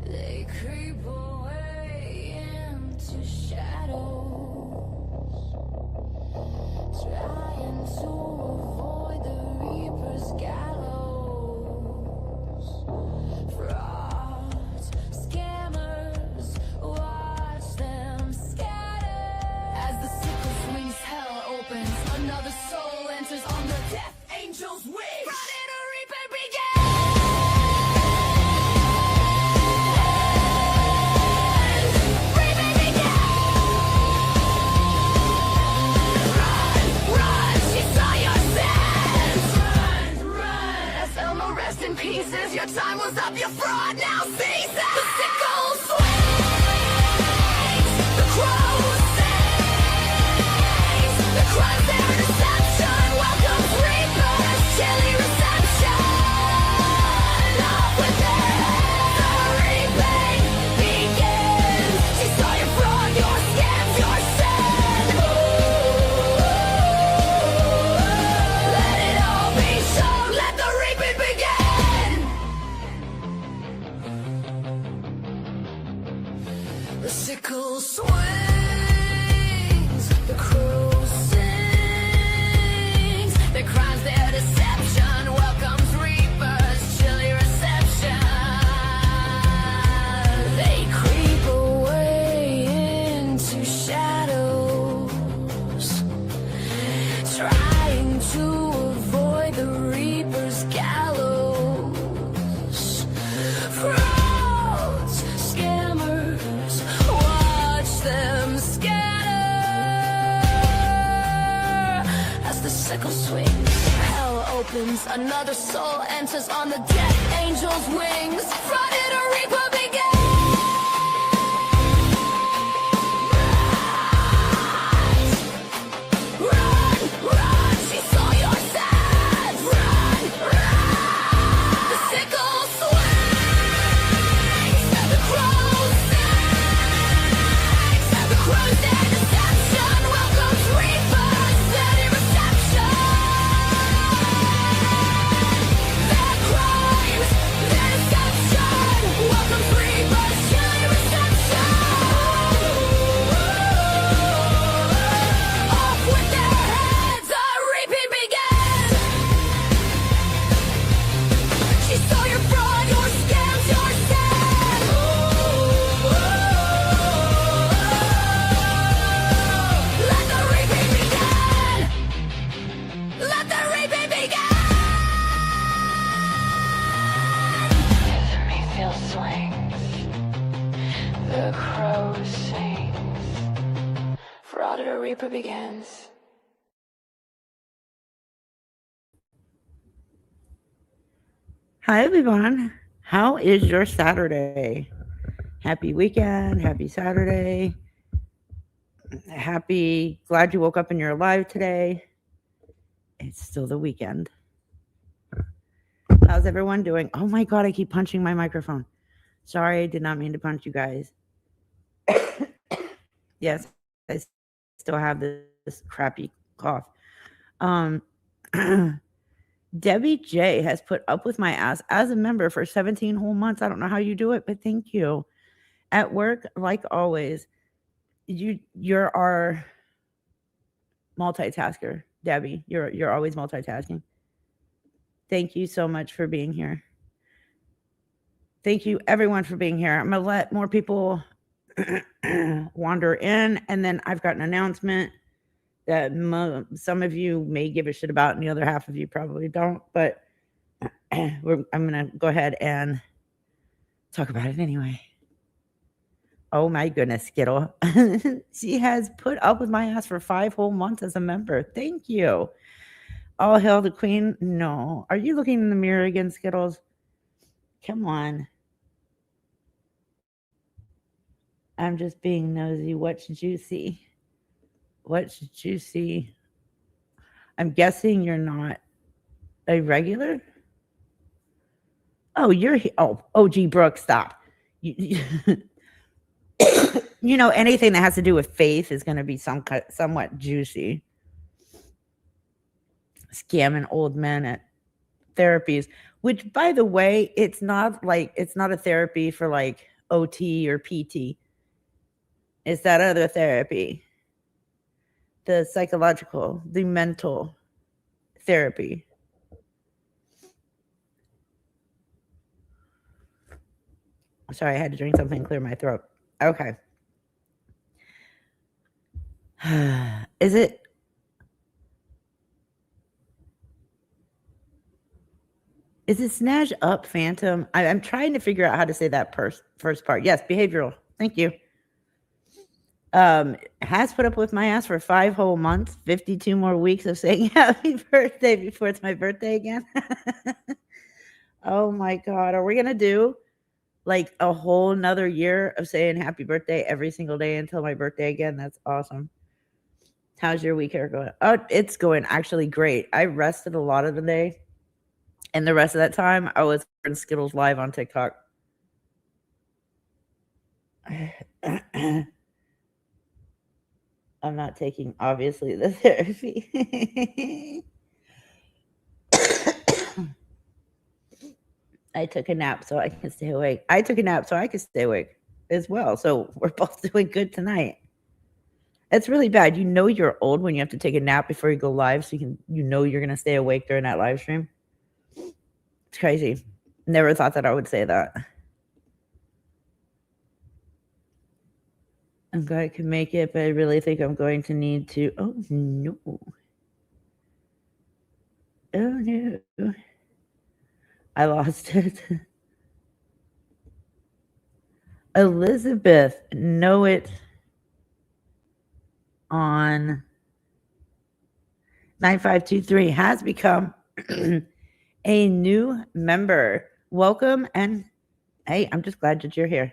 They creep away into shadows, trying to avoid the Reaper's gallows. Frauds, scammers, watch them scatter. As the sickle swings, hell opens. Another soul enters on the death angel's wings. Friday the Reaper begins. Reaper begins. Run, she saw your sins. Run. As Elmo rests in pieces, your time was up, your fraud now ceases. The sickle swings, the crow sings, the crimes their deception welcomes reapers, chilly reception. Off with their heads, the reaping begins. She saw your fraud, your scams, your sin. Let it all be shown, let the reaping begin. The sickle swings, the crow sings, their crimes, their deception welcomes reapers, chilly reception. They creep away into shadows, trying to avoid the Reaper's gallows. Frauds, scammers, watch them scatter. As the sickle swings, hell opens. Another soul enters on the death angel's wings. Friday the Reaper begins. Run, run, she saw your sins. Run, run. The sickle swings, the crow sings, the crow's their deception welcomes reapers, steady reception. Their crimes, their deception welcomes reapers, chilly reception. Off with their heads, the reaping begins. She saw your fraud, your scams, your sin. Let the reaping begin. Let the reaping begin. The Mayfield swings. The crow sings. Friday the Reaper begins. Hi, everyone. How is your Saturday? Happy weekend. Happy Saturday. Happy, glad you woke up and you're alive today. It's still the weekend. How's everyone doing? Oh my God, I keep punching my microphone. Sorry, I did not mean to punch you guys. Yes, I still have this crappy cough. Debbie J has put up with my ass as a member for 17 whole months. I don't know how you do it, but thank you. At work, like always, you're our multitasker, Debbie. You're always multitasking. Thank you so much for being here. Thank you everyone for being here. I'm gonna let more people wander in, and then I've got an announcement that some of you may give a shit about, and the other half of you probably don't. But I'm gonna go ahead and talk about it anyway. Oh my goodness, Skittle. She has put up with my ass for 5 whole months as a member. Thank you. All hail the queen. No. Are you looking in the mirror again, Skittles? Come on. I'm just being nosy. What's juicy? What's juicy? I'm guessing you're not a regular? Oh, you're here. Oh, OG Brooke, stop. You know, anything that has to do with faith is going to be somewhat juicy. Scamming old men at therapies, which, by the way, it's not a therapy for like OT or PT. It's that other therapy, the psychological, the mental therapy. Sorry, I had to drink something to clear my throat. Okay. Is it? Is it Snatch Up Phantom? I'm trying to figure out how to say that first part. Yes, behavioral. Thank you. Has put up with my ass for 5 whole months, 52 more weeks of saying happy birthday before it's my birthday again. Oh my God. Are we going to do like a whole nother year of saying happy birthday every single day until my birthday again? That's awesome. How's your week here going? Oh, it's going actually great. I rested a lot of the day. And the rest of that time, I was in Skittles live on TikTok. I'm not taking, obviously, the therapy. I took a nap so I can stay awake. I took a nap so I could stay awake as well. So we're both doing good tonight. It's really bad. You know you're old when you have to take a nap before you go live, so you know you're gonna stay awake during that live stream. It's crazy. Never thought that I would say that. I'm glad I can make it, but I really think I'm going to need to. Oh no. Oh no. I lost it. Elizabeth, know it on 9523 has become a new member. Welcome. And hey, I'm just glad that you're here.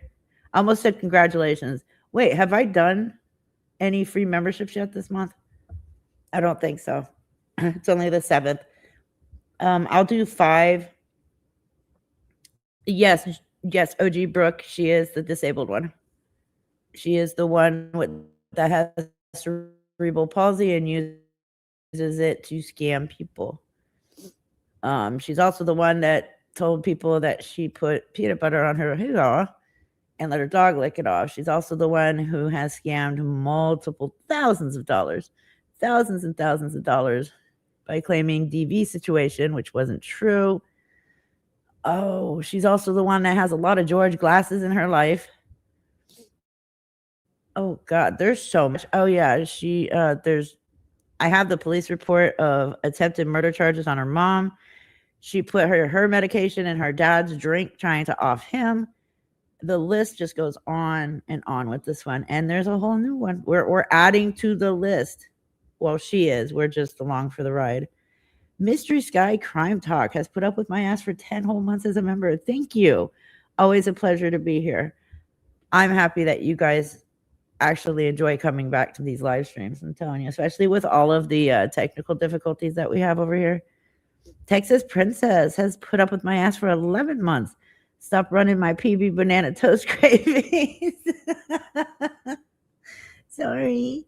I almost said congratulations. Wait, have I done any free memberships yet this month? I don't think so. It's only the 7th. I'll do 5. Yes, OG Brooke. She is the disabled one. She is the one that has cerebral palsy and uses it to scam people. She's also the one that told people that she put peanut butter on her hair and let her dog lick it off. She's also the one who has scammed multiple thousands and thousands of dollars by claiming DV situation, which wasn't true. Oh, she's also the one that has a lot of George glasses in her life. Oh God, there's so much. Oh yeah, I have the police report of attempted murder charges on her mom. She put her medication in her dad's drink, trying to off him. The list just goes on and on with this one. And there's a whole new one. We're adding to the list. Well, she is. We're just along for the ride. Mystery Sky Crime Talk has put up with my ass for 10 whole months as a member. Thank you. Always a pleasure to be here. I'm happy that you guys actually enjoy coming back to these live streams. I'm telling you, especially with all of the technical difficulties that we have over here. Texas Princess has put up with my ass for 11 months. Stop running my PB banana toast cravings. Sorry.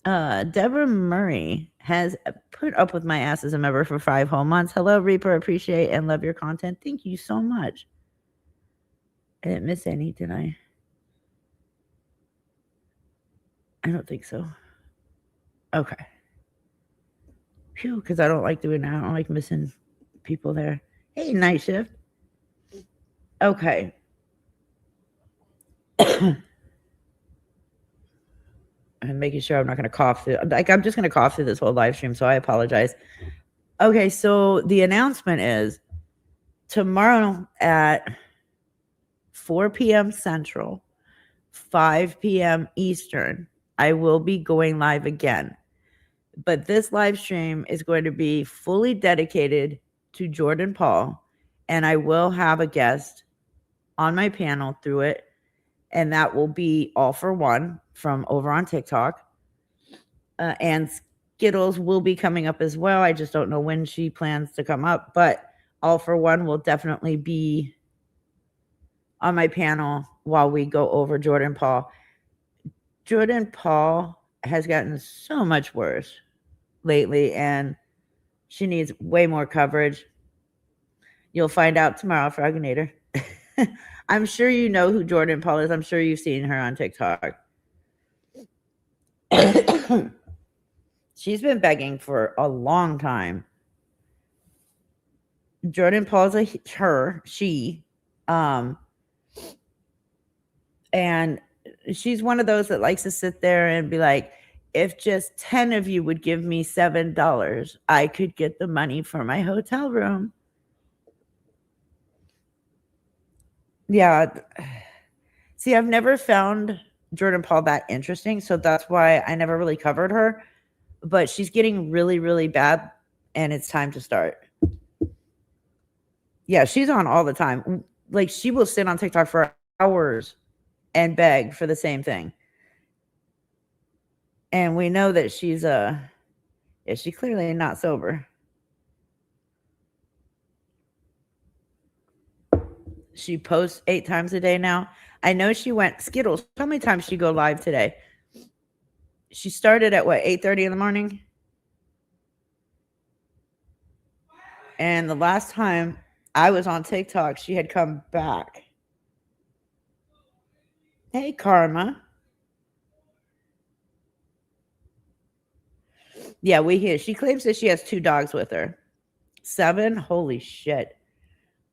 Deborah Murray has put up with my ass as a member for 5 whole months. Hello, Reaper. Appreciate and love your content. Thank you so much. I didn't miss any, did I? I don't think so. Okay. Phew, because I don't like doing that. I don't like missing people there. Hey, Night Shift. Okay. I'm making sure I'm not going to cough through. I'm just going to cough through this whole live stream, so I apologize. Okay, so the announcement is tomorrow at 4 p.m. Central, 5 p.m. Eastern, I will be going live again. But this live stream is going to be fully dedicated to Jordan Paul, and I will have a guest on my panel through it, and that will be All for One from over on TikTok. And Skittles will be coming up as well. I just don't know when she plans to come up, but All for One will definitely be on my panel while we go over Jordan Paul. Jordan Paul has gotten so much worse lately, and she needs way more coverage. You'll find out tomorrow, Froginator. I'm sure you know who Jordan Paul is. I'm sure you've seen her on TikTok. She's been begging for a long time. Jordan Paul's she, and she's one of those that likes to sit there and be like, if just 10 of you would give me $7, I could get the money for my hotel room. Yeah. See, I've never found Jordan Paul that interesting, so that's why I never really covered her. But she's getting really, really bad, and it's time to start. Yeah, she's on all the time. Like, she will sit on TikTok for hours and beg for the same thing. And we know that she's clearly not sober. She posts 8 times a day now. I know she went Skittles. How many times she go live today? She started at what, 8:30 in the morning? And the last time I was on TikTok, she had come back. Hey, Karma. Yeah, we hear. She claims that she has 2 dogs with her. 7? Holy shit.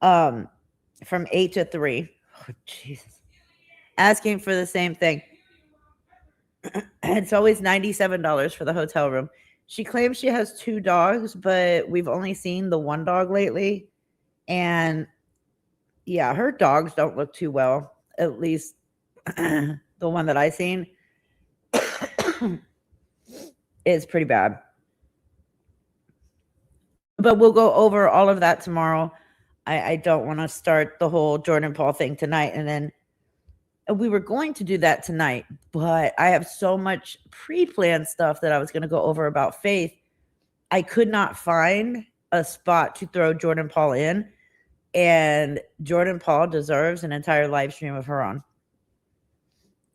From 8 to 3. Oh, Jesus. Asking for the same thing. It's always $97 for the hotel room. She claims she has 2 dogs, but we've only seen the 1 dog lately. And yeah, her dogs don't look too well. At least the one that I seen is pretty bad. But we'll go over all of that tomorrow. I don't want to start the whole Jordan Paul thing tonight. And then we were going to do that tonight, but I have so much pre-planned stuff that I was going to go over about faith. I could not find a spot to throw Jordan Paul in. And Jordan Paul deserves an entire live stream of her on.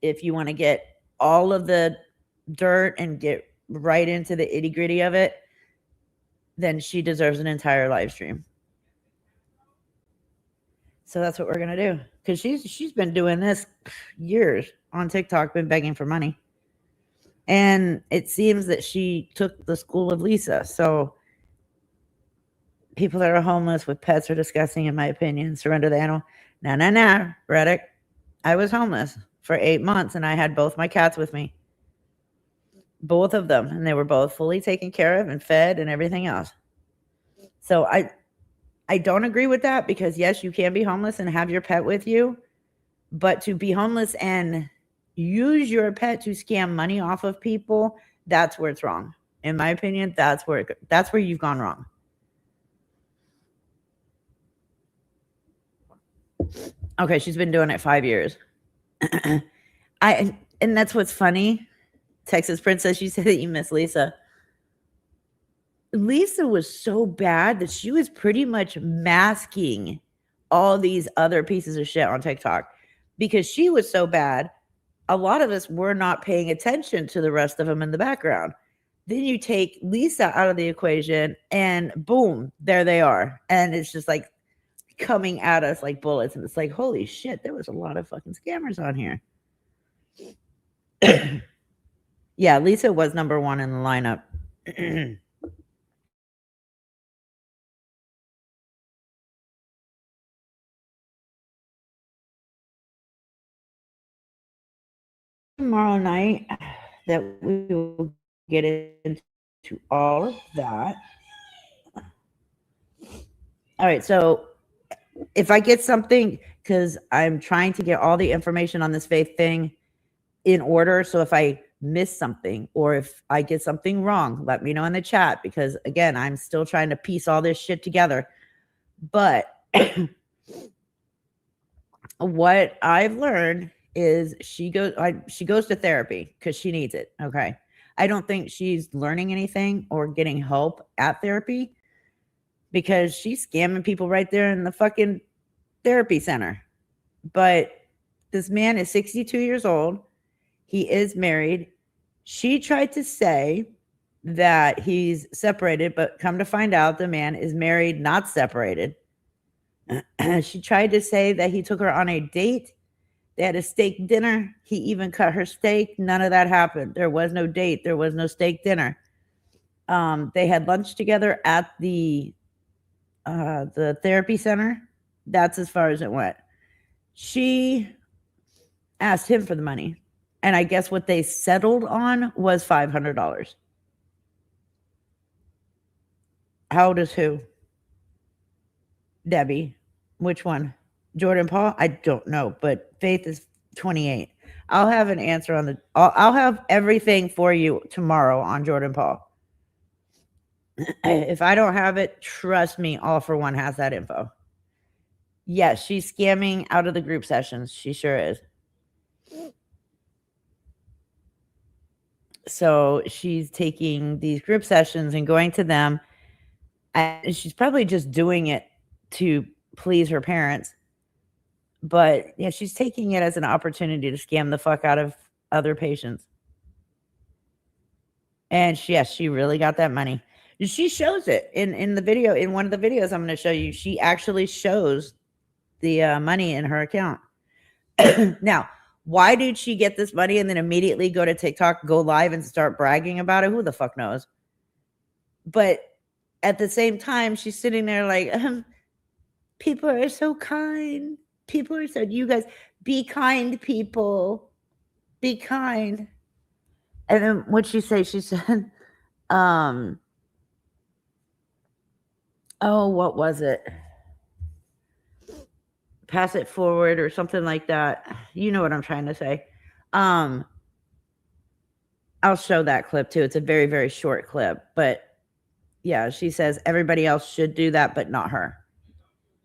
If you want to get all of the dirt and get right into the itty gritty of it, then she deserves an entire live stream. So that's what we're gonna do. Because she's been doing this years on TikTok, been begging for money. And it seems that she took the school of Lisa. So people that are homeless with pets are disgusting, in my opinion. Surrender the animal. Nah, Reddick. I was homeless for 8 months and I had both my cats with me. Both of them. And they were both fully taken care of and fed and everything else. So I don't agree with that, because yes, you can be homeless and have your pet with you, but to be homeless and use your pet to scam money off of people, that's where it's wrong. In my opinion, that's where you've gone wrong. Okay, she's been doing it 5 years. And that's what's funny. Texas Princess, you said that you miss Lisa. Lisa was so bad that she was pretty much masking all these other pieces of shit on TikTok, because she was so bad. A lot of us were not paying attention to the rest of them in the background. Then you take Lisa out of the equation and boom, there they are. And it's just like coming at us like bullets. And it's like, holy shit, there was a lot of fucking scammers on here. Yeah, Lisa was number 1 in the lineup. Tomorrow night that we will get into all of that. All right, so if I get something, because I'm trying to get all the information on this faith thing in order, so if I miss something or if I get something wrong, let me know in the chat, because again, I'm still trying to piece all this shit together. But what I've learned is she goes to therapy because she needs it. Okay. I don't think she's learning anything or getting help at therapy, because she's scamming people right there in the fucking therapy center. But this man is 62 years old. He is married. She tried to say that he's separated, but come to find out the man is married, not separated. She tried to say that he took her on a date. They had a steak dinner. He even cut her steak. None of that happened. There was no date. There was no steak dinner. They had lunch together at the therapy center. That's as far as it went. She asked him for the money. And I guess what they settled on was $500. How old is who? Debbie. Which one? Jordan Paul? I don't know, but Faith is 28. I'll have an answer on I'll have everything for you tomorrow on Jordan Paul. If I don't have it, trust me, All for One has that info. Yes, she's scamming out of the group sessions. She sure is. So she's taking these group sessions and going to them. And she's probably just doing it to please her parents. But yeah, she's taking it as an opportunity to scam the fuck out of other patients. And she really got that money. She shows it in the video. In one of the videos I'm going to show you, she actually shows the money in her account. Now, why did she get this money and then immediately go to TikTok, go live and start bragging about it? Who the fuck knows? But at the same time, she's sitting there like, people are so kind. People are so, you guys, be kind, people. Be kind. And then what'd she say? She said, oh, what was it? Pass it forward or something like that. You know what I'm trying to say. I'll show that clip too. It's a very, very short clip. But yeah, she says everybody else should do that, but not her.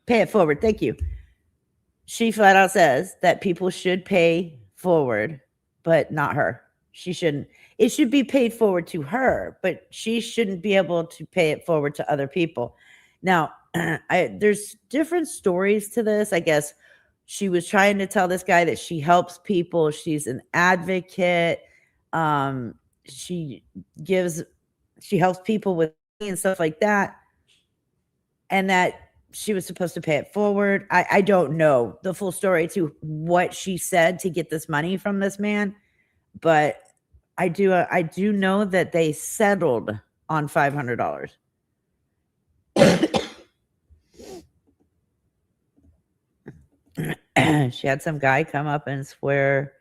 Pay it forward. Thank you. She flat out says that people should pay forward, but not her. She shouldn't. It should be paid forward to her, but she shouldn't be able to pay it forward to other people. Now, there's different stories to this. I guess she was trying to tell this guy that she helps people. She's an advocate. She helps people with and stuff like that. And that she was supposed to pay it forward. I don't know the full story to what she said to get this money from this man, but I do know that they settled on $500. She had some guy come up and swear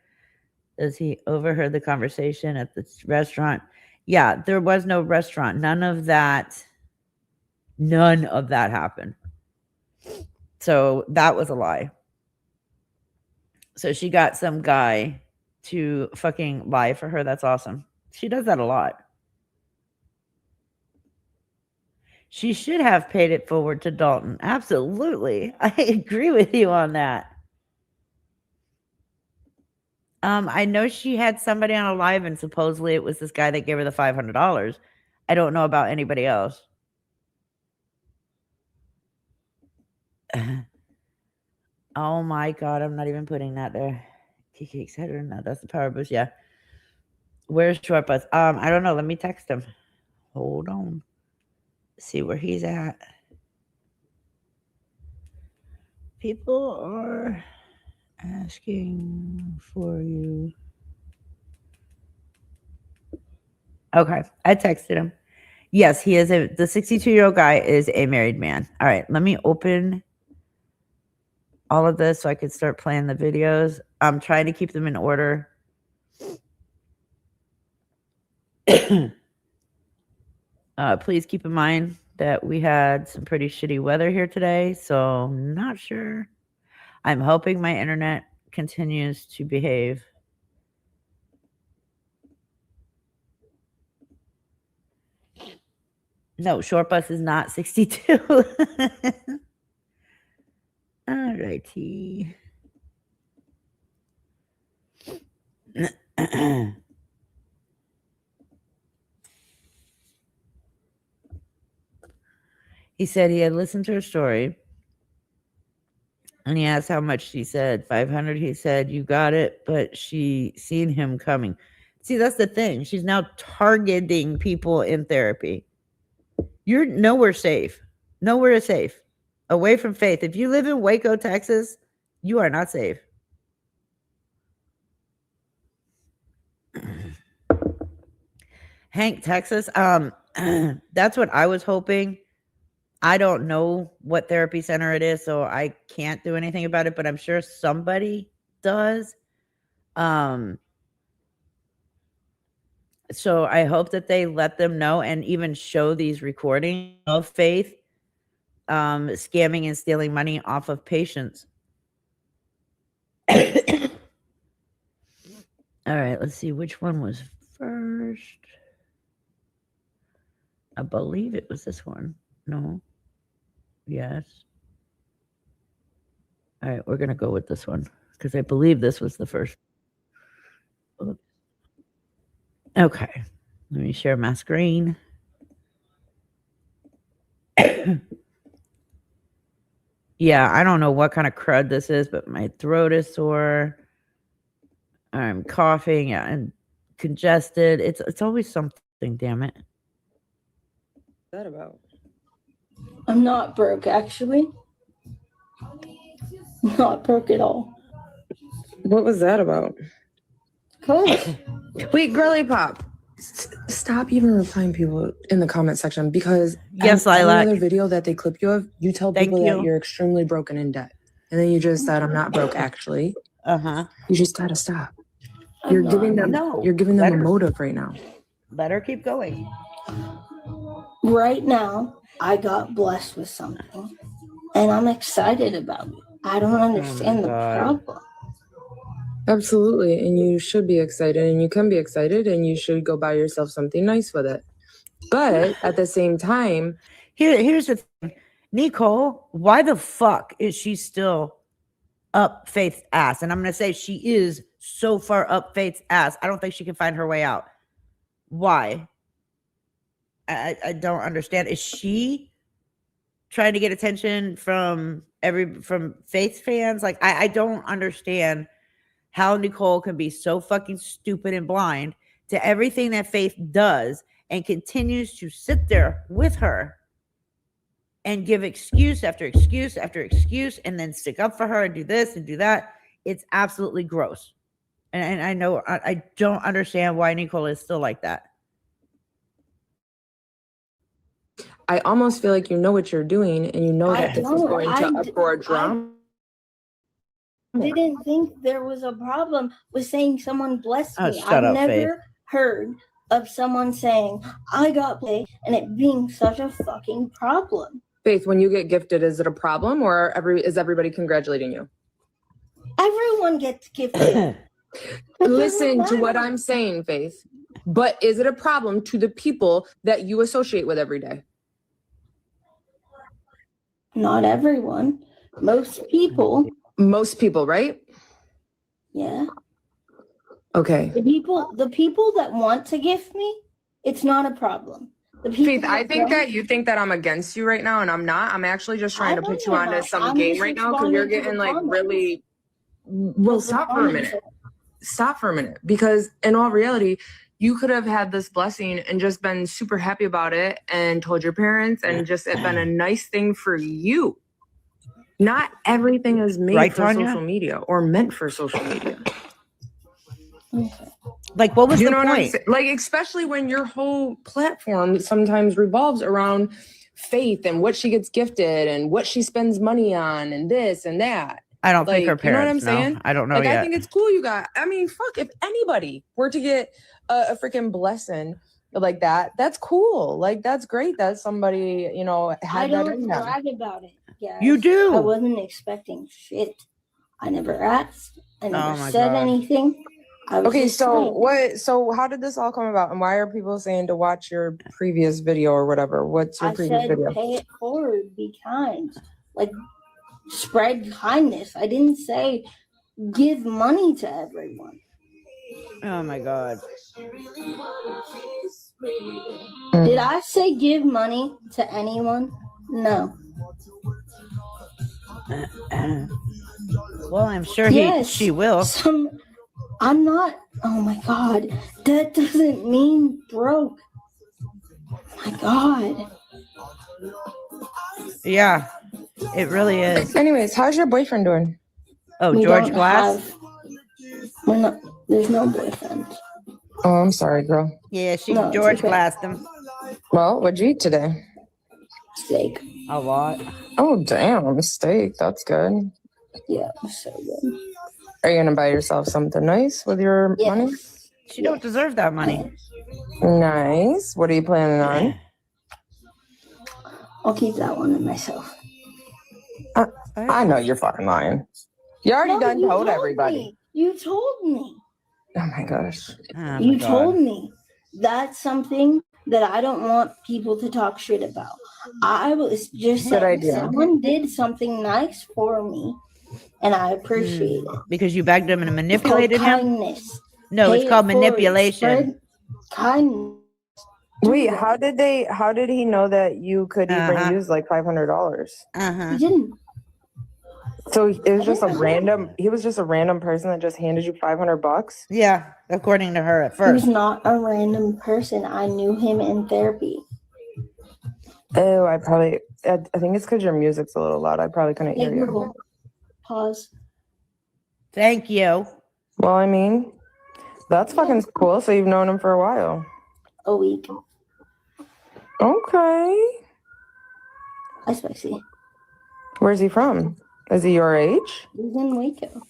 as he overheard the conversation at the restaurant. Yeah, there was no restaurant. None of that happened. So that was a lie. So she got some guy to fucking lie for her. That's awesome. She does that a lot. She should have paid it forward to Dalton. Absolutely. I agree with you on that. I know she had somebody on a live and supposedly it was this guy that gave her the $500. I don't know about anybody else. Oh my God, I'm not even putting that there. Kiki etc. No, that's the power boost. Yeah. Where's Short Bus? I don't know. Let me text him. Hold on. See where he's at. People are asking for you. Okay. I texted him. Yes, he is the 62-year-old guy is a married man. All right. Let me open all of this so I could start playing the videos. I'm trying to keep them in order. Please keep in mind that we had some pretty shitty weather here today, so not sure. I'm hoping my internet continues to behave. No, Short Bus is not 62. All righty. He said he had listened to her story. And he asked how much. She said 500. He said, you got it. But she seen him coming. See, that's the thing. She's now targeting people in therapy. You're nowhere safe. Nowhere is safe. away from Faith. If you live in Waco, Texas, you are not safe. Hank, Texas. That's what I was hoping. I don't know what therapy center it is, so I can't do anything about it, but I'm sure somebody does. So I hope that they let them know and even show these recordings of Faith scamming and stealing money off of patients. All right, let's see which one was first. I believe it was this one. No. Yes. All right, we're going to go with this one because I believe this was the first. Oops. Okay. Let me share my screen. Yeah, I don't know what kind of crud this is, but my throat is sore. I'm coughing and congested. It's always something, damn it. What's that about? I'm not broke, actually. Not broke at all. What was that about? Cause Wait, Girly Pop, stop even replying people in the comment section because Yes, any Lilac. other video that they clip you of, you tell Thank people you. that you're extremely broken in debt. And then you just said, I'm not broke, actually. Uh-huh. You just gotta stop. I'm You're not. giving them No. you're giving them Let a her- motive right now. Let her keep going. Right now, I got blessed with something, and I'm excited about it. I don't understand the God. problem. Absolutely. And you should be excited and you can be excited and you should go buy yourself something nice with it. But at the same time, Here's the thing. Nicole, why the fuck is she still up Faith's ass? And I'm going to say she is so far up Faith's ass. I don't think she can find her way out. Why? I don't understand. Is she trying to get attention from Faith fans? Like, I don't understand how Nicole can be so fucking stupid and blind to everything that Faith does and continues to sit there with her and give excuse after excuse after excuse and then stick up for her and do this and do that. It's absolutely gross. And I know I don't understand why Nicole is still like that. I almost feel like you know what you're doing and you know that this is don't. going to uproar drama. Didn't think there was a problem with saying someone blessed Oh, me. shut I've up, Faith. never heard of someone saying I got blessed and it being such a fucking problem. Faith, when you get gifted, is it a problem or is everybody congratulating you? Everyone gets gifted. Listen to what I'm saying, Faith. But is it a problem to the people that you associate with every day? Not everyone. Most people. Most people, right? Yeah. Okay. The people that want to gift me, it's not a problem. The people Faith, I think don't- that you think that I'm against you right now, and I'm not. I'm actually just trying to I put know you you're onto not. some I'm game just right now because you're responding to getting the like comments. really. Well, The stop for a comments minute. Stop for a minute, because in all reality, you could have had this blessing and just been super happy about it and told your parents and just it been a nice thing for you. Not everything is made Right, for Tanya? social media or meant for social media. Okay. Like, what was You the know what I'm point? saying? Like, especially when your whole platform sometimes revolves around Faith and what she gets gifted and what she spends money on and this and that. I don't think her Like, you know what I'm parents know. saying? I don't know Like, yet. I think it's cool you got. I mean, fuck, if anybody were to get a freaking blessing like that, that's cool. Like, that's great that somebody, you know, I had that don't in them. brag about it. Yeah. You do. I wasn't expecting shit. I never asked. I never Oh my said God. anything. I was Okay, just so saying. what? So how did this all come about, and why are people saying to watch your previous video or whatever? What's your I previous said video? pay it forward, be kind. Like spread kindness. I didn't say give money to everyone. Oh my God. Did I say give money to anyone? No. Well, I'm sure Yes. she will. I'm not. Oh my God. That doesn't mean broke. Oh my God. Yeah. It really is. Anyways, how's your boyfriend doing? Oh, We George don't Glass? we're not, there's no boyfriend. Oh, I'm sorry, girl. Yeah, No, it's George okay. Glassed him Well, what'd you eat today? Steak. a lot. Oh, damn, steak. That's good. Yeah, so good. Are you gonna buy yourself something nice with your money? Yes. She don't deserve that money. Nice. What are you planning on? I'll keep that one to myself. I know you're fucking lying. You already No, done you told told everybody. me. You told me. Oh my gosh. Oh my You God. told me. That's something that I don't want people to talk shit about. I was just Good saying idea. someone did something nice for me, and I appreciate it. Because you begged him and It's called manipulated him? kindness. No, it's Pay it called forward. manipulation. Spread kindness. Wait, how did he know that you could even Uh-huh. use like $500? Uh-huh. He didn't. So it was just he was just a random person that just handed you $500? Yeah, according to her at He was first. not a random person. I knew him in therapy. Oh, I think it's because your music's a little loud. I probably couldn't Hey, hear you. Google. Pause. Thank you. Well, I mean, that's fucking cool. So you've known him for a while. A week. Okay. Hi, Spicy. Where's he from? Is he your age? He's in Waco.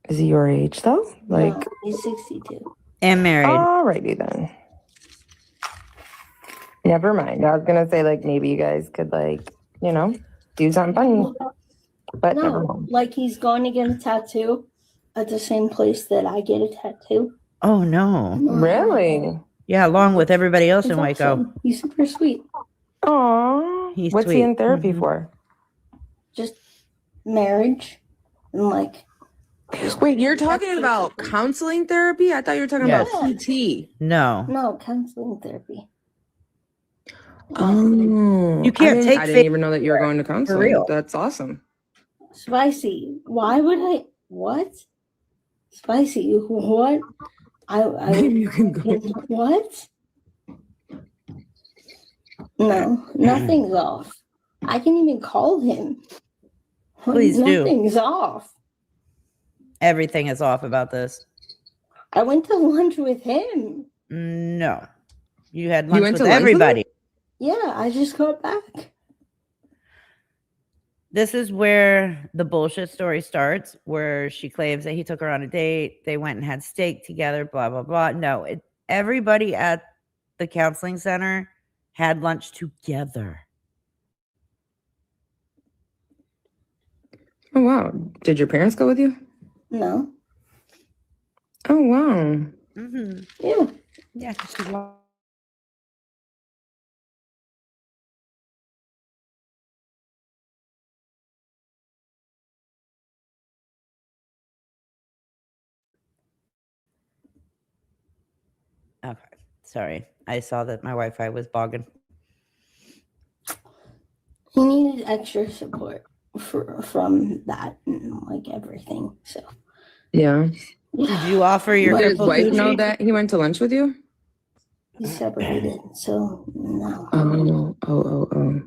Is he your age though? Like, No, he's 62. And married. alrighty then. Never mind. I was gonna say like maybe you guys could like, do something funny. But never No, mind. like he's going to get a tattoo at the same place that I get a tattoo. Oh, no. Really? Yeah, along with everybody else He's in Waco. awesome. He's super sweet. Aw. He's What's sweet. he in therapy Mhm. for? Just marriage and like. Wait, you're talking about counseling therapy? I thought you were talking Yes. about PT. No. No, counseling therapy. Oh, You can't take I didn't even know that you were going to counseling. real. That's awesome. Spicy. Why would I? What? Spicy. What? Maybe you can go. What? No, nothing's off. I can even call him. Please do. Nothing's off. Everything is off about this. I went to lunch with him. No. You had You lunch went with to lunch with him? everybody. Yeah, I just got back. This is where the bullshit story starts, where she claims that he took her on a date. They went and had steak together, blah, blah, blah. No, everybody at the counseling center had lunch together. Oh wow. Did your parents go with you? No. Oh wow. Mm-hmm. Yeah. Yeah, 'cause she lo- Okay, sorry. I saw that my Wi-Fi was bogging. He needed extra support from that and like everything. So Yeah. Did you offer your But Did his cripple wife know coochie? that he went to lunch with you? he separated. So no. Oh.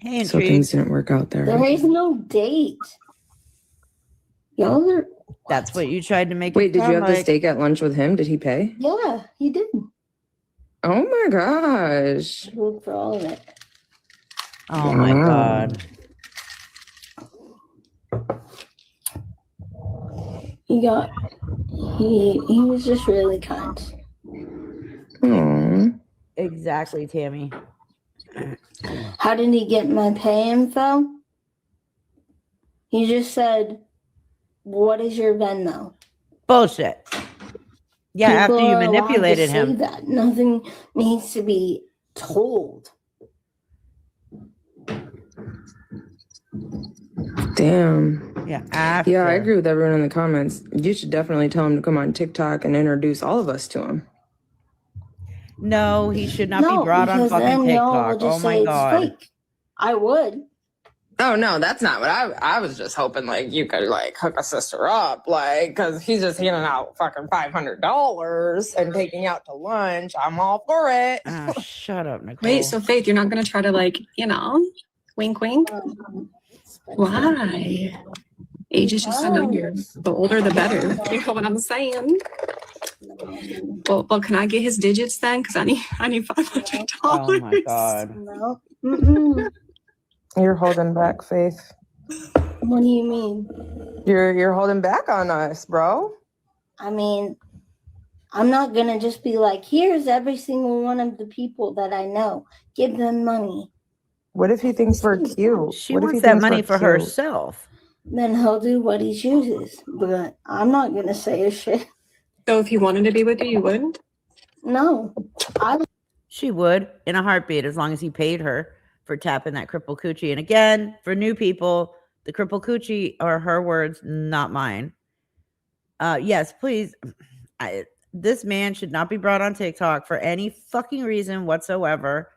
Hey, So Intrigue. things didn't work out there. There is no date. Y'all are That's what you tried to make Wait, it did you sound have the like. steak at lunch with him? Did he pay? yeah, he did. Oh my gosh. I paid for all of it. Oh my Wow. God. He was just really kind. Aw. Exactly, Tammy. How did he get my pay info? He just said, "What is your Venmo?" Bullshit. Yeah, after People you are allowed to manipulated say him. that. Nothing needs to be told. Damn. Yeah, after. Yeah, I agree with everyone in the comments. You should definitely tell him to come on TikTok and introduce all of us to him. No, he should not be brought on because fucking then y'all will TikTok. just Oh say my it's God. fake. I would. Oh no, that's not what I was just hoping like you could like hook a sister up, like because he's just handing out fucking $500 and taking you out to lunch. I'm all for it. Ah, shut up, Nicole. Wait, so Faith, you're not gonna try to Wink, wink. Why? Age is just a number. The older, the better. You know what I'm saying? Well, can I get his digits then? Because I need $500. Oh my god. No. Mm-mm. You're holding back, Faith. What do you mean? You're holding back on us, bro. I mean, I'm not gonna just be like, here's every single one of the people that I know. Give them money. What if he thinks we're cute? She What if he wants that thinks money we're for cute? herself. Then he'll do what he chooses. But I'm not gonna say a shit. So if he wanted to be with you, you wouldn't? No. She would in a heartbeat as long as he paid her for tapping that cripple coochie. And again, for new people, the cripple coochie are her words, not mine. Yes, please. This man should not be brought on TikTok for any fucking reason whatsoever.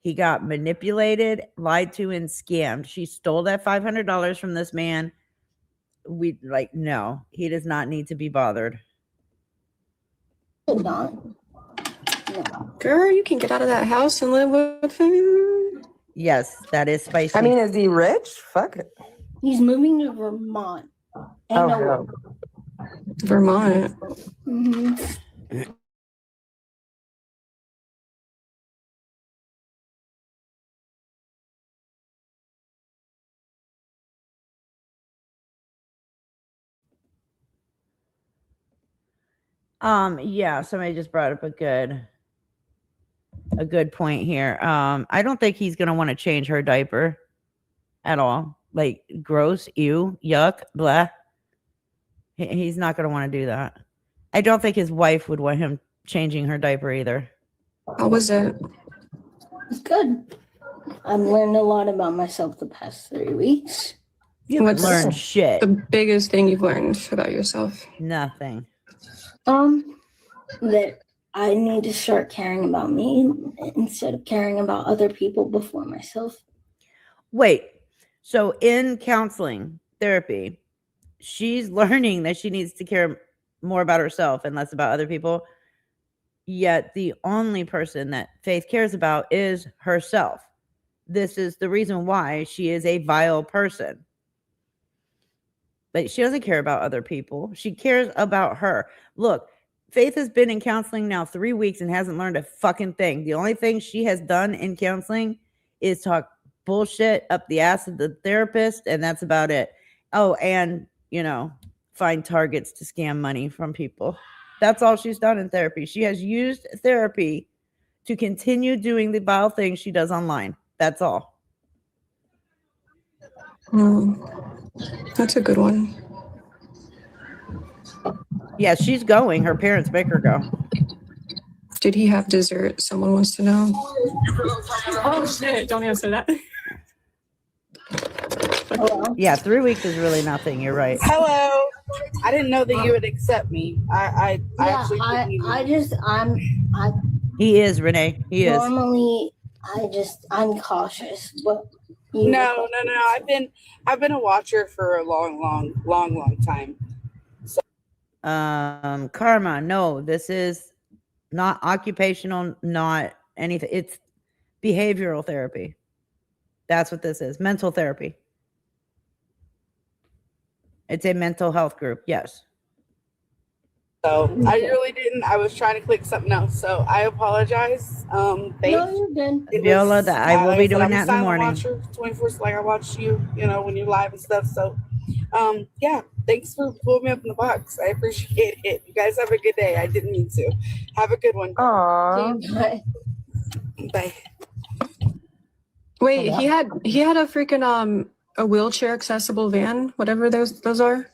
He got manipulated, lied to, and scammed. She stole that $500 from this man. No, he does not need to be bothered. Not. No. Girl, you can get out of that house and live with him. Yes, that is spicy. I mean, is he rich? Fuck it. He's moving to Vermont. Oh, no. hell. Vermont. Mhm. Yeah, somebody just brought up a good point here. I don't think he's gonna want to change her diaper at all. Like, gross, ew, yuck, blah. He's not gonna want to do that. I don't think his wife would want him changing her diaper either. How was it? It's good. I've learned a lot about myself the past 3 weeks. You haven't What's learned shit. the biggest thing you've learned about yourself? Nothing. That I need to start caring about me instead of caring about other people before myself. Wait. So in counseling therapy, she's learning that she needs to care more about herself and less about other people. Yet the only person that Faith cares about is herself. This is the reason why she is a vile person. But she doesn't care about other people. She cares about her. Look, Faith has been in counseling now 3 weeks and hasn't learned a fucking thing. The only thing she has done in counseling is talk bullshit up the ass of the therapist, and that's about it. Oh, and, find targets to scam money from people. That's all she's done in therapy. She has used therapy to continue doing the vile things she does online. That's all. That's a good one. Yeah, she's going. Her parents make her go. Did he have dessert? Someone wants to know. Oh shit! Don't answer that. Hello? Yeah, 3 weeks is really nothing. You're right. Hello. I didn't know that you would accept me. I actually didn't even. He is, Renee. He is. Normally, I'm cautious, but No. I've been a watcher for a long time. Karma, no, this is not occupational, not anything. It's behavioral therapy. That's what this is. Mental therapy. It's a mental health group. Yes. So I really didn't. I was trying to click something else. So I apologize. no, you're good. Viola, that I will be doing I'm that in the a silent morning. Watcher, 24, like I watch you, when you're live and stuff. So, yeah, thanks for pulling me up in the box. I appreciate it. You guys have a good day. I didn't mean to. Have a good one. Aw. Okay, bye. Bye. Wait, he had a freaking a wheelchair accessible van, whatever those are.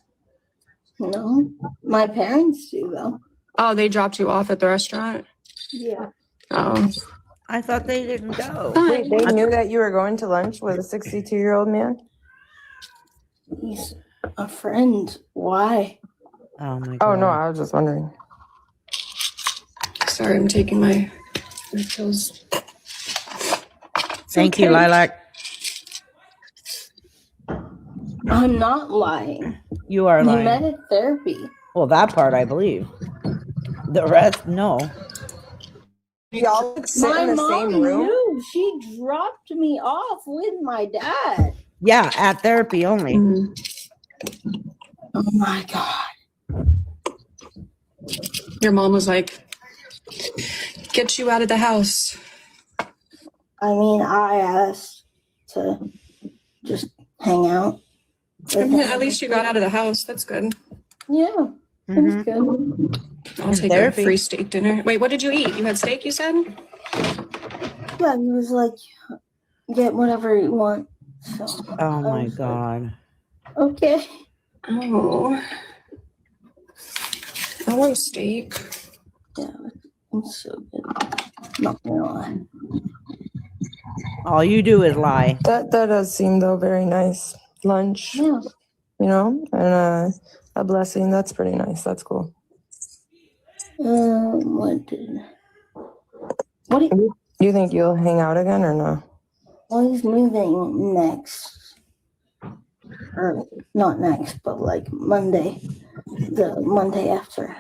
No, my parents do though. Oh, they dropped you off at the restaurant. Yeah. Oh, I thought they didn't go. Wait, they knew that you were going to lunch with a 62-year-old man? He's a friend. Why? Oh my god. Oh, no, I was just wondering. sorry, I'm taking my pills. Thank you, Lilac. I'm not lying. You are You lying. met at therapy. Well, that part I believe. The rest, no. Y'all sit My in the mom same room? knew. No, she dropped me off with my dad. Yeah, at therapy only. Mm. Oh my god. Your mom was like, get you out of the house. I mean, I asked to just hang out. with Yeah, him. at least you got out of the house. That's good. Yeah, it was Mhm. good. I'll And take therapy. a free steak dinner. Wait, what did you eat? You had steak, you said? Yeah, he was like, get whatever you want. So, Oh I my was like, god. okay. Oh. I want steak. Yeah, it's so good. Not gonna lie. All you do is lie. That does seem though very nice. Lunch, Yeah. you know, and a blessing. That's pretty nice. That's cool. What do you, You think you'll hang out again or no? well, he's moving next. Or not next, but like Monday. The Monday after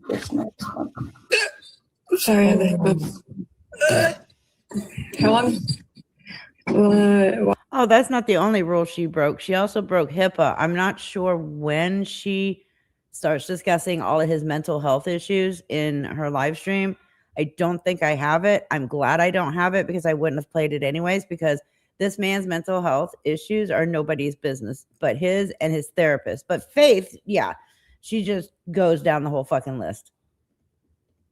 this next one. Sorry, I had a hiccup. How long? Oh, that's not the only rule she broke. She also broke HIPAA. I'm not sure when she starts discussing all of his mental health issues in her live stream. I don't think I have it. I'm glad I don't have it because I wouldn't have played it anyways, because this man's mental health issues are nobody's business but his and his therapist. But Faith, yeah, she just goes down the whole fucking list.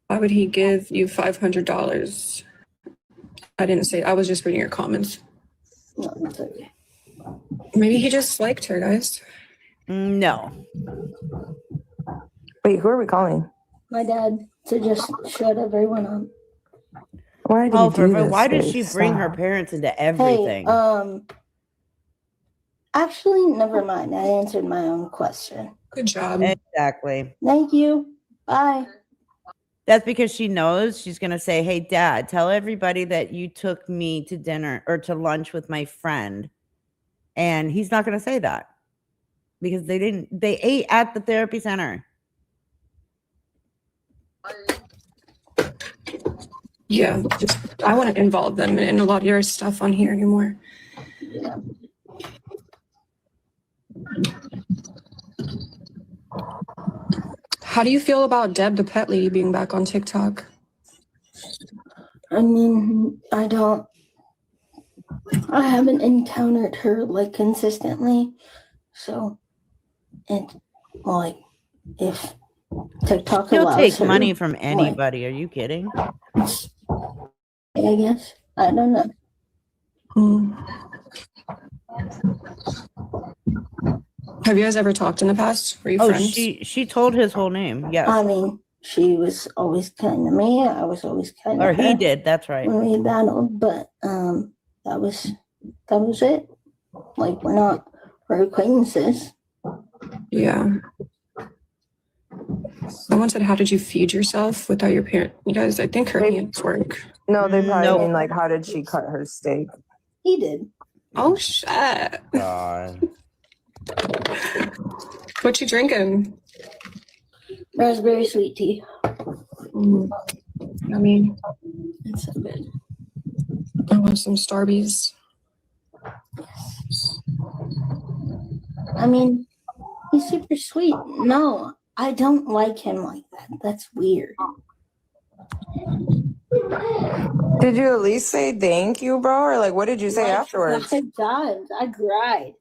Why would he give you $500? I didn't say. I was just reading your comments. No, it's okay. Maybe he just liked her, guys. No. Wait, who are we calling? My dad to just shut everyone up. Why do Oh, you do for this? why did Faith? she bring her Stop. parents into Hey, everything? actually, never mind. I answered my own question. Good job. Exactly. Thank you. Bye. That's because she knows she's going to say, hey, Dad, tell everybody that you took me to dinner or to lunch with my friend. And he's not going to say that because they ate at the therapy center. Yeah, I wouldn't involve them in a lot of your stuff on here anymore. Yeah. How do you feel about Deb the pet lady being back on TikTok? I mean, I haven't encountered her like consistently. So, and like, if TikTok He'll allows take her, money from anybody. Are you kidding? I guess. I don't know. Hmm. Have you guys ever talked in the past? Were you Oh, friends? she told his whole name. Yes. I mean, she was always kind to me. I was always kind to Or her. he did. That's right. When we battled, but that was it. Like, we're acquaintances. Yeah. Someone said, how did you feed yourself without your parent? You guys, I think her hands work. No, they probably Nope. mean like, how did she cut her steak? He did. Oh, shit. God. What you drinking? Raspberry sweet tea. Mm. I mean, It's so good. I want some Starbies. I mean, he's super sweet. No, I don't like him like that. That's weird. Did you at least say thank you, bro? Or like, what did you say Like, afterwards? I died. I cried.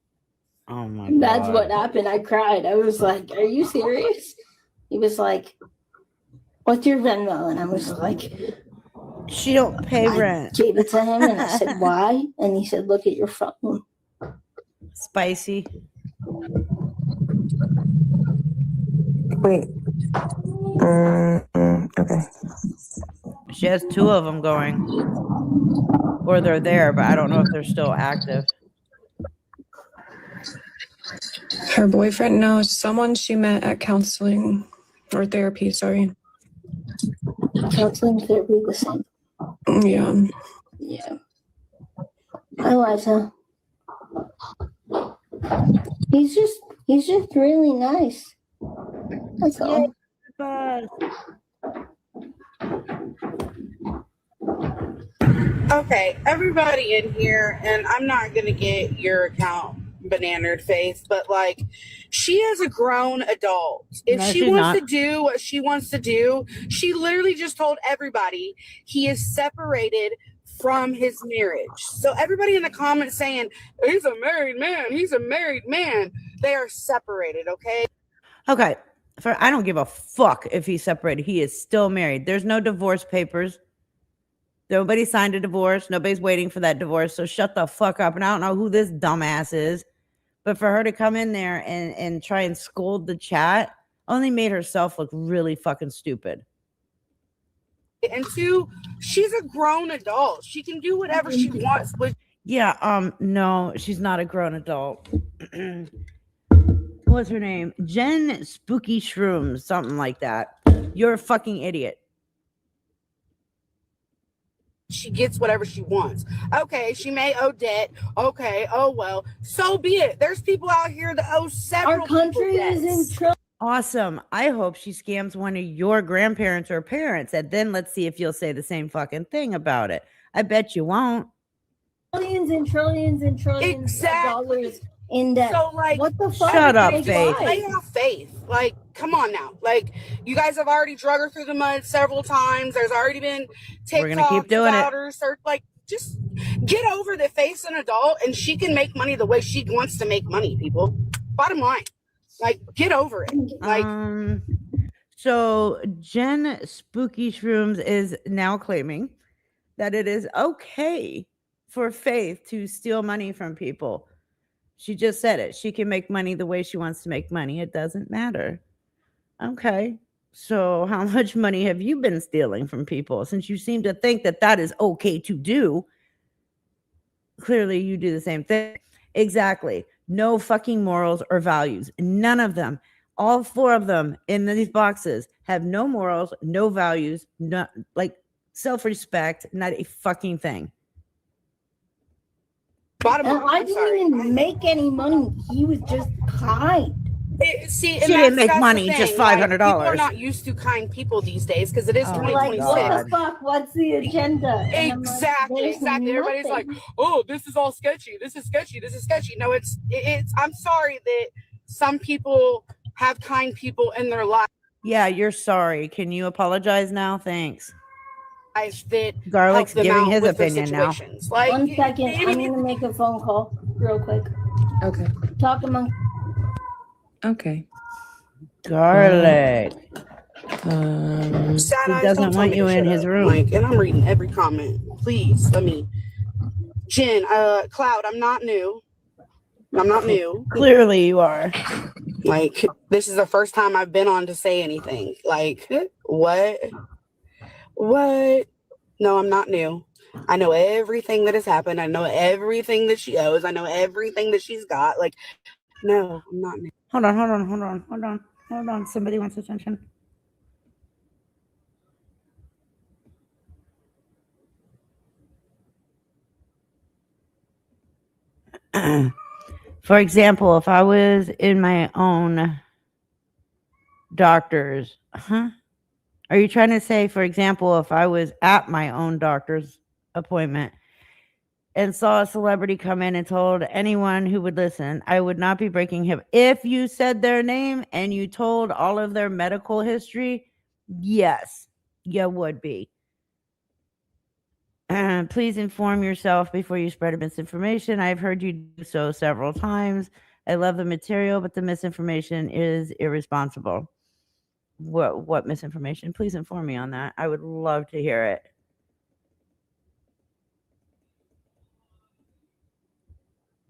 Oh my God. That's what happened. I cried. I was like, "Are you serious?" He was like, "What's your Venmo?" And I was like, She don't pay I rent. gave it to him, and I said, "Why?" And he said, "Look at your phone." Spicy. Wait. Okay. She has 2 of them going. Or they're there, but I don't know if they're still active. Her boyfriend knows someone she met at counseling or therapy, sorry. Counseling therapy, the same. Yeah. Yeah. Hi, Liza. He's just really nice. That's all. But Okay, everybody in here, and I'm not gonna get your account bananered face, but like, she is a grown adult. If No, she she's wants not. to do what she wants to do, she literally just told everybody he is separated from his marriage. So everybody in the comments saying he's a married man, he's a married man, they are separated. Okay. Okay. I don't give a fuck if he's separated. He is still married. There's no divorce papers. Nobody signed a divorce. Nobody's waiting for that divorce. So shut the fuck up. And I don't know who this dumbass is, but for her to come in there and try and scold the chat only made herself look really fucking stupid. And two, she's a grown adult. She can do whatever she wants with Yeah, no, she's not a grown adult. What's her name? Jen Spooky Shrooms, something like that. You're a fucking idiot. she gets whatever she wants. Okay, she may owe debt. Okay, oh well, so be it. There's people out here that owe several Our country people is in debts. trouble. Awesome. I hope she scams one of your grandparents or parents, and then let's see if you'll say the same fucking thing about it. I bet you won't. Trillions and trillions and trillions Exactly. of dollars in debt. So like, What the fuck? Shut up, Take Faith. life. Lay off Faith. Like, come on now. Like, you guys have already drug her through the mud several times. There's already been We're gonna keep TikToks doing about it. her. So, like, just get over that Faith's an adult and she can make money the way she wants to make money, people. Bottom line. Like, get over it. Like, So Jen Spooky Shrooms is now claiming that it is okay for Faith to steal money from people. She just said it. She can make money the way she wants to make money. It doesn't matter. Okay. So how much money have you been stealing from people? Since you seem to think that that is okay to do, clearly you do the same thing. Exactly. No fucking morals or values. None of them. All four of them in these boxes have no morals, no values, no, like self-respect, not a fucking thing. bottom And line. I I'm didn't sorry. even make any money. He was just kind. See, She didn't make money, just $500. People are not used to kind people these days because it is Oh, They're like, 2026. what the fuck? What's the agenda? And I'm like, Exactly, "There's exactly. Everybody's like, nothing." "Oh, this is all sketchy. This is sketchy. This is sketchy." No, it's. I'm sorry that some people have kind people in their lives Yeah, you're sorry. Can you apologize now? Thanks. that Garlic's help them giving out his with their opinion now. situations. Like, 1 second. I I'm mean, gonna make a phone call real quick. Okay. Talk among. Okay. Garlic. sad He eyes, doesn't don't tell want me you to in shut his up. room. Like, and I'm reading every comment. Please let me. Jen, Cloud, I'm not new. I'm not new. Clearly you are. Like, this is the first time I've been on to say anything. Like, what? What? No, I'm not new. I know everything that has happened. I know everything that she owes. I know everything that she's got. Like, no, I'm not new. Hold on. Somebody wants attention. For example, if I was in my own doctor's, are you trying to say, for example, if I was at my own doctor's appointment and saw a celebrity come in and told anyone who would listen, I would not be breaking him. If you said their name and you told all of their medical history, yes, you would be. Please inform yourself before you spread misinformation. I've heard you do so several times. I love the material, but the misinformation is irresponsible. What misinformation? Please inform me on that. I would love to hear it.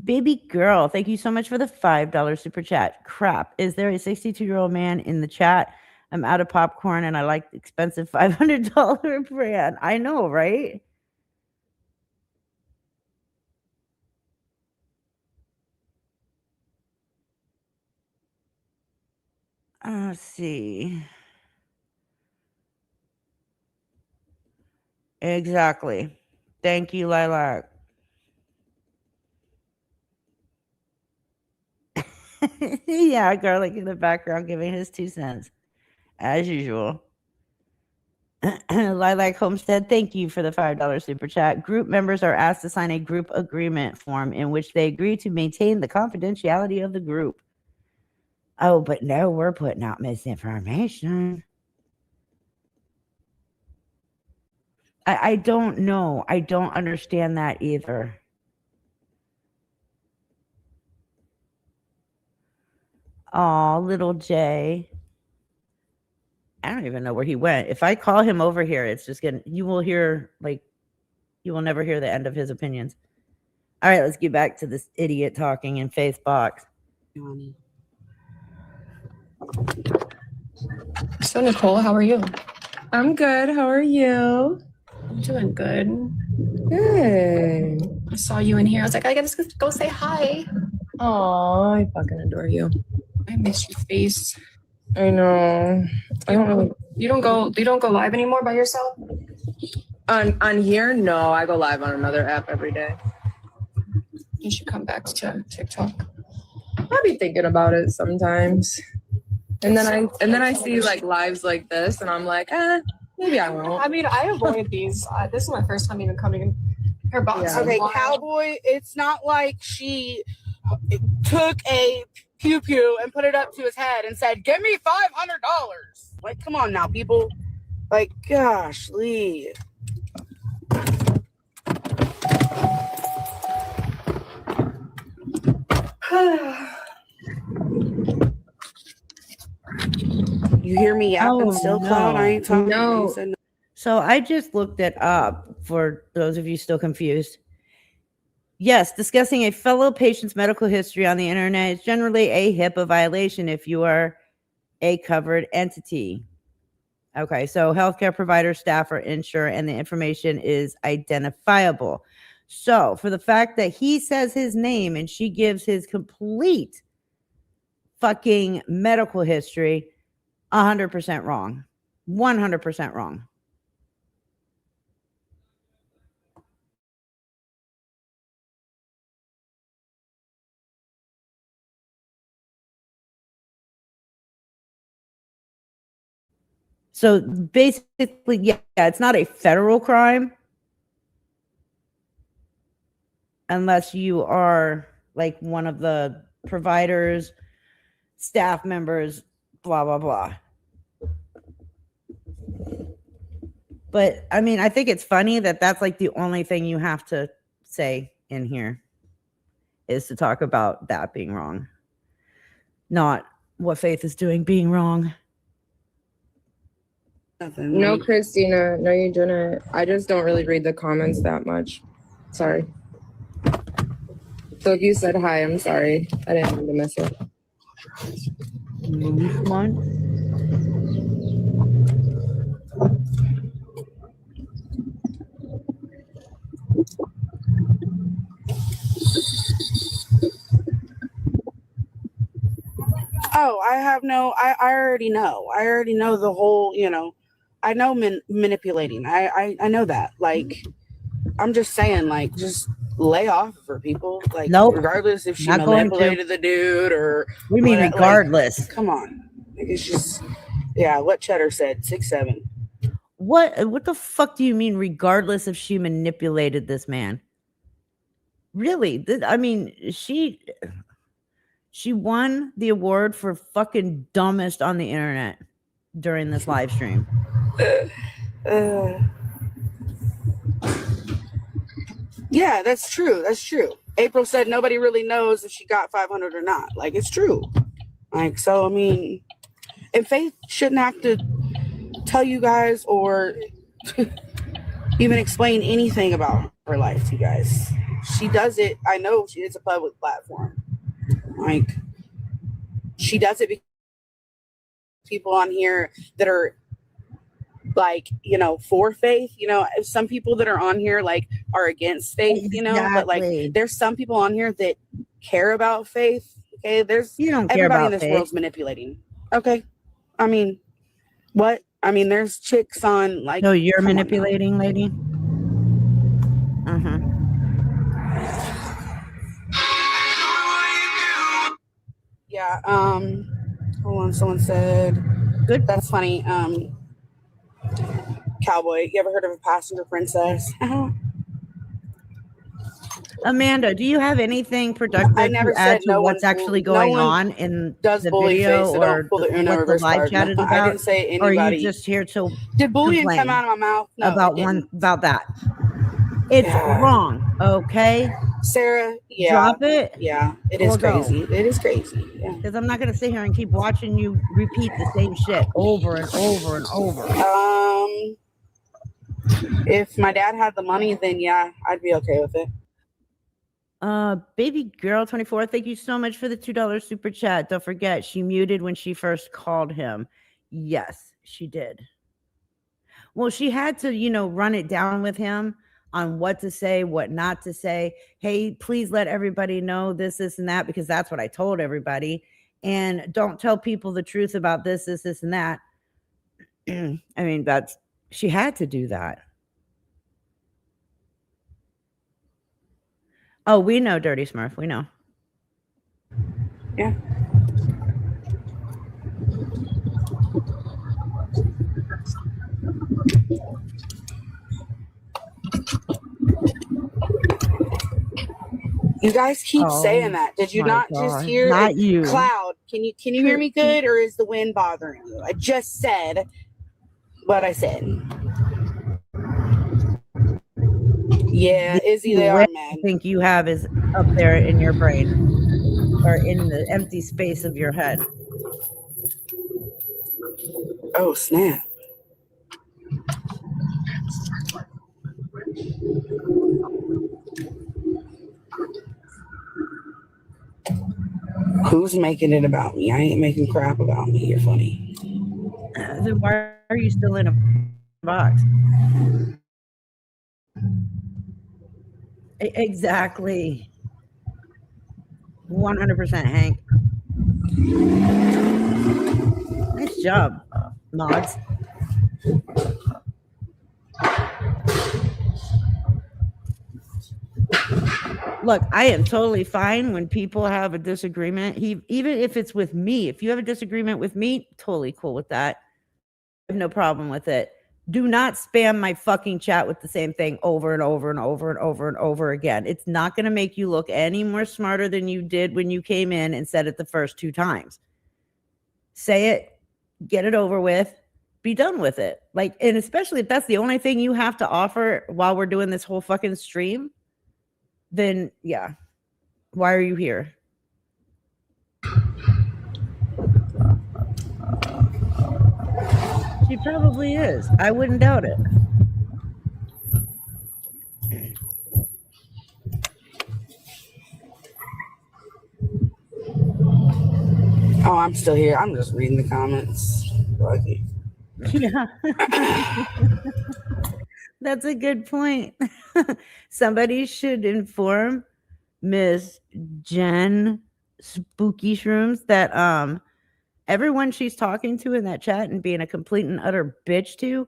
Baby girl, thank you so much for the $5 super chat. Crap, is there a 62-year-old man in the chat? I'm out of popcorn and I like the expensive $500 brand. I know, right? Let's see. Exactly. Thank you, Lilac. Yeah, Garlic in the background giving his 2 cents, as usual. Lilac Homestead, thank you for the $5 super chat. Group members are asked to sign a group agreement form in which they agree to maintain the confidentiality of the group. Oh, but no, we're putting out misinformation. I don't know. I don't understand that either. Oh, little Jay. I don't even know where he went. If I call him over here, it's just gonna, you will hear, like, you will never hear the end of his opinions. All right, let's get back to this idiot talking in Faith Box. So Nicole, how are you? I'm good. How are you? I'm doing good. Good. I saw you in here. I was like, I gotta just go say hi. Aw, I fucking adore you. I miss your face. I know. I don't really You don't go live anymore by yourself? on here. No, I go live on another app every day. You should come back to TikTok. I'll be thinking about it sometimes, and then I see like lives like this, and I'm like, maybe I won't. I mean, I avoid these. This is my first time even coming in her box. Yeah. Okay, Cowboy, it's not like she took a pew pew and put it up to his head and said, "Give me $500." Like, come on now, people. Like, gosh, Lee. You hear me yapping Oh, still, Cloud? no. I ain't talking. No. You said no. So I just looked it up for those of you still confused. Yes, discussing a fellow patient's medical history on the internet is generally a HIPAA violation if you are a covered entity. Okay, so healthcare provider, staff, or insurer, and the information is identifiable. So for the fact that he says his name and she gives his complete fucking medical history, 100% wrong. 100% wrong. So basically, yeah, it's not a federal crime unless you are like one of the providers, staff members, blah, blah, blah. But I mean, I think it's funny that that's like the only thing you have to say in here is to talk about that being wrong, not what Faith is doing being wrong. Nothing. No, Christina. No, you didn't. I just don't really read the comments that much. Sorry. So if you said hi, I'm sorry. I didn't mean to miss it. Come on. Oh, I already know. I already know the whole, I know manipulating. I know that. Like, I'm just saying, like, just lay off for people. Like, Nope. regardless if she Not going to. manipulated the dude or. We mean what, like, regardless. come on. Like, it's just, yeah, what Cheddar said, 6'7". What the fuck do you mean regardless if she manipulated this man? Really? I mean, she won the award for fucking dumbest on the internet during this live stream. Yeah, that's true. That's true. April said nobody really knows if she got 500 or not. Like, it's true. Like, so, I mean, and Faith shouldn't have to tell you guys or even explain anything about her life to you guys. She does it. I know it's a public platform. Like, she does it because people on here that are like, for Faith, some people that are on here like are against Faith, but like Exactly. there's some people on here that care about Faith. Okay. You don't care Everybody about in this Faith. world's manipulating. Okay. I mean, what? I mean, there's chicks on like. No, you're come on now. manipulating, lady. Uh-huh. Yeah. Hold on. Someone said Good. that's funny. Cowboy. You ever heard of a passenger princess? Amanda, do you have anything productive I never to add said to no what's one actually no going one on in does the bully video face, so or don't pull the Uno what the reverse live card. chat is No, I about? didn't say Or are you anybody. just here to Did bullying complain come out of my mouth? No, about it didn't. about that? It's Yeah. wrong, okay? Sarah, yeah. Drop it Yeah, it or is go. crazy. It is crazy. Yeah. because I'm not going to sit here and keep watching you repeat the same shit over and over and over. If my dad had the money, then yeah, I'd be okay with it. Baby girl 24, thank you so much for the $2 super chat. Don't forget, she muted when she first called him. Yes, she did. Well, she had to, run it down with him on what to say, what not to say. Hey, please let everybody know this, and that, because that's what I told everybody. And don't tell people the truth about this, and that. I mean, she had to do that. Oh, we know, Dirty Smurf. We know. Yeah. You guys keep saying that. Did you my not God. just hear Not you. Cloud? Can you hear me good, or is the wind bothering you? I just said what I said. Yeah, Izzy, they are What mad. I think you have is up there in your brain or in the empty space of your head. Oh, snap. Who's making it about me? I ain't making crap about me. You're funny. Then why are you still in a box? Exactly. 100% Hank. Nice job, mods. Look, I am totally fine when people have a disagreement. Even if it's with me, if you have a disagreement with me, totally cool with that. I have no problem with it. Do not spam my fucking chat with the same thing over and over and over and over and over again. It's not going to make you look any more smarter than you did when you came in and said it the first 2 times. Say it, get it over with, be done with it. Like, and especially if that's the only thing you have to offer while we're doing this whole fucking stream, then yeah, why are you here? She probably is. I wouldn't doubt it. Oh, I'm still here. I'm just reading the comments. Lucky. Yeah. That's a good point. Somebody should inform Miss Jen Spooky Shrooms that everyone she's talking to in that chat and being a complete and utter bitch to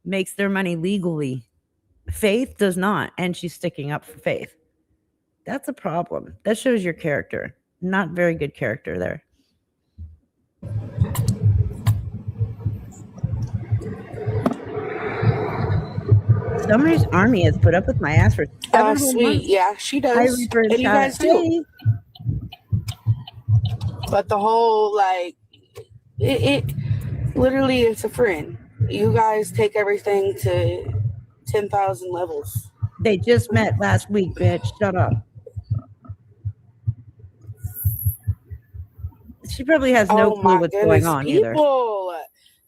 makes their money legally. Faith does not, and she's sticking up for Faith. That's a problem. That shows your character. Not very good character there. Summer's Army has put up with my ass for 7 whole Sweet. months. Yeah, she Hi, does. Reaper in And you chat. guys too. But the whole, like, it literally, it's a friend. You guys take everything to 10,000 levels. They just met last week, bitch. Shut up. She probably has no clue what's going on either. People,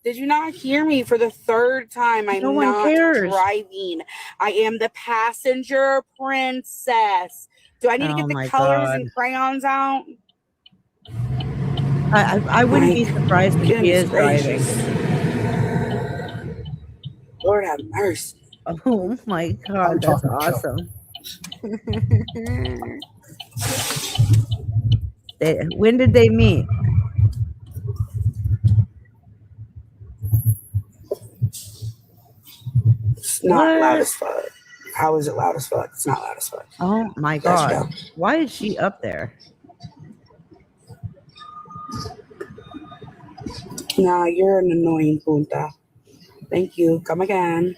did you not hear me for the 3rd time? I'm No one not cares. driving. I am the passenger princess. Do I need to Oh get the my colors God. and crayons out? I wouldn't be My surprised if she goodness is gracious. driving. Lord have mercy. Oh my God, that's awesome. When did they meet? It's not What? loud as fuck. How is it loud as fuck? It's not loud as fuck. Oh my Let's God. go. Why is she up there? Nah, you're an annoying punta. Thank you. Come again.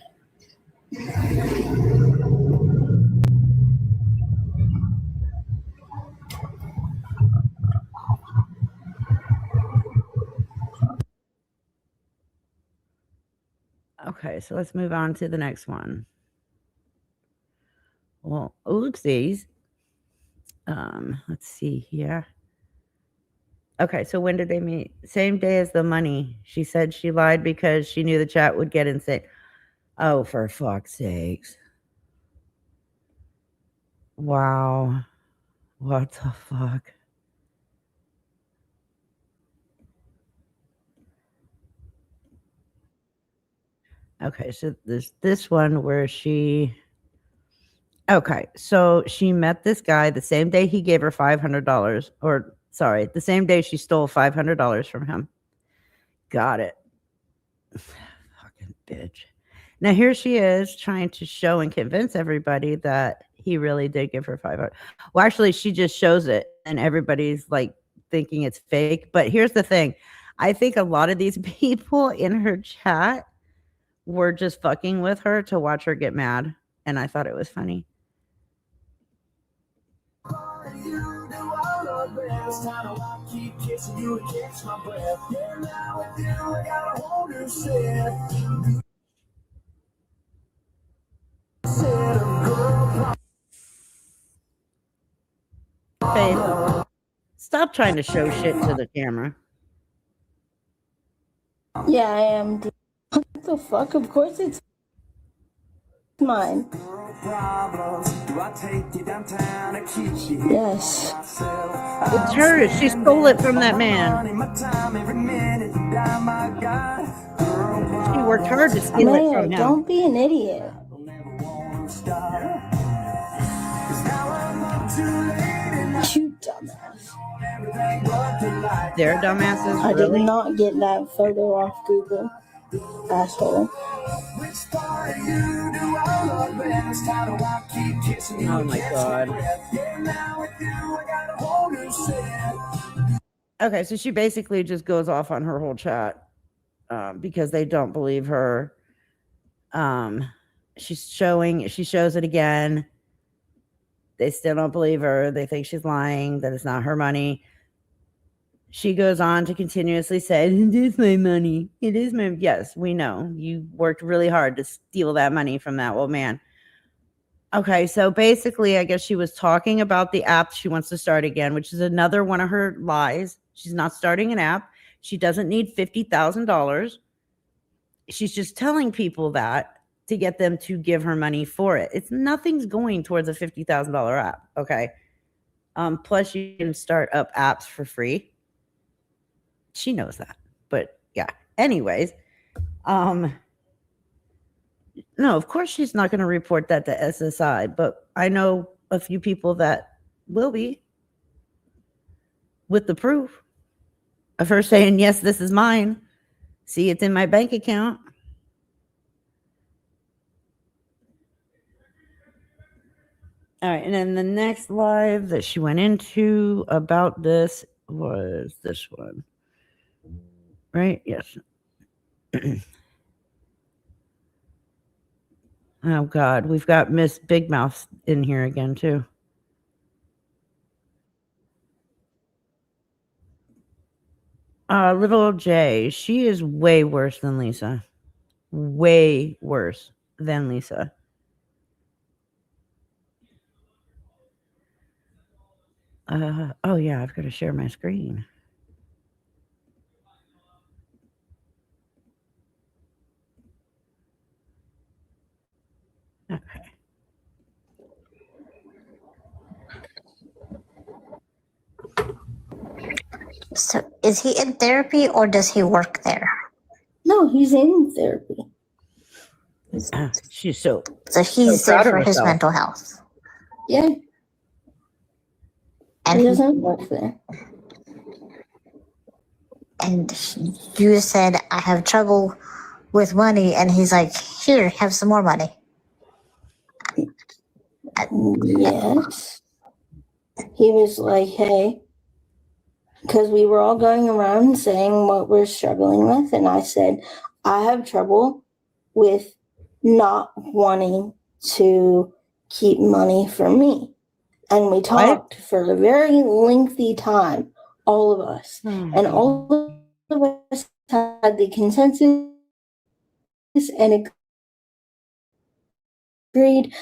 Okay, so let's move on to the next one. Well, oopsies. Let's see here. Okay, so when did they meet? Same day as the money. She said she lied because she knew the chat would get insane. Oh, for fuck's sakes. Wow. What the fuck? Okay, so there's this one where she. Okay, so she met this guy the same day he gave her $500, or sorry, the same day she stole $500 from him. Got it. Fucking bitch. Now here she is trying to show and convince everybody that he really did give her $500. Well, actually, she just shows it, and everybody's like thinking it's fake. But here's the thing: I think a lot of these people in her chat were just fucking with her to watch her get mad, and I thought it was funny. Faith, stop trying to show shit to the camera. Yeah, I am. What the fuck? Of course it's mine. Yes. It's hers. She stole it from that man. She worked hard to steal it Man, from him. don't be an idiot. You dumbass. They're dumbasses. I did Really? not get that photo off Google. Asshole. Oh my god. Okay, so she basically just goes off on her whole chat because they don't believe her. She shows it again. They still don't believe her. They think she's lying, that it's not her money. She goes on to continuously say, it is my money. It is my, yes, we know. You worked really hard to steal that money from that old man. Okay, so basically, I guess she was talking about the app she wants to start again, which is another one of her lies. She's not starting an app. She doesn't need $50,000. She's just telling people that to get them to give her money for it. It's nothing's going towards a $50,000 app. Okay. Plus you can start up apps for free. She knows that, but yeah. Anyways, no, of course she's not going to report that to SSI, but I know a few people that will be with the proof of her saying, yes, this is mine. See, it's in my bank account. All right, and then the next live that she went into about this was this one. Right? Yes. Oh, God. We've got Miss Big Mouth in here again, too. Little J, she is way worse than Lisa. Way worse than Lisa. Oh, yeah, I've got to share my screen. Okay. So is he in therapy or does he work there? No, he's in therapy. She's so He's So there proud of for his herself. mental health. Yeah, And he he, doesn't work there. and you said I have trouble with money, and he's like, here, have some more money. Yes. He was like, hey, because we were all going around saying what we're struggling with. And I said, I have trouble with not wanting to keep money for me. And we talked for a very lengthy time, all of us. And all of us had the consensus and agreed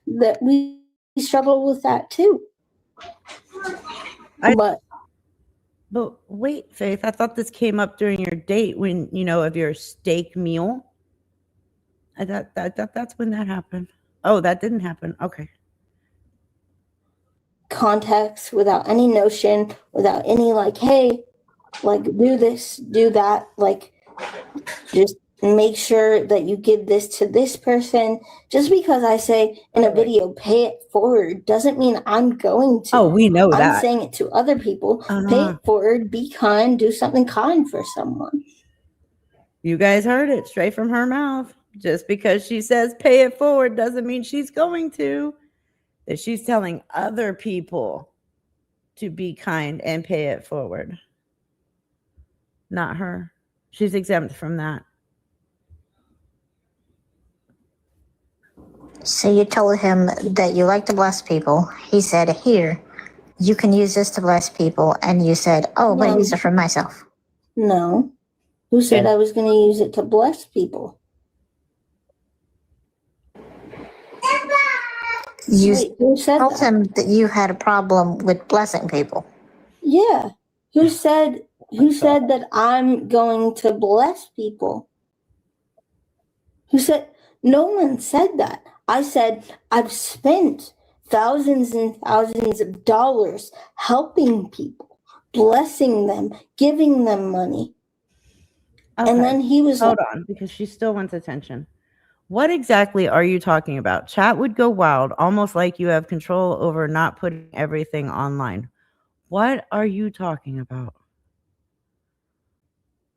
that we struggle with that too. But wait, Faith, I thought this came up during your date when, of your steak meal. I thought that's when that happened. Oh, that didn't happen. Okay. context, without any notion, without any like, hey, like do this, do that, like just make sure that you give this to this person. Just because I say in a video, pay it forward, doesn't mean I'm going to. Oh, we know I'm that. saying it to other people. Pay it forward, be kind, do something kind for someone. You guys heard it straight from her mouth. Just because she says pay it forward doesn't mean she's going to. That she's telling other people to be kind and pay it forward. Not her. She's exempt from that. So you told him that you like to bless people. He said, here, you can use this to bless people. And you said, oh, but No. use it for myself. No. Who said I was going to use it to bless people? You Wait, who said told that? him that you had a problem with blessing people. Yeah. Who said that I'm going to bless people? Who said? No one said that. I said I've spent thousands and thousands of dollars helping people, blessing them, giving them money. Okay. And then he was Hold like, on, because she still wants attention. What exactly are you talking about? Chat would go wild, almost like you have control over not putting everything online. What are you talking about?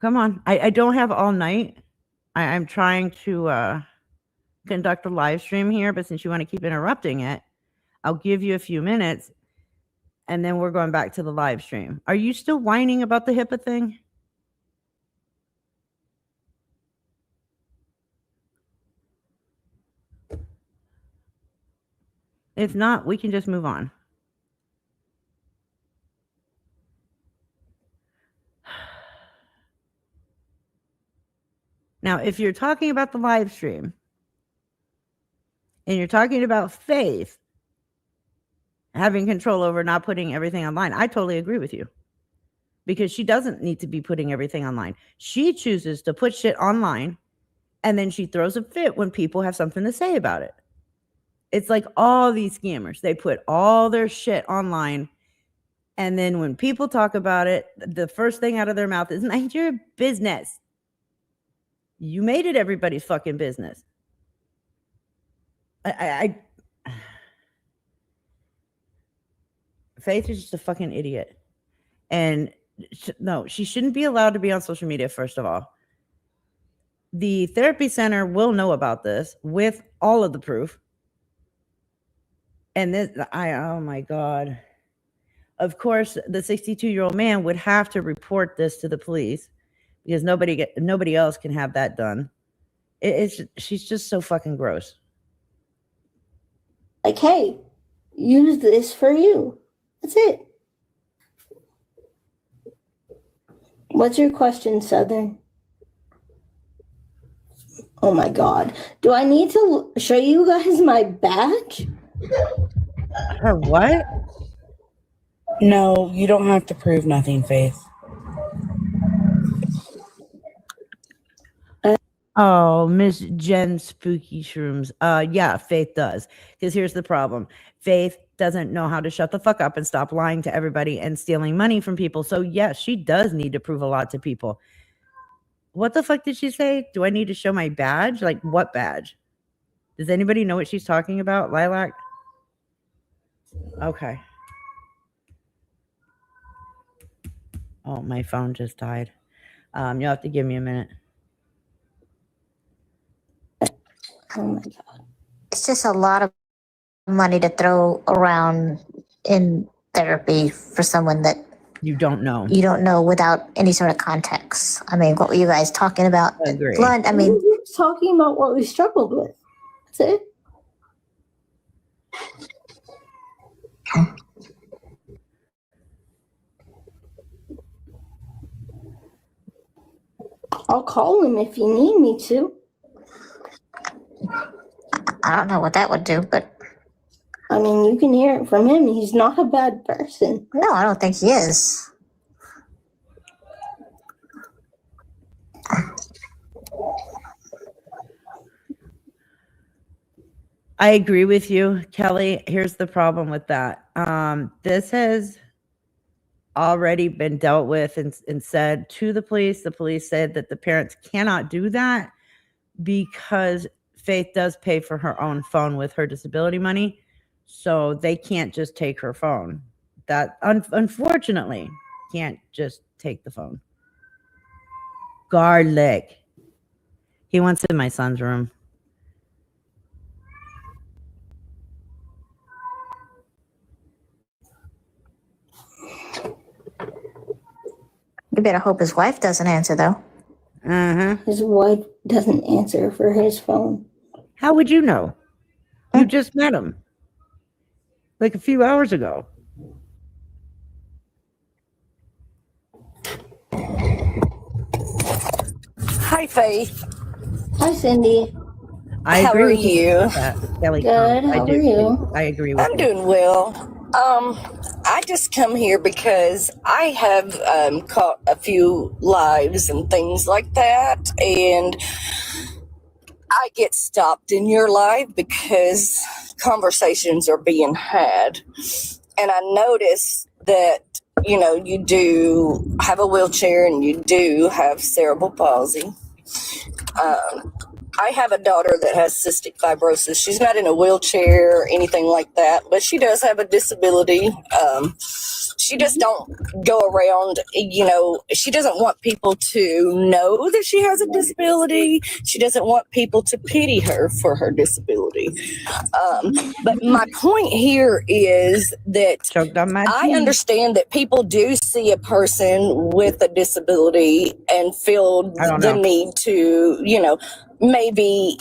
Come on. I don't have all night. I'm trying to conduct a live stream here, but since you want to keep interrupting it, I'll give you a few minutes and then we're going back to the live stream. Are you still whining about the HIPAA thing? If not, we can just move on. Now, if you're talking about the live stream and you're talking about Faith having control over not putting everything online, I totally agree with you, because she doesn't need to be putting everything online. She chooses to put shit online and then she throws a fit when people have something to say about it. It's like all these scammers, they put all their shit online. And then when people talk about it, the first thing out of their mouth is, mind your business. You made it everybody's fucking business. Faith is just a fucking idiot. And no, she shouldn't be allowed to be on social media, first of all. The therapy center will know about this with all of the proof. And this, oh my God. Of course, the 62-year-old man would have to report this to the police because nobody else can have that done. She's just so fucking gross. like, hey, use this for you. That's it. What's your question, Southern? Oh my God. Do I need to show you guys my badge? Her what? No, you don't have to prove nothing, Faith. Oh, Miss Jen Spooky Shrooms. Yeah, Faith does. Because here's the problem. Faith doesn't know how to shut the fuck up and stop lying to everybody and stealing money from people. So yes, she does need to prove a lot to people. What the fuck did she say? Do I need to show my badge? Like what badge? Does anybody know what she's talking about, Lilac? Okay. Oh, my phone just died. You'll have to give me a minute. Oh my God. It's just a lot of money to throw around in therapy for someone that You don't know. You don't know without any sort of context. I mean, what were you guys talking about? I agree. Blunt, I mean, We're just talking about what we struggled with. That's it. I'll call him if you need me to. I don't know what that would do, but I mean, you can hear it from him. He's not a bad person. no, I don't think he is. I agree with you, Kelly. Here's the problem with that. This has already been dealt with and said to the police. The police said that the parents cannot do that because Faith does pay for her own phone with her disability money. So they can't just take her phone. That unfortunately can't just take the phone. Garlic. He wants in my son's room. You better hope his wife doesn't answer, though. Uh-huh. His wife doesn't answer for his phone. How would you know? You just met him like a few hours ago. Hi, Faith. Hi, Cindy. I How agree are with you? Kelly. Good. I How do are too. you? I agree with I'm you. doing well. I just come here because I have caught a few lives and things like that, and I get stopped in your live because conversations are being had, and I notice that you do have a wheelchair and you do have cerebral palsy. I have a daughter that has cystic fibrosis. She's not in a wheelchair or anything like that, but she does have a disability. She just don't go around, she doesn't want people to know that she has a disability. She doesn't want people to pity her for her disability. But my point here is that Choked on my I tea. understand that people do see a person with a disability and feel I don't the know. need to, maybe,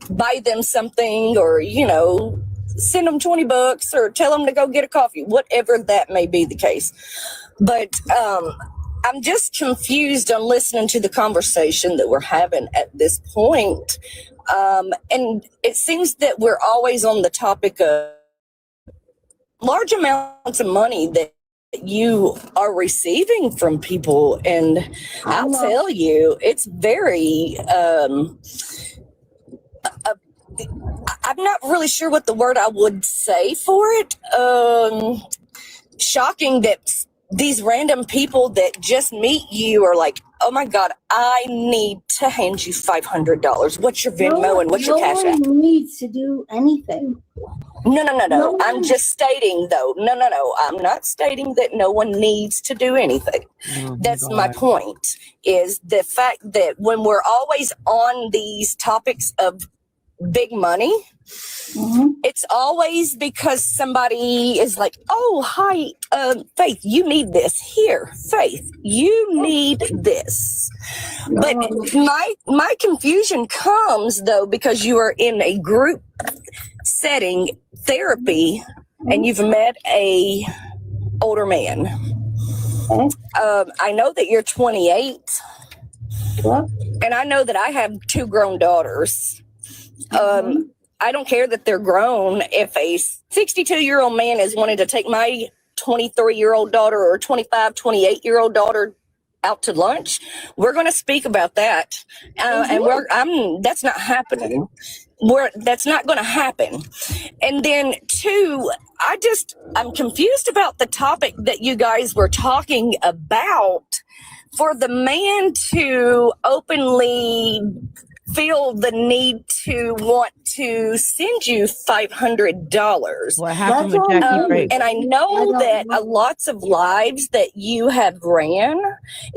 buy them something or, send them $20 or tell them to go get a coffee, whatever that may be the case. But I'm just confused on listening to the conversation that we're having at this point. And it seems that we're always on the topic of large amounts of money that you are receiving from people. And I'll tell you, it's very, I'm not really sure what the word I would say for it. Shocking that these random people that just meet you are like, oh my God, I need to hand you $500. What's your Venmo and what's your Cash App? No one needs to do anything. No. I'm just stating, though. No. I'm not stating that no one needs to do anything. Oh, That's God. my point, is the fact that when we're always on these topics of big money, it's always because somebody is like, oh, hi, Faith, you need this. Here, Faith, you need this. But my confusion comes, though, because you are in a group setting therapy and you've met a older man. I know that you're 28, and I know that I have 2 grown daughters. I don't care that they're grown. If a 62-year-old man is wanting to take my 23-year-old daughter or 25, 28-year-old daughter out to lunch, we're going to speak about that. And that's not happening. That's not going to happen. And then 2, I'm confused about the topic that you guys were talking about. For the man to openly feel the need to want to send you $500. What happened That's with all Jackie good. Briggs? And I know I don't that know. lots of lives that you have ran,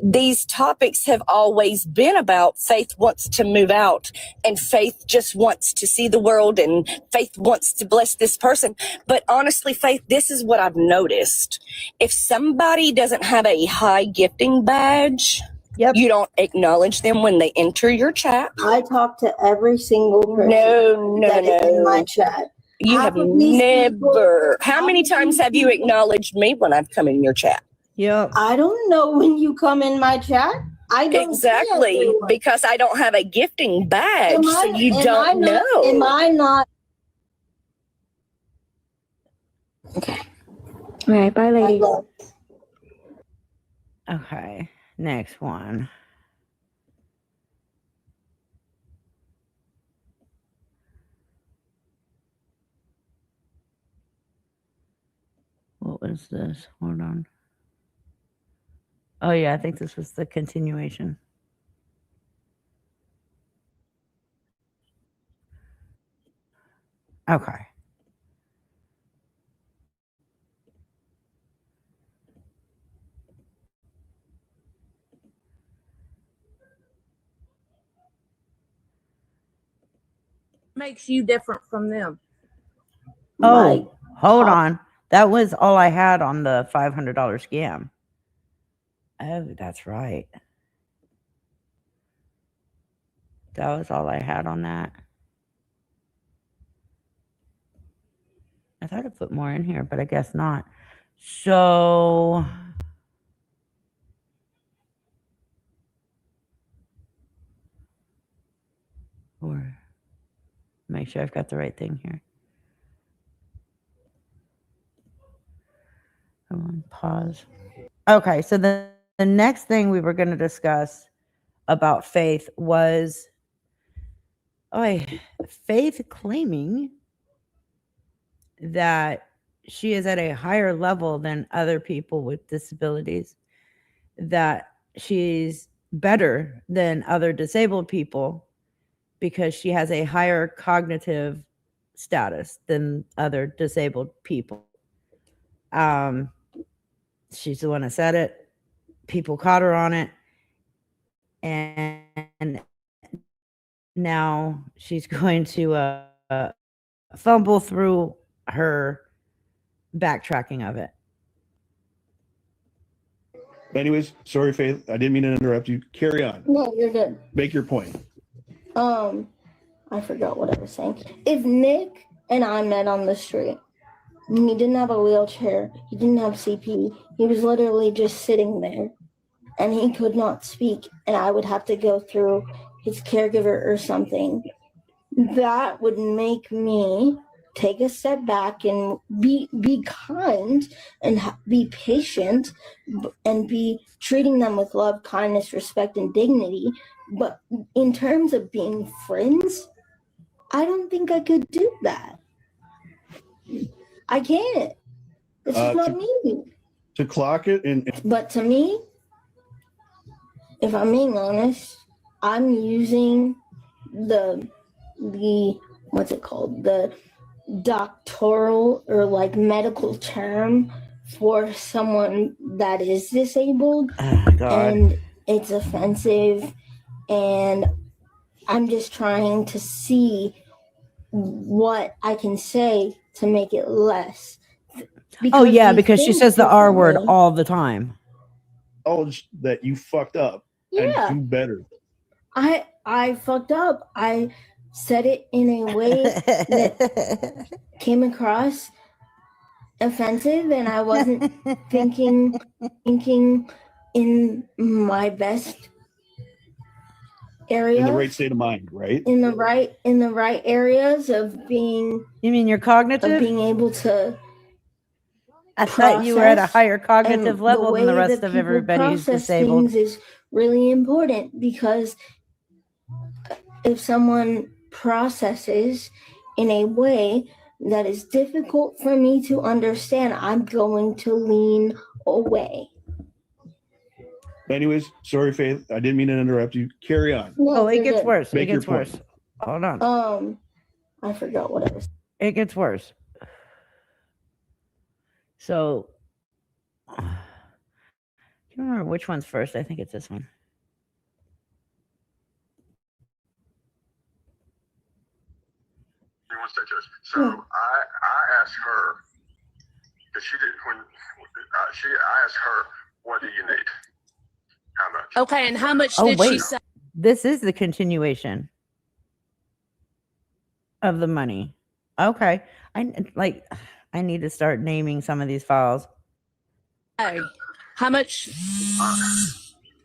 these topics have always been about Faith wants to move out and Faith just wants to see the world and Faith wants to bless this person. But honestly, Faith, this is what I've noticed. If somebody doesn't have a high gifting badge, Yep. you don't acknowledge them when they enter your chat. I talk to every single person No, that is in my no. chat. You Half have of these people- never. How many half of times these have you people- acknowledged me when I've come in your chat? Yep. I don't know when you come in my chat. I don't see Exactly, everyone. because I don't have a gifting badge, so you am I don't not, know. Am I not? Okay. All right. Bye, I ladies. love- Okay. Next one. What was this? Hold on. Oh yeah, I think this was the continuation. Okay. Makes you different from them. Oh, my- hold on. That was all I had on the $500 scam. Oh, that's right. That was all I had on that. I thought I put more in here, but I guess not. So or make sure I've got the right thing here. Come on, pause. Okay, so the next thing we were going to discuss about Faith was Faith claiming that she is at a higher level than other people with disabilities, that she's better than other disabled people because she has a higher cognitive status than other disabled people. She's the one that said it. People caught her on it. And now she's going to fumble through her backtracking of it. Anyways, sorry, Faith. I didn't mean to interrupt you. Carry on. No, you're good. Make your point. I forgot what I was saying. If Nick and I met on the street, and he didn't have a wheelchair, he didn't have CP, he was literally just sitting there, and he could not speak, and I would have to go through his caregiver or something, that would make me take a step back and be kind and be patient and be treating them with love, kindness, respect, and dignity. But in terms of being friends, I don't think I could do that. I can't. It's just not me. To clock it and But to me, if I'm being honest, I'm using the what's it called? The doctoral or like medical term for someone that is disabled, Oh, God. and it's offensive, and I'm just trying to see what I can say to make it less. Oh, yeah, we because she think says the R word differently. all the time. acknowledge that you fucked up Yeah. and do better. I fucked up. I said it in a way that came across offensive, and I wasn't thinking in my best area, In the right state of mind, right? in the right areas of being You mean your cognitive? able to. I thought you were at a process, higher cognitive and level than the way rest that of people everybody who's process disabled. things is really important, because if someone processes in a way that is difficult for me to understand, I'm going to lean away. Anyways, sorry, Faith. I didn't mean to interrupt you. Carry on. No, Oh, it you're gets good. worse. It Make your gets worse. point. Hold on. I forgot what I was. It gets worse. So, I can't remember which one's first. I think it's this one. Give me one second. So I asked her, because she didn't, I asked her, what do you need? How much? Okay, and how much Oh, did she wait. say? This is the continuation of the money. Okay. I need to start naming some of these files. How much?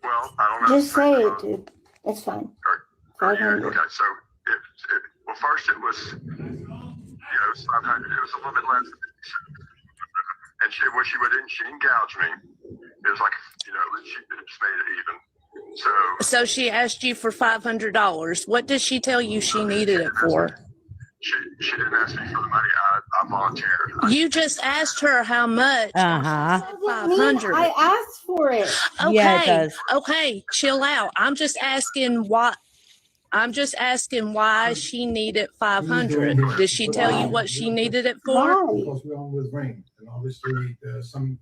Well, I don't know. Just say it, dude. It's fine. 500. Okay, so well, first it was, it was 500. It was a little bit less. And she didn't gouge me. It was like, she just made it even. So she asked you for $500. What did she tell you she needed it for? She didn't ask me for the money. I volunteered. You just asked her how much. Uh-huh. 500. I asked for it. Okay. Yeah, it does. Okay. Chill out. I'm just asking why she needed 500. Did she tell you what she needed it for? Why? Because we're on with Ring, and obviously there's some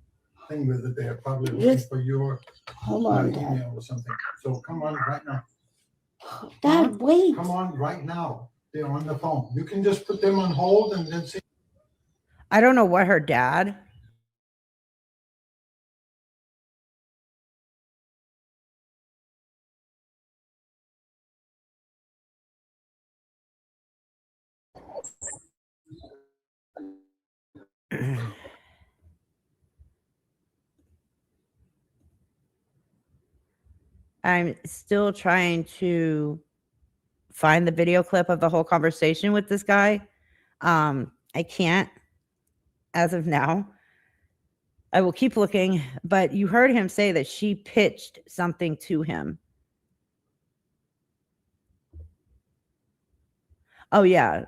thing with it. They're probably looking Just for your hold on, Dad. email or something. So come on right now. Dad, wait. Come on right now. They're on the phone. You can just put them on hold and then see. I don't know what her dad. I'm still trying to find the video clip of the whole conversation with this guy. I can't as of now. I will keep looking, but you heard him say that she pitched something to him. Oh yeah,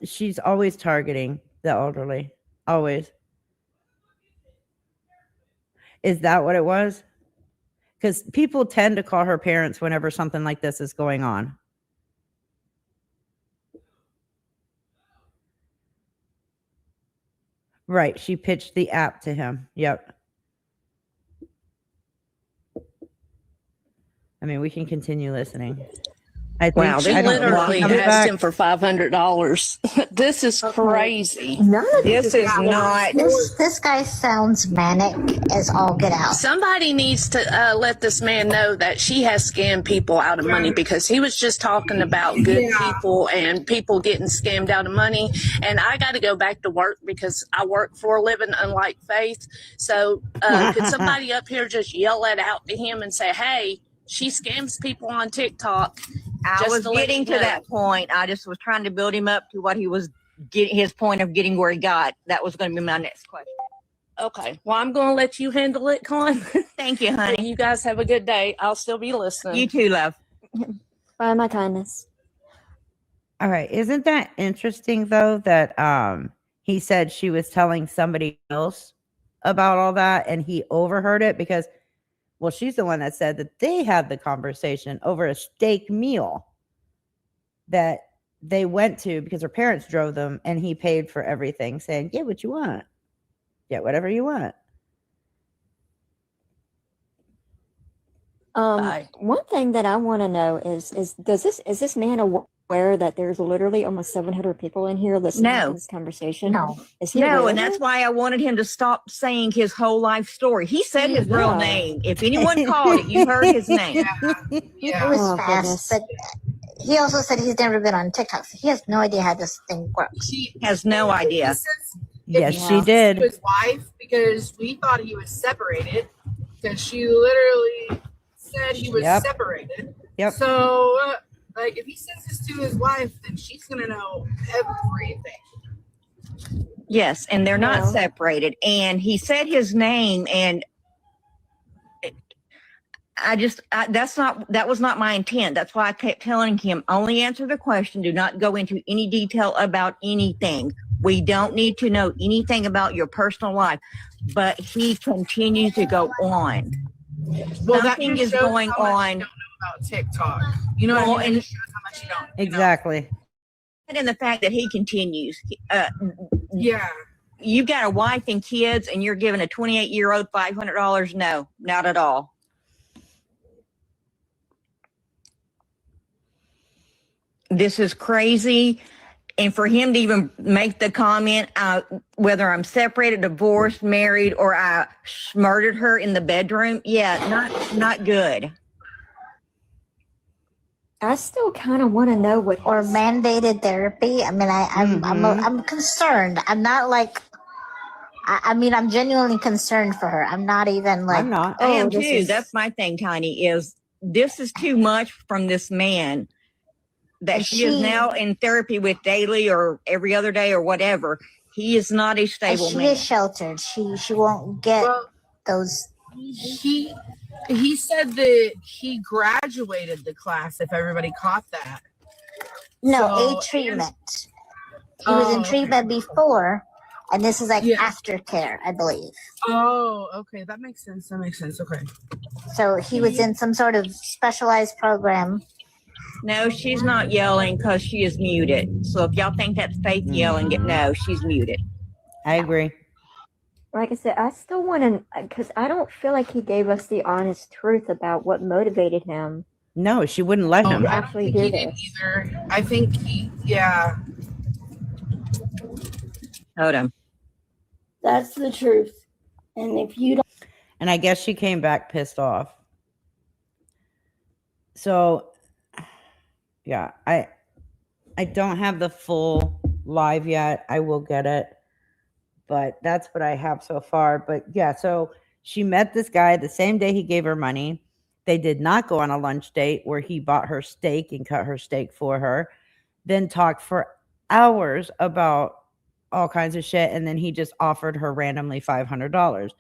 she's always targeting the elderly. Always. Is that what it was? Because people tend to call her parents whenever something like this is going on. Right. She pitched the app to him. Yep. I mean, we can continue listening. I think Wow, they I don't know if literally he comes asked back. him for $500. This is crazy. None of this is not. This guy sounds manic as all get out. Somebody needs to let this man know that she has scammed people out of money, because he was just talking about good people and people getting scammed out of money. And I got to go back to work because I work for a living, unlike Faith. So could somebody up here just yell that out to him and say, hey, she scams people on TikTok? I Just was to let getting you to know. that point. I just was trying to build him up to what he was getting, his point of getting where he got. That was going to be my next question. Okay. Well, I'm going to let you handle it, Con. Thank you, honey. You guys have a good day. I'll still be listening. You too, love. By my kindness. All right. Isn't that interesting though that he said she was telling somebody else about all that and he overheard it? Because well, she's the one that said that they had the conversation over a steak meal that they went to because her parents drove them and he paid for everything, saying, get what you want. Get whatever you want. One thing that I want to know is this man aware that there's literally almost 700 people in here listening to this conversation? No. Is he No, aware and of that's it? why I wanted him to stop saying his whole life story. He said his real Yeah. name. If anyone called it, you heard his name. It was Oh, fast, goodness. but he also said he's never been on TikTok, so he has no idea how this thing works. She has no idea. Yes, Yeah. she did. His wife, because we thought he was separated, because she literally said he was Yep. separated. Yep. So, like, if he says this to his wife, then she's gonna know everything. Yes, and they're not Yeah. separated. And he said his name, and that was not my intent. That's why I kept telling him, only answer the question. Do not go into any detail about anything. We don't need to know anything about your personal life. But he continued to go on. Well, that Something just is shows going how much on. you don't know about TikTok. You know Well, what I mean? and- It just shows how much you don't. Exactly. And the fact that he continues. Yeah. You've got a wife and kids, and you're giving a 28-year-old $500. No, not at all. This is crazy. And for him to even make the comment, whether I'm separated, divorced, married, or I murdered her in the bedroom, yeah, not good. I still kind of want to know what Or mandated therapy. I mean, I'm concerned. I'm not like. I mean, I'm genuinely concerned for her. I'm not even like. I'm not. I am this too. is- That's my thing, Tiny, is this is too much from this man that And she is she- now in therapy with daily or every other day or whatever. He is not a and stable she man. is sheltered. She won't get Well, those. He said that he graduated the class. If everybody caught that. No, So, a treatment. He was in okay. treatment before, and this is like Yeah. aftercare, I believe. Oh, okay. That makes sense. Okay. So he was in some sort of specialized program. No, she's not yelling because she is muted. So if y'all think that's Faith yelling, no, she's muted. I agree. like I said, I still want to, because I don't feel like he gave us the honest truth about what motivated him No, she wouldn't let him. to I don't actually think do he did this. either. I think yeah. Hold on. That's the truth. And if you don't, And I guess she came back pissed off. So yeah, I don't have the full live yet. I will get it. But that's what I have so far. But yeah, so she met this guy the same day he gave her money. They did not go on a lunch date where he bought her steak and cut her steak for her, then talked for hours about all kinds of shit. And then he just offered her randomly $500.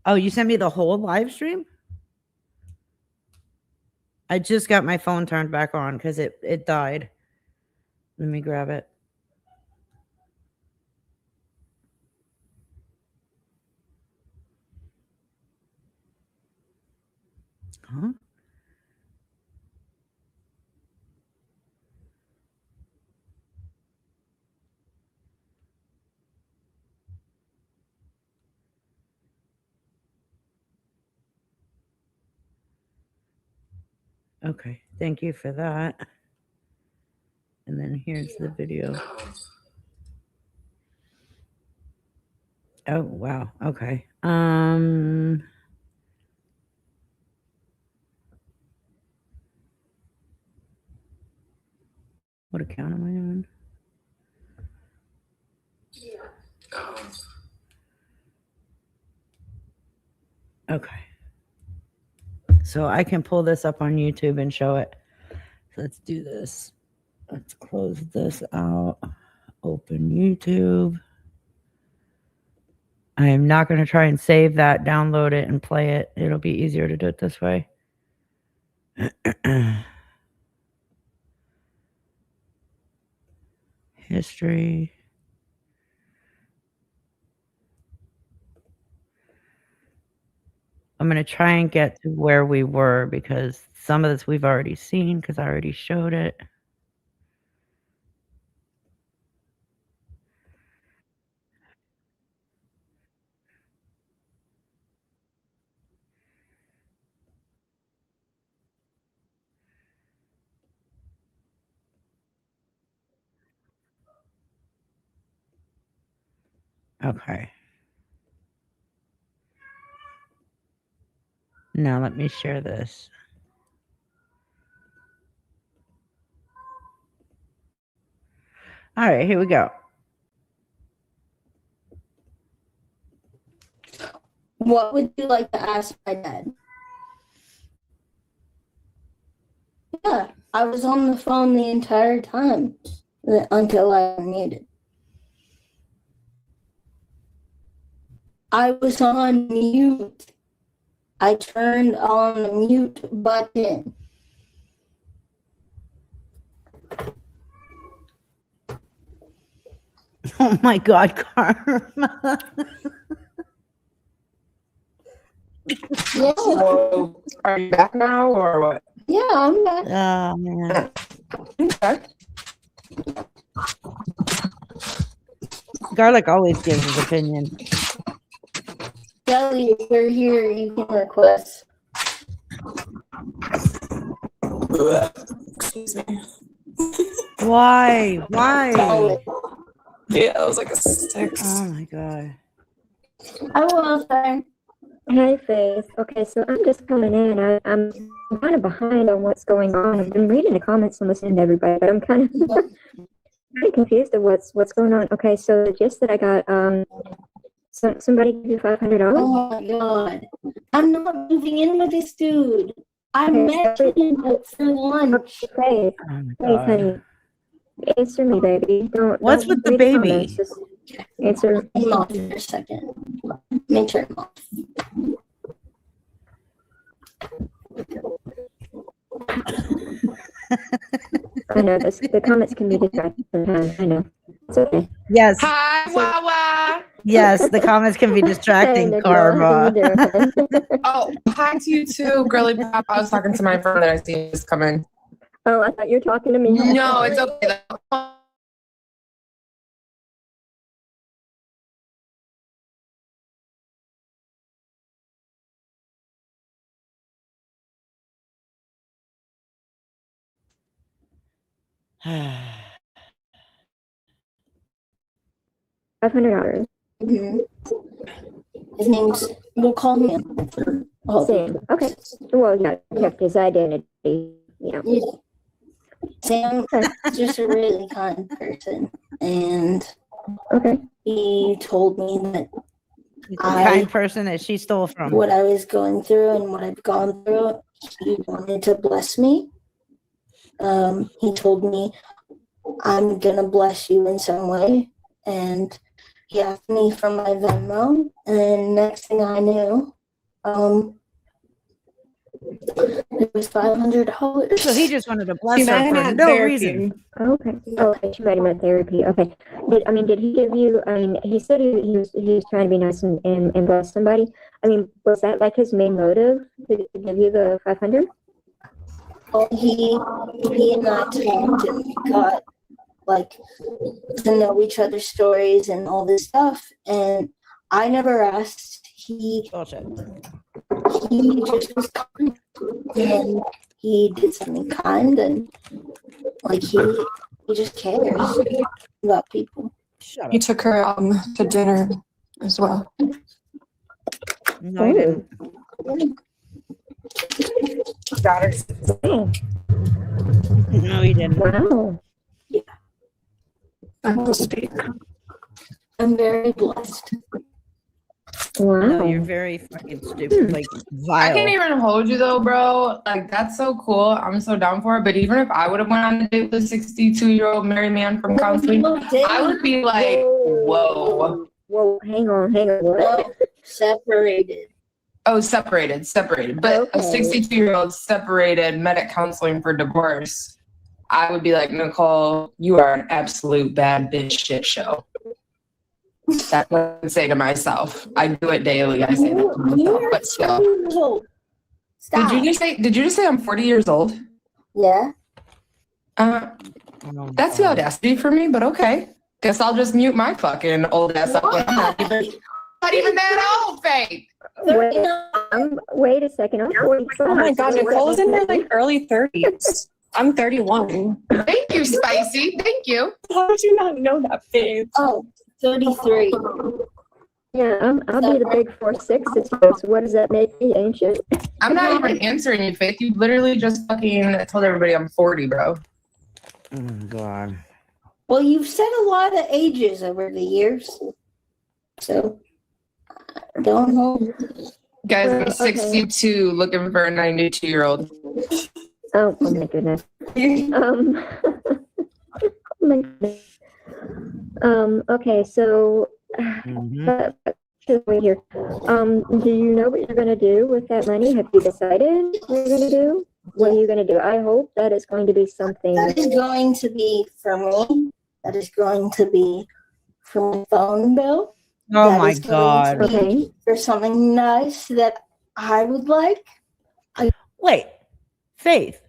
Oh, you sent me the whole live stream? I just got my phone turned back on because it died. Let me grab it. Huh? Okay, thank you for that. And then here's the video. Oh, wow. Okay. What account am I on? Okay. So I can pull this up on YouTube and show it. So let's do this. Let's close this out. Open YouTube. I am not going to try and save that, download it, and play it. It'll be easier to do it this way. History. I'm going to try and get to where we were because some of this we've already seen because I already showed it. Okay. Now let me share this. All right, here we go. what would you like to ask my dad? Yeah, I was on the phone the entire time until I unmuted. I was on mute. I turned on the mute button. Oh my God, Karma. Yeah. So, are you back now or what? Yeah, I'm back. Oh man. Okay. Garlic always gives his opinion. Kelly, if you're here, you can request. Excuse me. Why? Why? Yeah, it was like a 6. Oh my god. I will say. Hey, Faith. Okay, so I'm just coming in. I'm kind of behind on what's going on. I've been reading the comments and listening to everybody, but I'm kind of confused of what's going on. Okay, so the gist that I got, somebody give you $500. Oh my god. I'm not moving in with this dude. I met him for lunch. Faith, Oh my Faith, god. honey, answer me, baby. What's don't with the read baby? comments, just answer. I'm off for a second. Make sure I'm off. I know the comments can be distracting sometimes. I know. It's okay. Yes. Hi, Wawa. Yes, the comments can be distracting, Hey, Nicole, how Karma. you doing? Oh, hi to you too, girly pop. I was talking to my friend that I see is coming. Oh, I thought you were talking to me. No, it's okay. $500. Mm-hmm. His name's, we'll call him. Sam. Okay. Well, yeah, kept his identity. Yeah. Sam is just a really kind person. And okay, he told me that The kind person that she stole from. what I was going through and what I've gone through, he wanted to bless me. He told me, I'm going to bless you in some way. And he asked me for my Venmo. And then next thing I knew, it was $500. So he just wanted to bless her for no reason. Okay. Okay. She met him at therapy. Okay. Did he give you? I mean, he said he was trying to be nice and bless somebody. I mean, was that like his main motive to give you the 500? Well, he and I talked and we got like to know each other's stories and all this stuff. And I never asked. He just was kind and he did something kind and like he just cares about people. He took her to dinner as well. No, he didn't. Got her. No, he didn't. Wow. Yeah. I will speak. I'm very blessed. Wow. No, you're very fucking stupid. Like vile. I can't even hold you though, bro. Like that's so cool. I'm so down for it. But even if I would have went on a date with a 62-year-old married man from counseling, I would be like, whoa. Whoa, hang on. What? Separated. Oh, separated. But a 62-year-old separated, met at counseling for divorce. I would be like, Nicole, you are an absolute bad bitch shit show. That's what I would say to myself. I do it daily. I say that to myself, but still. Stop. Did you just say I'm 40 years old? Yeah. That's the audacity for me, but okay. Guess I'll just mute my fucking old ass up. Not even that old, Faith. Wait a second. I'm 45. Oh my god, Nicole's in her like early 30s. I'm 31. Thank you, Spicy. Thank you. How did you not know that, Faith? Oh, 33. Yeah, I'll be the big 4'6". So what does that make me, ancient? I'm not even answering you, Faith. You literally just fucking told everybody I'm 40, bro. Oh god. Well, you've said a lot of ages over the years. So, I don't know. Guys, I'm Okay. 62 looking for a 92-year-old. Oh my goodness. Oh my goodness. Okay, so wait here. Do you know what you're gonna do with that money? Have you decided what you're gonna do? What are you gonna do? I hope that is going to be something. That is going to be for me. That is going to be for my phone bill. Oh That my is going god. to be for something nice that I would like. Wait, Faith,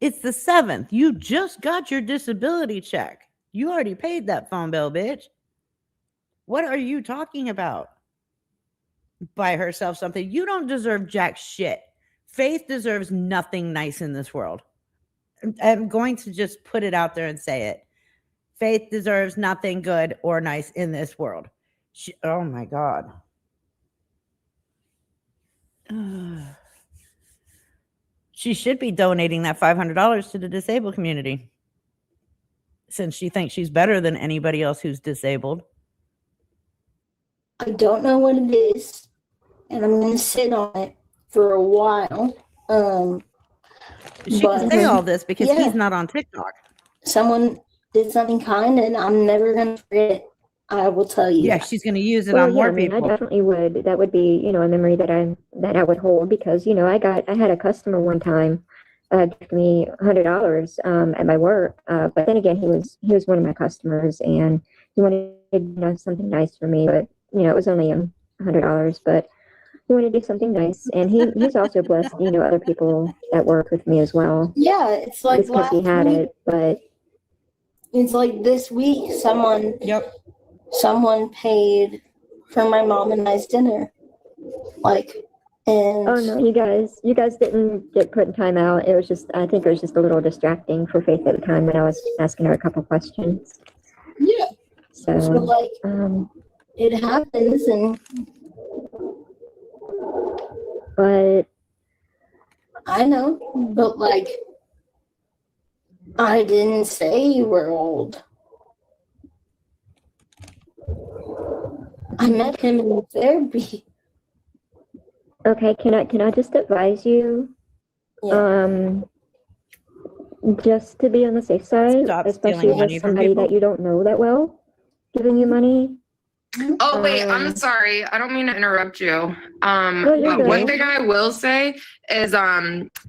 it's the 7th. You just got your disability check. You already paid that phone bill, bitch. What are you talking about? Buy herself something. You don't deserve jack shit. Faith deserves nothing nice in this world. I'm going to just put it out there and say it. Faith deserves nothing good or nice in this world. Oh my God. She should be donating that $500 to the disabled community, since she thinks she's better than anybody else who's disabled. I don't know what it is, and I'm going to sit on it for a while. She can say all this because yeah. he's not on TikTok. Someone did something kind, and I'm never going to forget it. I will tell you. Yeah, that. she's going to use it on more people. I definitely would. That would be, you know, a memory that I would hold, because, you know, I had a customer one time give me $100 at my work, but then again, he was one of my customers, and he wanted, you know, something nice for me, but you know, it was only $100, but he wanted to do something nice, and he's also blessed, you know, other people that work with me as well. Yeah, it's like because he had week. it, but It's like this week, someone paid for my mom and I's dinner. Like, and oh no, you guys didn't get put in time out. It was just, I think it was just a little distracting for Faith at the time when I was asking her a couple questions. yeah. So like, it happens, and but I know, but like, I didn't say you were old. I met him in therapy. okay, can I just advise you, just to be on the safe side, Stop especially stealing money with from somebody people. that you don't know that well, giving you money. Oh wait, I'm sorry. I don't mean to interrupt you. you're But one good. thing I will say is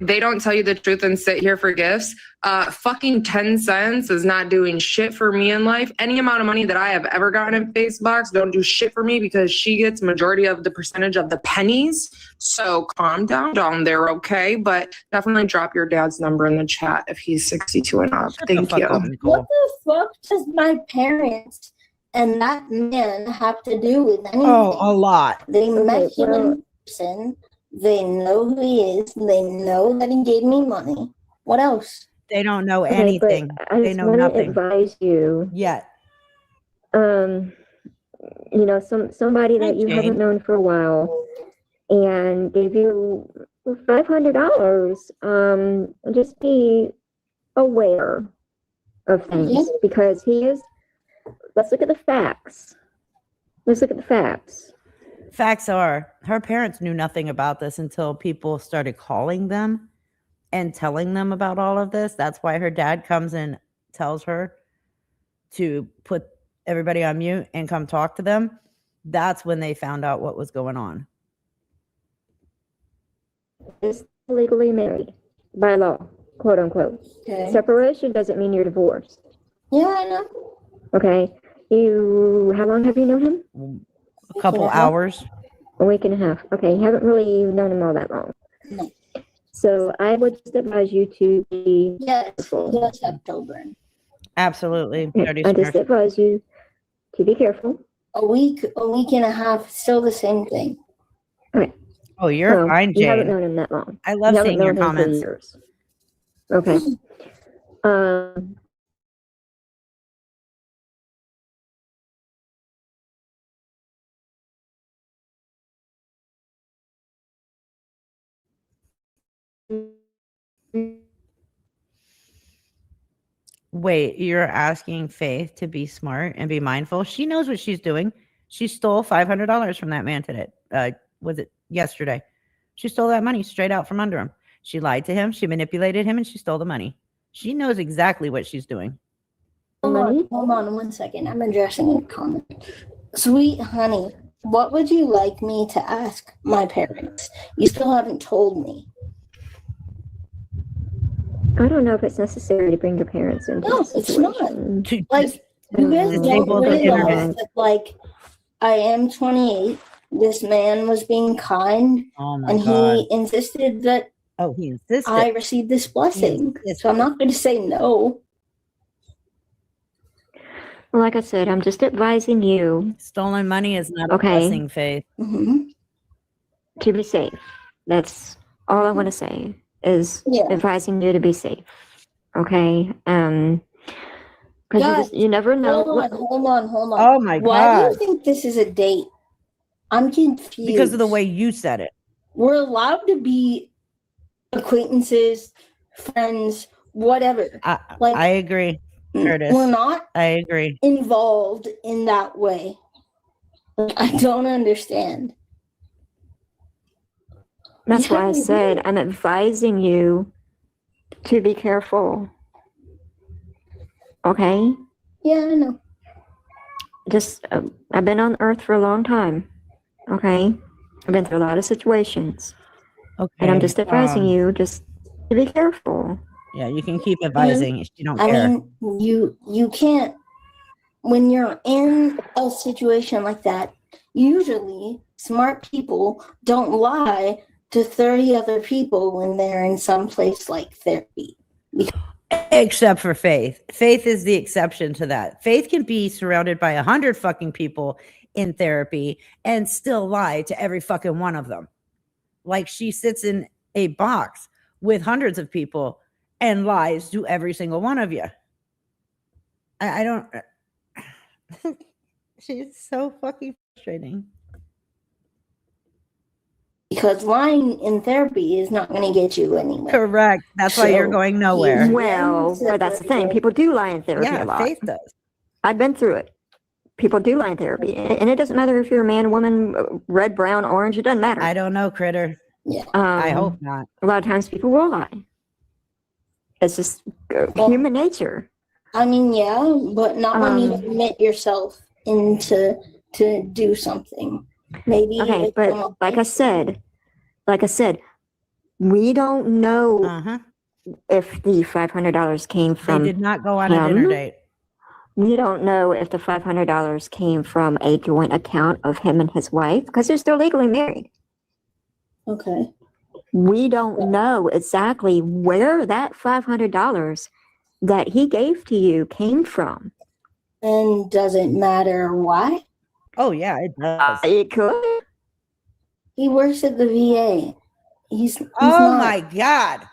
they don't tell you the truth and sit here for gifts. Fucking 10 cents is not doing shit for me in life. Any amount of money that I have ever gotten in Facebox don't do shit for me, because she gets majority of the percentage of the pennies. So calm down there, okay? But definitely drop your dad's number in the chat if he's 62 and up. Thank you. What the fuck does my parents and that man have to do with anything? Oh, a lot. They met him well- in person. They know who he is. They know that he gave me money. What else? They don't know Okay, anything. but I They just know want to nothing advise you, yet. you know, somebody that you Jane. haven't known for a while and gave you $500, just be aware of things, Yeah. because let's look at the facts. Facts are, her parents knew nothing about this until people started calling them and telling them about all of this. That's why her dad comes and tells her to put everybody on mute and come talk to them. That's when they found out what was going on. Is legally married by law, quote unquote. Okay. Separation doesn't mean you're divorced. Yeah, I know. Okay. How long have you known him? A couple hours. A week and a half. Okay, you haven't really known him all that long. No. So I would just advise you to be Yes, careful. yes, October. Absolutely. I just advise you to be careful. A week and a half, still the same thing. Oh, you're Well, fine, you haven't Jane. known him that long. I love You haven't seeing your known him for comments. years. Okay. Wait, you're asking Faith to be smart and be mindful? She knows what she's doing. She stole $500 from that man today. Was it yesterday? She stole that money straight out from under him. She lied to him. She manipulated him, and she stole the money. She knows exactly what she's doing. Hold on 1 second. I'm addressing a comment. Sweet honey, what would you like me to ask my parents? You still haven't told me. I don't know if it's necessary to bring your parents into No, this it's not. situation. Like, you guys don't Disable the realize internet. that, like, I am 28. this man was being kind, Oh my and God. he insisted that Oh, he insisted. I received this blessing. So I'm not going to say no. Well, like I said, I'm just advising you. Stolen money is not Okay. a blessing, Faith. To be safe. That's all I want to say is advising you to be safe. Okay. Because you never know. Hold on. Oh my Why do God. you think this is a date? I'm confused. Because of the way you said it. We're allowed to be acquaintances, friends, whatever. I agree, Curtis. We're not I agree. involved in that way. I don't understand. That's why I said I'm advising you to be careful. Okay? Yeah, I know. Just, I've been on Earth for a long time. Okay? I've been through a lot of situations. Okay. And I'm just advising you just to be careful. Yeah, you can keep advising if you don't I care. mean, you can't, when you're in a situation like that, usually smart people don't lie to 30 other people when they're in some place like therapy. Except for Faith. Faith is the exception to that. Faith can be surrounded by 100 fucking people in therapy and still lie to every fucking one of them. Like she sits in a box with hundreds of people and lies to every single one of you. I don't. She's so fucking frustrating. Because lying in therapy is not going to get you anywhere. Correct. That's why you're going nowhere. Well, but that's the thing. People do lie in therapy Yeah, a lot. Faith does. I've been through it. People do lie in therapy. And it doesn't matter if you're a man, woman, red, brown, orange. It doesn't matter. I don't know, Critter. Yeah. I hope not. A lot of times people will lie. It's just human nature. I mean, yeah, but not when you admit yourself into to do something. Maybe. Okay, but like I said, we don't know if the $500 came from They did not go on a dinner him. date. We don't know if the $500 came from a joint account of him and his wife because they're still legally married. Okay. We don't know exactly where that $500 that he gave to you came from. And does it matter why? Oh, yeah, it does. It could. He works at the VA. He's Oh not- my God.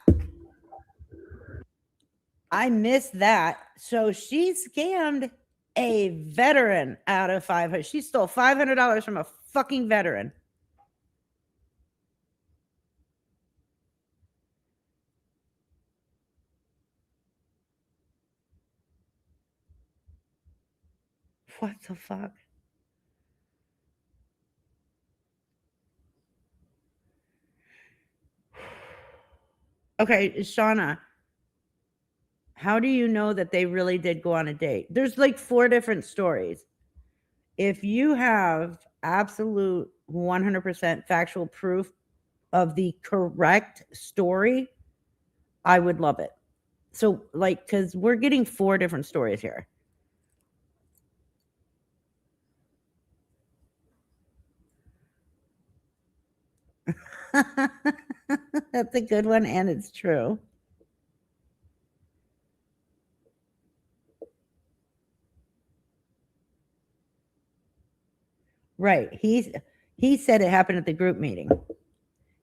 I missed that. So she scammed a veteran out of 500. She stole $500 from a fucking veteran. What the fuck? Okay, Shauna, how do you know that they really did go on a date? There's like 4 different stories. If you have absolute 100% factual proof of the correct story, I would love it. So, like, because we're getting 4 different stories here. That's a good one, and it's true. Right. He said it happened at the group meeting.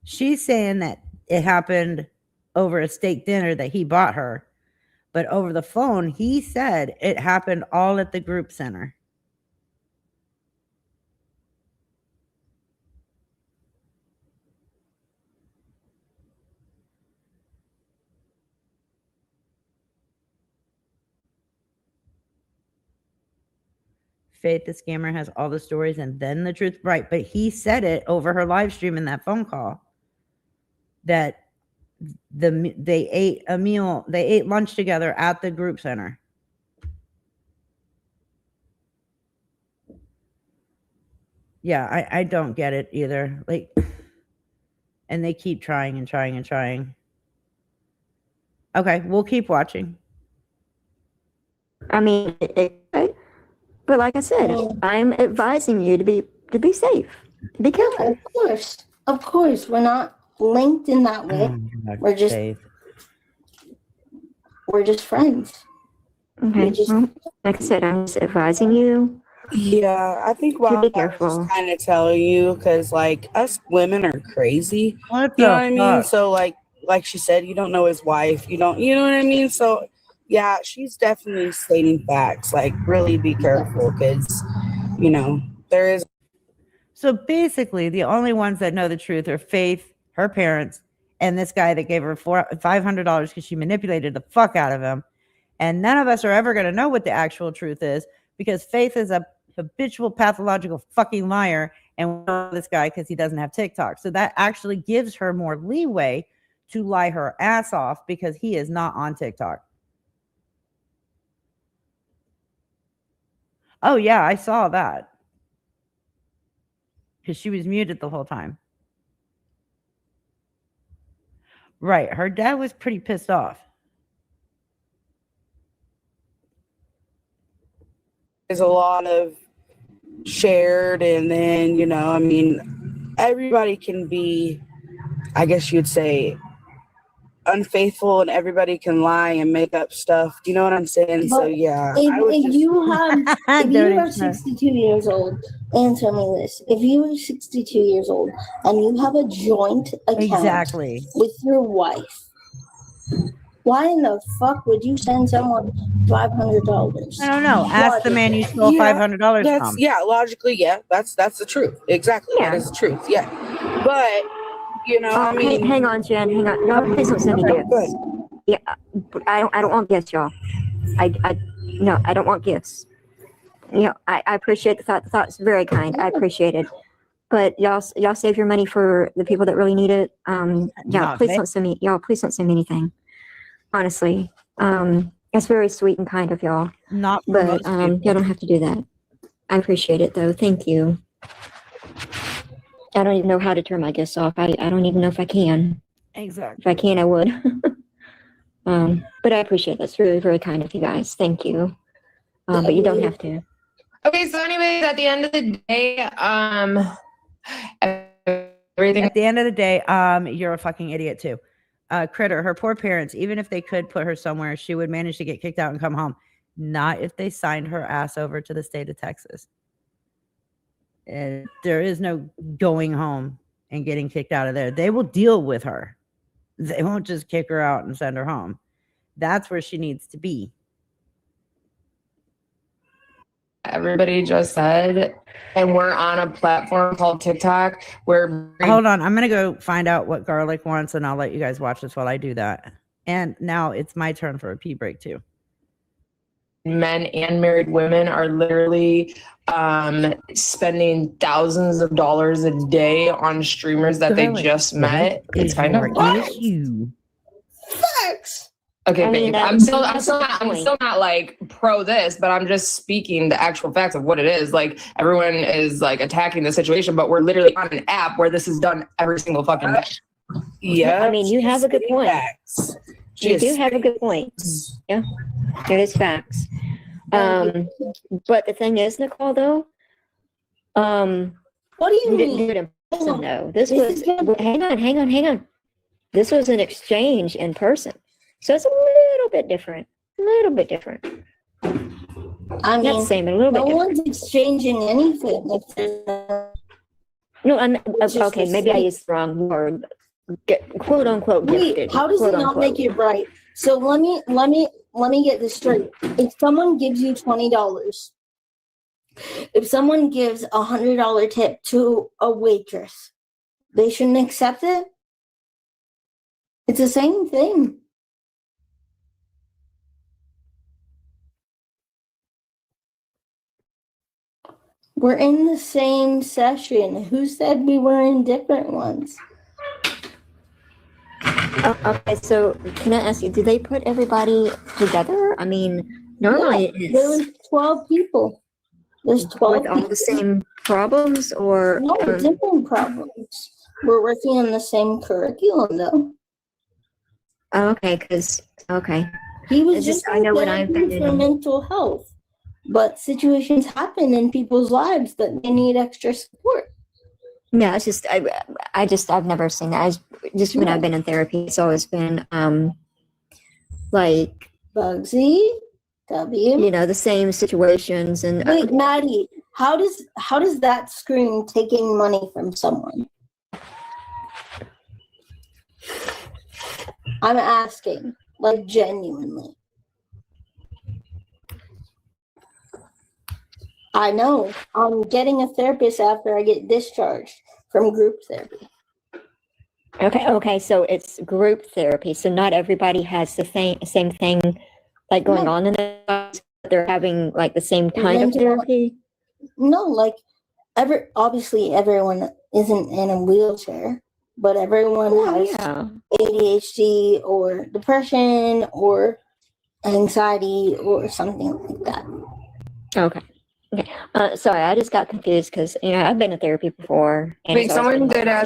She's saying that it happened over a steak dinner that he bought her, but over the phone, he said it happened all at the group center. Faith, the scammer, has all the stories and then the truth. Right. But he said it over her live stream in that phone call that they ate a meal, they ate lunch together at the group center. Yeah, I don't get it either. Like, and they keep trying and trying and trying. Okay, we'll keep watching. I mean, but like I said, I'm advising you to be safe. Be careful. Of course, we're not linked in that way. We're just friends. Okay. Well, like I said, I'm just advising you. Yeah, I think why be I careful. was just kind of telling you, because like us women are crazy. What You know the what I mean? fuck? So like she said, you don't know his wife. You know what I mean? So yeah, she's definitely stating facts. Like really be careful, because there is. So basically, the only ones that know the truth are Faith, her parents, and this guy that gave her $500 because she manipulated the fuck out of him. And none of us are ever going to know what the actual truth is, because Faith is a habitual pathological fucking liar, and we know this guy because he doesn't have TikTok. So that actually gives her more leeway to lie her ass off, because he is not on TikTok. Oh yeah, I saw that, because she was muted the whole time. Right, her dad was pretty pissed off. There's a lot of shared, and then I mean, everybody can be, I guess you'd say, unfaithful, and everybody can lie and make up stuff. Do you know what I'm saying? So But yeah, if you are 62 years old, answer me this: if you are 62 years old and you have a joint account Exactly. with your wife, why in the fuck would you send someone $500? I don't know. Ask the man you stole $500 from. Yeah, logically, yeah, that's the truth. Exactly, that is the truth. Yeah, but I mean, hang on, Jen. Hang on. Y'all, please don't send me gifts. Yeah, I don't want gifts, y'all. No, I don't want gifts. I appreciate the thought. The thought's very kind. I appreciate it. But y'all save your money for the people that really need it. Please don't send me. Y'all, please don't send me anything. Honestly, it's very sweet and kind of y'all. Not for but most people. y'all don't have to do that. I appreciate it though. Thank you. I don't even know how to turn my gifts off. I don't even know if I can. Exactly. If I can, I would. But I appreciate it. That's really very kind of you guys. Thank you. But you don't have to. Okay, so anyways, at the end of the day, everything. At the end of the day, you're a fucking idiot too. Critter, her poor parents, even if they could put her somewhere, she would manage to get kicked out and come home. Not if they signed her ass over to the state of Texas. And there is no going home and getting kicked out of there. They will deal with her. They won't just kick her out and send her home. That's where she needs to be. Everybody just said, and we're on a platform called TikTok where Hold on, I'm gonna go find out what Garlic wants, and I'll let you guys watch this while I do that. And now it's my turn for a pee break too. men and married women are literally spending thousands of dollars a day on streamers that they just met. It's kind of wild. Facts. Okay, I mean, babe. I'm still not like pro this, but I'm just speaking the actual facts of what it is. Like everyone is like attacking the situation, but we're literally on an app where this is done every single fucking day. Yeah. I mean, you have a good point. You do have a good point. Yeah, it is facts. But the thing is, Nicole, though, what do you didn't mean? do it in person, though. This was hang on. This was an exchange in person, so it's a little bit different. I mean, Not the same, but a little bit no different. one's exchanging anything. No, I'm okay. Maybe I used the wrong word. Quote unquote Wait, gifted. how does it not make it right? So let me get this straight. If someone gives you $20, if someone gives $100 tip to a waitress, they shouldn't accept it? It's the same thing. We're in the same session. Who said we were in different ones? Oh, okay, so can I ask you, do they put everybody together? I mean, normally Yeah, there was 12 people. There's 12 with all the same problems, or No, different problems. We're working on the same curriculum, though. Okay, He was It's just I know when I've therapy been for in. mental health, but situations happen in people's lives that they need extra support. Yeah, it's just I've never seen that. Just when I've been in therapy, it's always been like Bugsy, W. the same situations and Wait, Maddie, how does that scream taking money from someone? I'm asking, like genuinely. I know. I'm getting a therapist after I get discharged from group therapy. Okay, so it's group therapy. So not everybody has the same thing like going on in their lives, but they're having like the same kind of therapy. No, like obviously everyone isn't in a wheelchair, but everyone has ADHD or depression or anxiety or something like that. Okay. Sorry, I just got confused because I've been in therapy before. And Wait, it's always someone been did like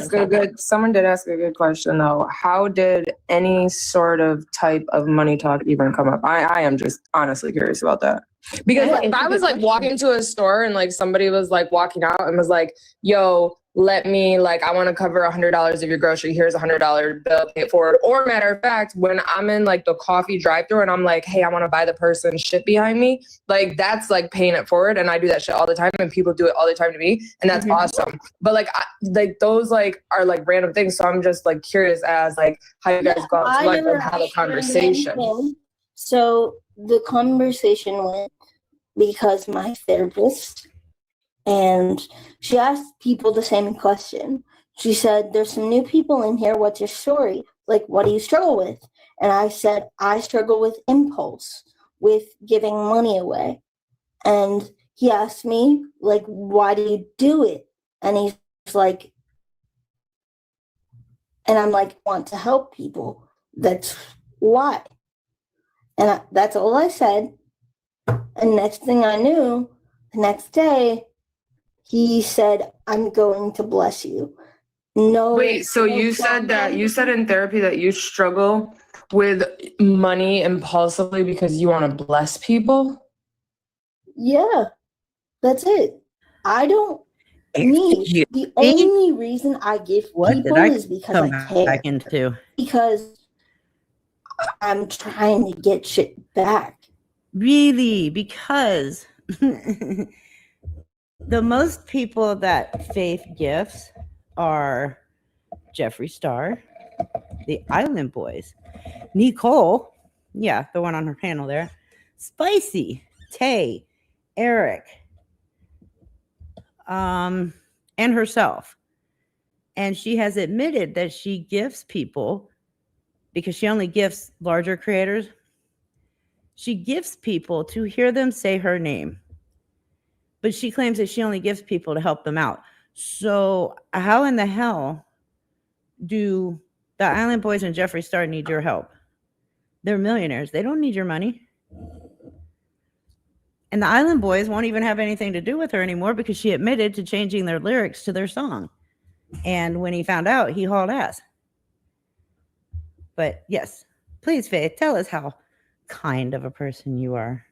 ask a good question though. How did any sort of type of money talk even come up? I am just honestly curious about that. Because if I was like walking into a store and like somebody was like walking out and was like, yo, let me I want to cover $100 of your grocery. Here's $100 bill, pay it forward. Or matter of fact, when I'm in like the coffee drive-through and I'm like, hey, I want to buy the person shit behind me. Like that's like paying it forward. And I do that shit all the time and people do it all the time to me. And that's awesome. But those are like random things. So I'm just like curious as like how you guys go out to lunch and have a conversation. So the conversation went because my therapist, and she asked people the same question. She said, there's some new people in here. What's your story? Like, what do you struggle with? And I said, I struggle with impulse, with giving money away. And he asked me, like, why do you do it? And he's like, and I'm like, want to help people. That's why. And that's all I said. And next thing I knew, the next day, he said, I'm going to bless you. No. Wait, so you said in therapy that you struggle with money impulsively because you want to bless people? Yeah, that's it. I don't need, the only reason I give people is because I care. Back into? Because I'm trying to get shit back. Really? Because the most people that Faith gifts are Jeffree Star, the Island Boys, Nicole, yeah, the one on her panel there, Spicy, Tay, Eric, and herself. And she has admitted that she gifts people because she only gifts larger creators. She gifts people to hear them say her name. But she claims that she only gives people to help them out. So how in the hell do the Island Boys and Jeffree Star need your help? They're millionaires. They don't need your money. And the Island Boys won't even have anything to do with her anymore because she admitted to changing their lyrics to their song. And when he found out, he hauled ass. But yes, please, Faith, tell us how kind of a person you are.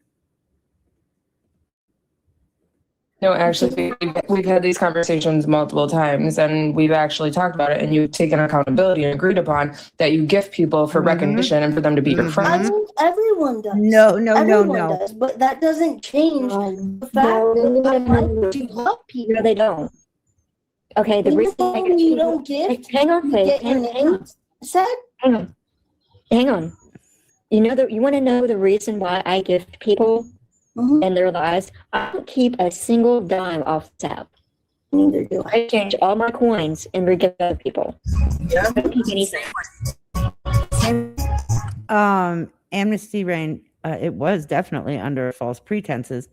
No, actually, we've had these conversations multiple times and we've actually talked about it and you've taken accountability and agreed upon that you gift people for recognition and for them to be your friends. Everyone does. No. Does, but that doesn't change the fact that you love people. No, they don't. Okay, the reason you don't gift, hang on, Faith. Hang on. You want to know the reason why I gift people and their lives? I don't keep a single dime off the tab. Neither do I. Change all my coins and re-give other people. Yeah. I don't keep anything. Amnesty Reign, it was definitely under false pretenses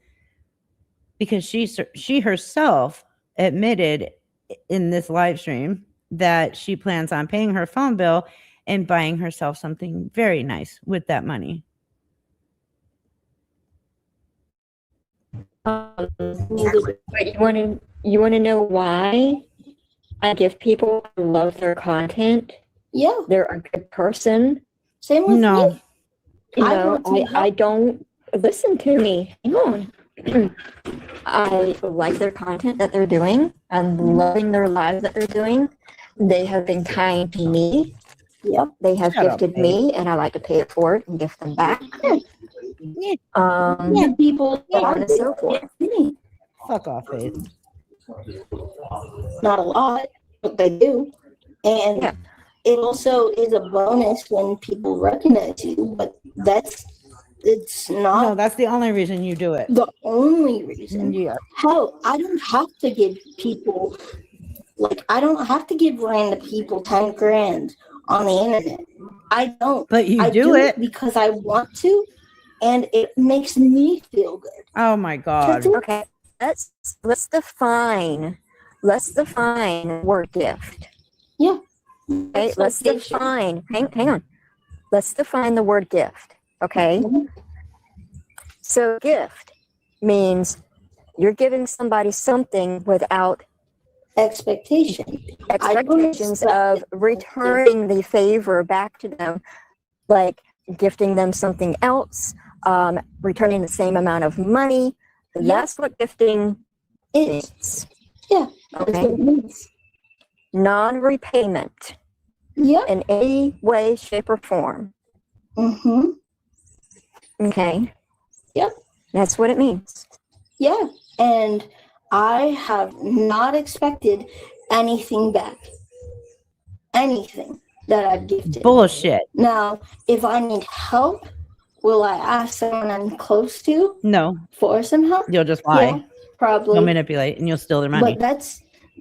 because she herself admitted in this live stream that she plans on paying her phone bill and buying herself something very nice with that money. But you want to know why I give people who love their content? Yeah, they're a good person. Same with me. I don't listen to me. Hang on. I like their content that they're doing. I'm loving their lives that they're doing. They have been kind to me. Yep. They have Shut up, gifted me, and I like to pay it forward and gift them back. People So on and so forth. Fuck off, Faith. Not a lot, but they do. And it also is a bonus when people recognize you, but it's not. No, that's the only reason you do it. The only reason. Yeah. Hell, I don't have to give people, I don't have to give random people 10 grand on the internet. I don't. But you I do it. because I want to, and it makes me feel good. Oh my God. Okay, let's define word gift. Yeah. Okay, let's define. Hang on. Let's define the word gift. Okay. So gift means you're giving somebody something without expectations of returning the favor back to them, like gifting them something else, returning the same amount of money. That's what gifting is. Yeah. Okay. Non-repayment. Yeah. In any way, shape, or form. Mm-hmm. Okay. Yep. That's what it means. Yeah. And I have not expected anything back. Anything that I've gifted. Bullshit. Now, if I need help, will I ask someone I'm close to No. for some help? You'll just lie. Yeah, probably. You'll manipulate and you'll steal their money. But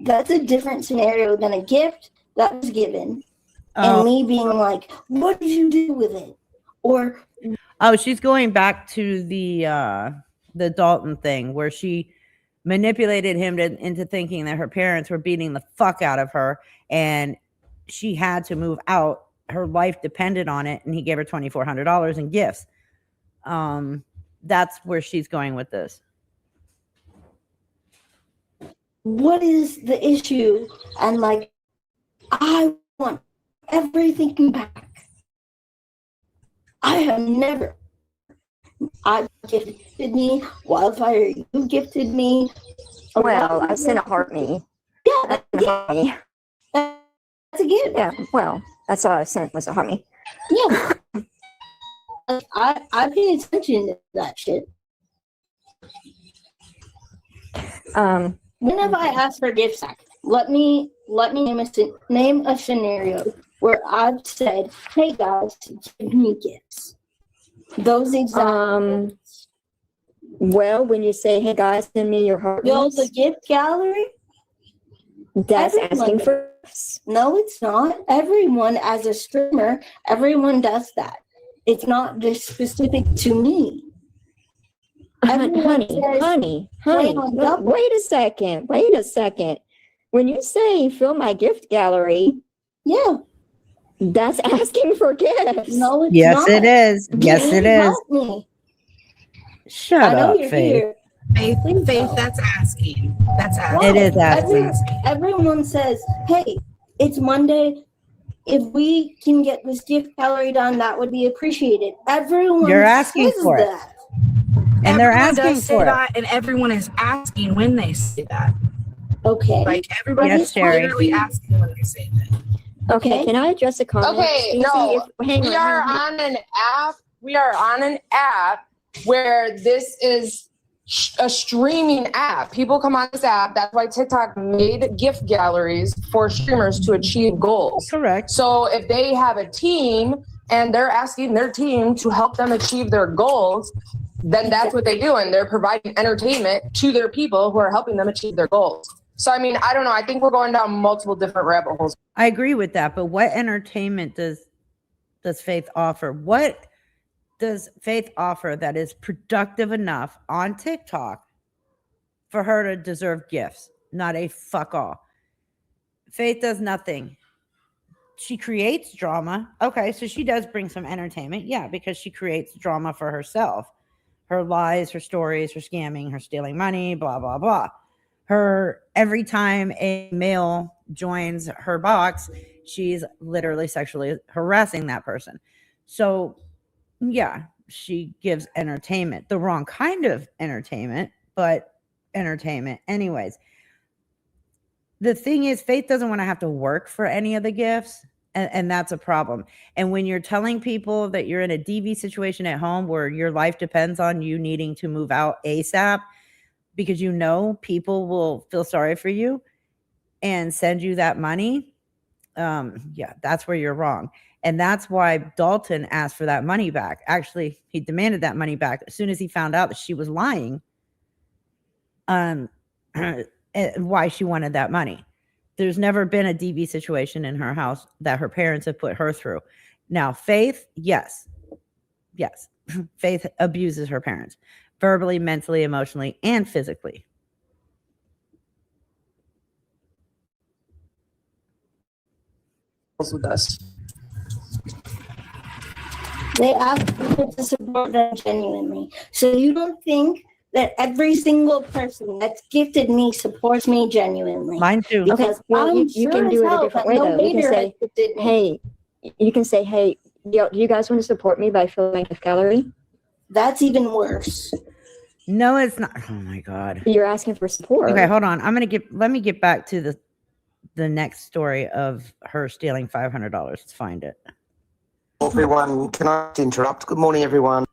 that's a different scenario than a gift that was given. Oh. And me being like, what did you do with it? Or Oh, she's going back to the Dalton thing where she manipulated him into thinking that her parents were beating the fuck out of her and she had to move out. Her life depended on it, and he gave her $2,400 in gifts. That's where she's going with this. what is the issue? And I want everything back. I have never. I gifted me Wildfire. You gifted me. Well, I sent a heart me. Yeah, that's a gift. Yeah, well, that's all I sent was a heart me. Yeah. I pay attention to that shit. When have I asked for gifts back? Let me name a scenario where I've said, "Hey guys, give me gifts." Those exact. Well, when you say, "Hey guys, send me your heart," Build the gift gallery. That's asking for. No, it's not. Everyone, as a streamer, everyone does that. It's not just specific to me. Honey, wait a second. When you say fill my gift gallery, yeah, that's asking for gifts. No, it's Yes, not. it is. Yes, it is. Help me. Shut I know up, you're Faith. here. Faith, that's asking. That's asking. It is asking. Everyone says, "Hey, it's Monday. If we can get this gift gallery done, that would be appreciated." Everyone You're asking says for it. that. And they're Everyone asking does say for it. that, and everyone is asking when they say that. Okay. Like everybody Yes, is Sherry. literally asking when they say that. Okay, can I address a comment? Okay, Stacey, no, hang we on, are hang on. on an app. We are on an app where this is a streaming app. People come on this app. That's why TikTok made gift galleries for streamers to achieve goals. Correct. So if they have a team and they're asking their team to help them achieve their goals, then that's what they do. And they're providing entertainment to their people who are helping them achieve their goals. So, I mean, I don't know. I think we're going down multiple different rabbit holes. I agree with that, but what entertainment does Faith offer? What does Faith offer that is productive enough on TikTok for her to deserve gifts? Not a fuck all. Faith does nothing. She creates drama. Okay, so she does bring some entertainment. Yeah, because she creates drama for herself. Her lies, her stories, her scamming, her stealing money, blah, blah, blah. Her, every time a male joins her box, she's literally sexually harassing that person. So, yeah, she gives entertainment, the wrong kind of entertainment, but entertainment. Anyways, the thing is, Faith doesn't want to have to work for any of the gifts. And that's a problem. And when you're telling people that you're in a DV situation at home where your life depends on you needing to move out ASAP, because you know people will feel sorry for you and send you that money, yeah, that's where you're wrong. And that's why Dalton asked for that money back. Actually, he demanded that money back as soon as he found out that she was lying, and why she wanted that money. There's never been a DV situation in her house that her parents have put her through. Now, Faith, yes. Faith abuses her parents verbally, mentally, emotionally, and physically. With us. They ask me to support them genuinely. So you don't think that every single person that's gifted me supports me genuinely? Mine too. Because Well, I'm you sure can as do it a hell different that way no though. You can hater say, has gifted me. hey, you can say, hey, do you guys want to support me by filling the gallery? That's even worse. No, it's not. Oh my God. You're asking for support. Okay, hold on. Let me get back to the next story of her stealing $500. Let's find it. Everyone, can I interrupt? Good morning, everyone.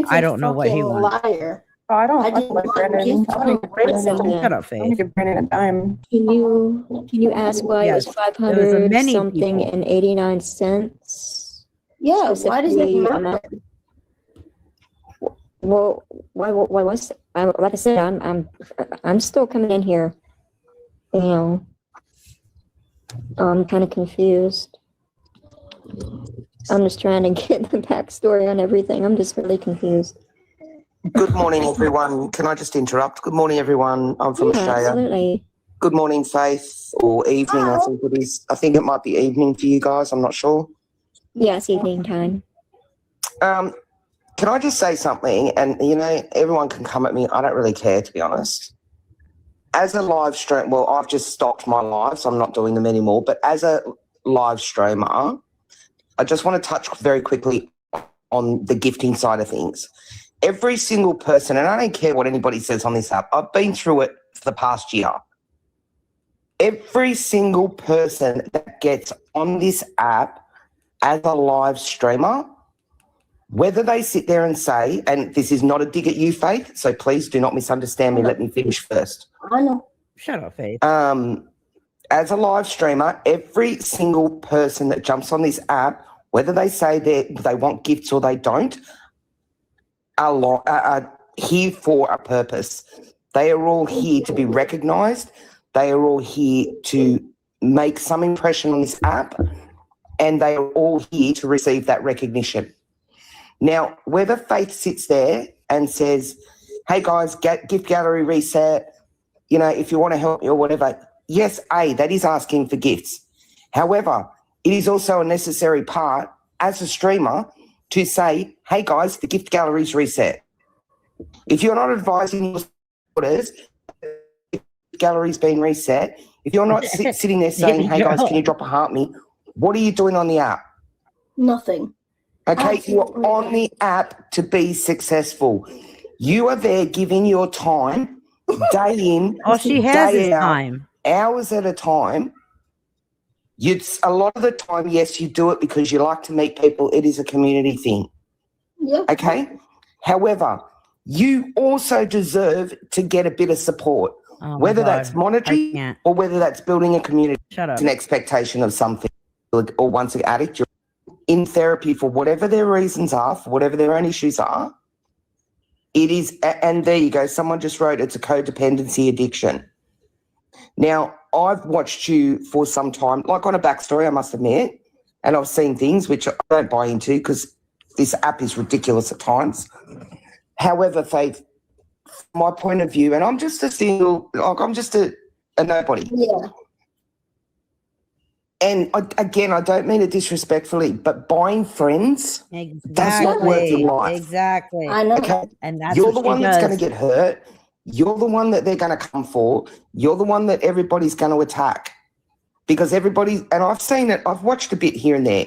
I don't know what he wants. Liar. Oh, I don't I like didn't my want Brandon. to I'm gonna give Brandon Shut up, I'm Faith. gonna give Brandon a dime. Can you ask why Yes, it was there was a 500 many something people. and 89 cents? Yeah, why does it Specifically, matter? Well, why was it? Like I said, I'm still coming in here. You know, I'm kind of confused. I'm just trying to get the backstory on everything. I'm just really confused. Good morning, everyone. Can I just interrupt? Good morning, everyone. I'm from Yeah, Australia. absolutely. Good morning, Faith, or evening, I think it is. I think it might be evening for you guys. I'm not sure. Yeah, it's evening time. Can I just say something? And, you know, everyone can come at me. I don't really care, to be honest. As a live stream, well, I've just stopped my lives. I'm not doing them anymore. But as a live streamer, I just want to touch very quickly on the gifting side of things. Every single person, and I don't care what anybody says on this app, I've been through it for the past year. Every single person that gets on this app as a live streamer, whether they sit there and say, and this is not a dig at you, Faith, so please do not misunderstand me. Let me finish first. I know. Shut up, Faith. As a live streamer, every single person that jumps on this app, whether they say they want gifts or they don't, are here for a purpose. They are all here to be recognised. They are all here to make some impression on this app, and they are all here to receive that recognition. Now, whether Faith sits there and says, hey guys, gift gallery reset, you know, if you want to help me or whatever, yes, that is asking for gifts. However, it is also a necessary part as a streamer to say, hey guys, the gift gallery's reset. If you're not advising your supporters, the gallery's been reset, if you're not sitting there saying, hey guys, can you drop a heart me, what are you doing on the app? Nothing. Okay, you're on the app to be successful. You are there giving your time, day in, All she has day is out, time. hours at a time. A lot of the time, yes, you do it because you like to meet people. It is a community thing. Yeah. Okay? However, you also deserve to get a bit of support, Oh my whether God. that's monetary I can't. or whether that's building a community. Shut up. It's an expectation of something. Or once an addict, you're in therapy for whatever their reasons are, for whatever their own issues are. It is, and there you go. Someone just wrote it's a codependency addiction. Now, I've watched you for some time, like on a backstory, I must admit, and I've seen things which I don't buy into because this app is ridiculous at times. However, Faith, from my point of view, and I'm just a single, like I'm just a nobody. Yeah. And again, I don't mean it disrespectfully, but buying friends does not work in life. Exactly. I know. Okay, And that's you're what the she one that's going to does. get hurt. You're the one that they're going to come for. You're the one that everybody's going to attack because everybody, and I've seen it, I've watched a bit here and there.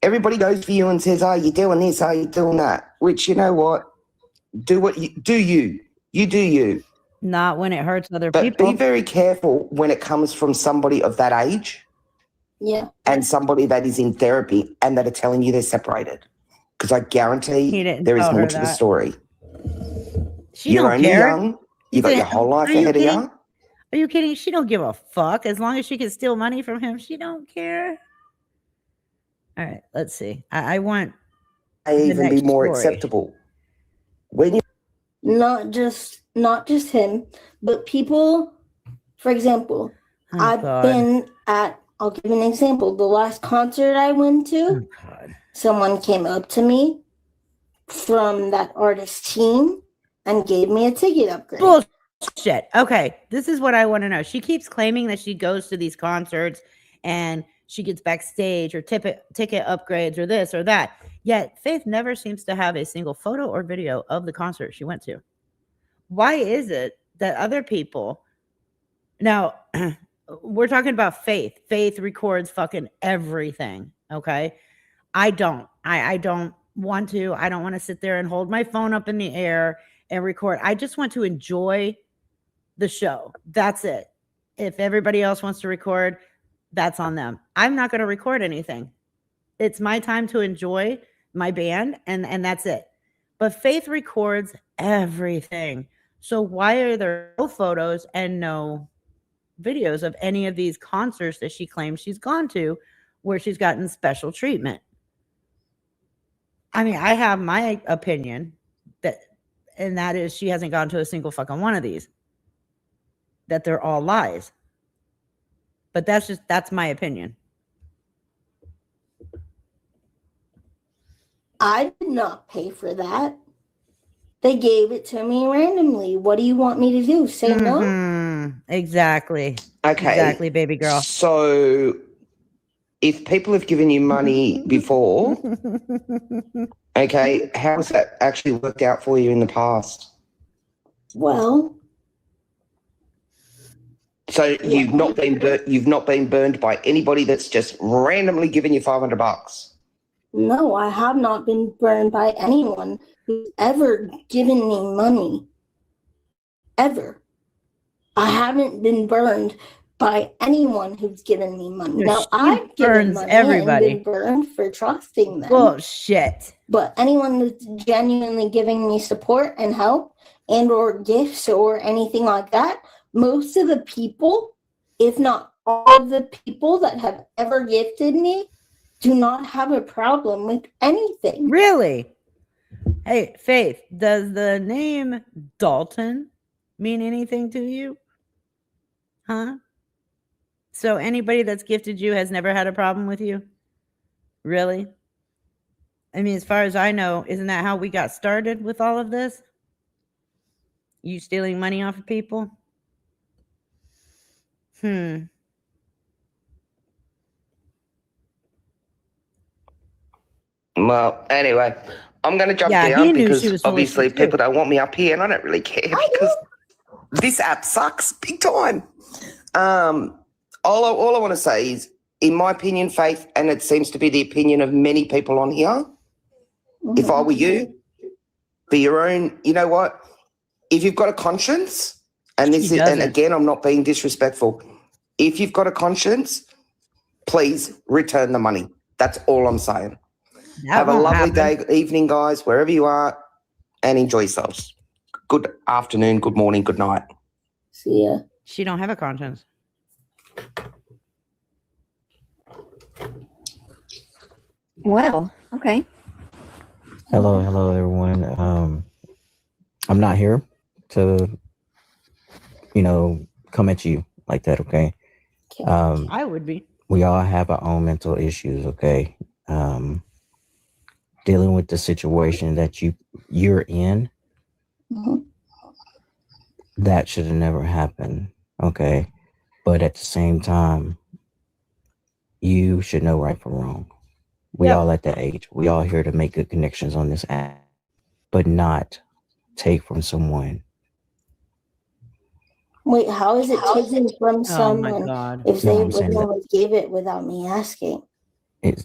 everybody goes for you and says, "Oh, you're doing this, oh, you're doing that." Which, you know what? Do what you do. You do you. Not when it hurts other But people. be very careful when it comes from somebody of that age Yeah. and somebody that is in therapy and that are telling you they're separated. Because I He guarantee didn't there is tell more her to the that. story. She You're don't only care. young. You got your whole life Are you ahead of kidding? you. Are you kidding? She don't give a fuck. As long as she can steal money from him, she don't care. All right, let's see. I want May the even be next more story. acceptable. When you Not just him, but people. For example, Oh, I've God. been at. I'll give an example. The last concert I went to, someone came up to me from that artist team and gave me a ticket upgrade. Bullshit. Okay, this is what I want to know. She keeps claiming that she goes to these concerts and she gets backstage or ticket upgrades or this or that. Yet Faith never seems to have a single photo or video of the concert she went to. Why is it that other people now we're talking about Faith. Faith records fucking everything. Okay. I don't. I don't want to. I don't want to sit there and hold my phone up in the air and record. I just want to enjoy the show. That's it. If everybody else wants to record, that's on them. I'm not going to record anything. It's my time to enjoy my band, and that's it. But Faith records everything. So why are there no photos and no videos of any of these concerts that she claims she's gone to where she's gotten special treatment? I mean, I have my opinion and that is she hasn't gone to a single fucking one of these. That they're all lies. But that's my opinion. I did not pay for that. They gave it to me randomly. What do you want me to do? Say no? Mhm. Exactly. Okay. Exactly, baby girl. So if people have given you money before, okay, how has that actually worked out for you in the past? Well, so you've not been burned by anybody that's just randomly given you $500. no, I have not been burned by anyone who's ever given me money. Ever. I haven't been burned by anyone who's given me money. She Now, I've given burns money everybody. and been burned for trusting them. Bullshit. But anyone that's genuinely giving me support and help and or gifts or anything like that, most of the people, if not all of the people that have ever gifted me, do not have a problem with anything. Really? Hey, Faith, does the name Dalton mean anything to you? Huh? So anybody that's gifted you has never had a problem with you? Really? I mean, as far as I know, isn't that how we got started with all of this? You stealing money off of people? Well, anyway, I'm going to jump Yeah, he down knew she because was full of obviously shit, too. people don't want me up here and I don't really care because this app sucks big time. All I want to say is, in my opinion, Faith, and it seems to be the opinion of many people on here, if I were you, be your own, you know what? If you've got a conscience, and this is, and again, I'm not being disrespectful. If you've got a conscience, please return the money. That's all I'm saying. Have a lovely day, evening, guys, wherever you are, and enjoy yourselves. Good afternoon, good morning, good night. See ya. She don't have a conscience. Well, okay. Hello, everyone. I'm not here to, come at you like that, okay? I would be. We all have our own mental issues, okay? Dealing with the situation that you're in, that should have never happened, okay? But at the same time, you should know right from wrong. We all at that age. We all here to make good connections on this app, but not take from someone. Wait, how is it taken from Oh my someone God. if No, they I'm saying that- would gave it without me asking?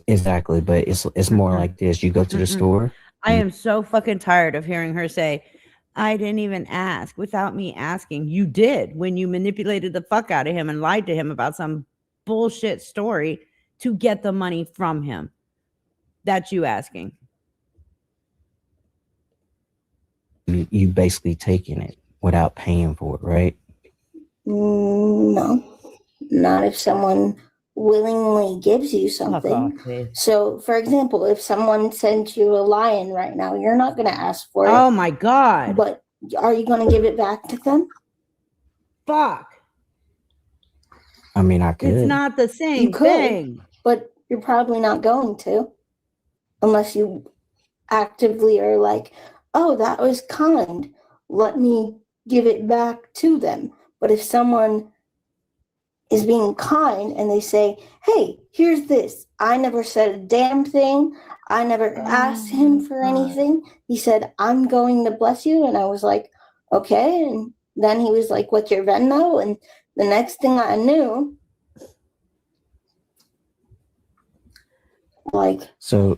Exactly, but it's more like this. You go to the store. I am so fucking tired of hearing her say, I didn't even ask without me asking. You did when you manipulated the fuck out of him and lied to him about some bullshit story to get the money from him. That's you asking. You basically taking it without paying for it, right? No, not if someone willingly gives you something. So, for example, if someone sends you a lion right now, you're not going to ask for it. Oh my God. But are you going to give it back to them? Fuck. I mean, I could. It's not the same You could, thing. but you're probably not going to. Unless you actively are like, oh, that was kind. Let me give it back to them. But if someone is being kind and they say, hey, here's this. I never said a damn thing. I never asked him for anything. He said, I'm going to bless you. And I was like, okay. And then he was like, what's your Venmo? And the next thing I knew, like, So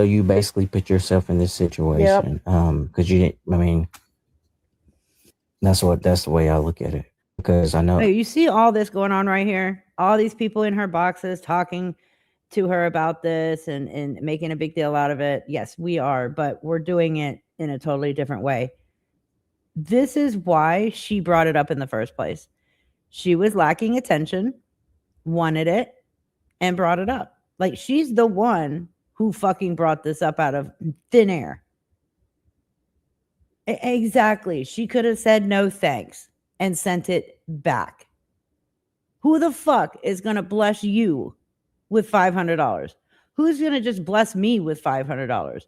you basically put yourself in this situation, because you didn't. I mean, that's the way I look at it, because I know. Hey, you see all this going on right here? All these people in her boxes talking to her about this and making a big deal out of it. Yes, we are, but we're doing it in a totally different way. This is why she brought it up in the first place. She was lacking attention, wanted it, and brought it up. Like, she's the one who fucking brought this up out of thin air. Exactly. She could have said no thanks and sent it back. Who the fuck is going to bless you with $500? Who's going to just bless me with $500?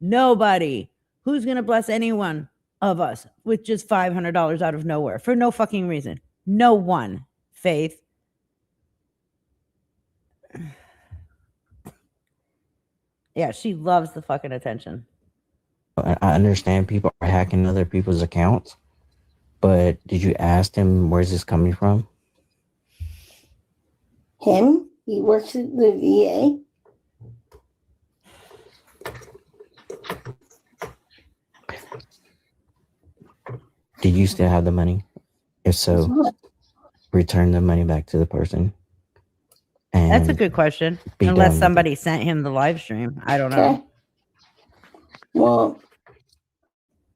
Nobody. Who's going to bless anyone of us with just $500 out of nowhere for no fucking reason? No one. Faith. Yeah, she loves the fucking attention. I understand people are hacking other people's accounts, but did you ask him where's this coming from? him, he works at the VA. Do you still have the money? If so, return the money back to the person. And That's a good question. be Unless done with somebody sent him the live stream. I don't know. Okay. Well,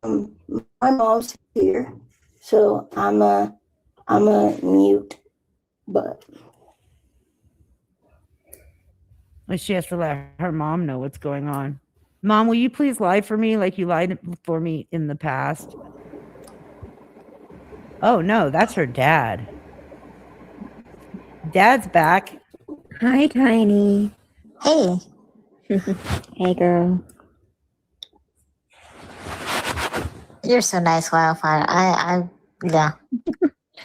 my mom's here, so I'm a mute, but Like, she has to let her mom know what's going on. Mom, will you please lie for me like you lied for me in the past? Oh no, that's her dad. Dad's back. Hi, Tiny. Hey. Hey, girl. You're so nice, Wildfire. Yeah.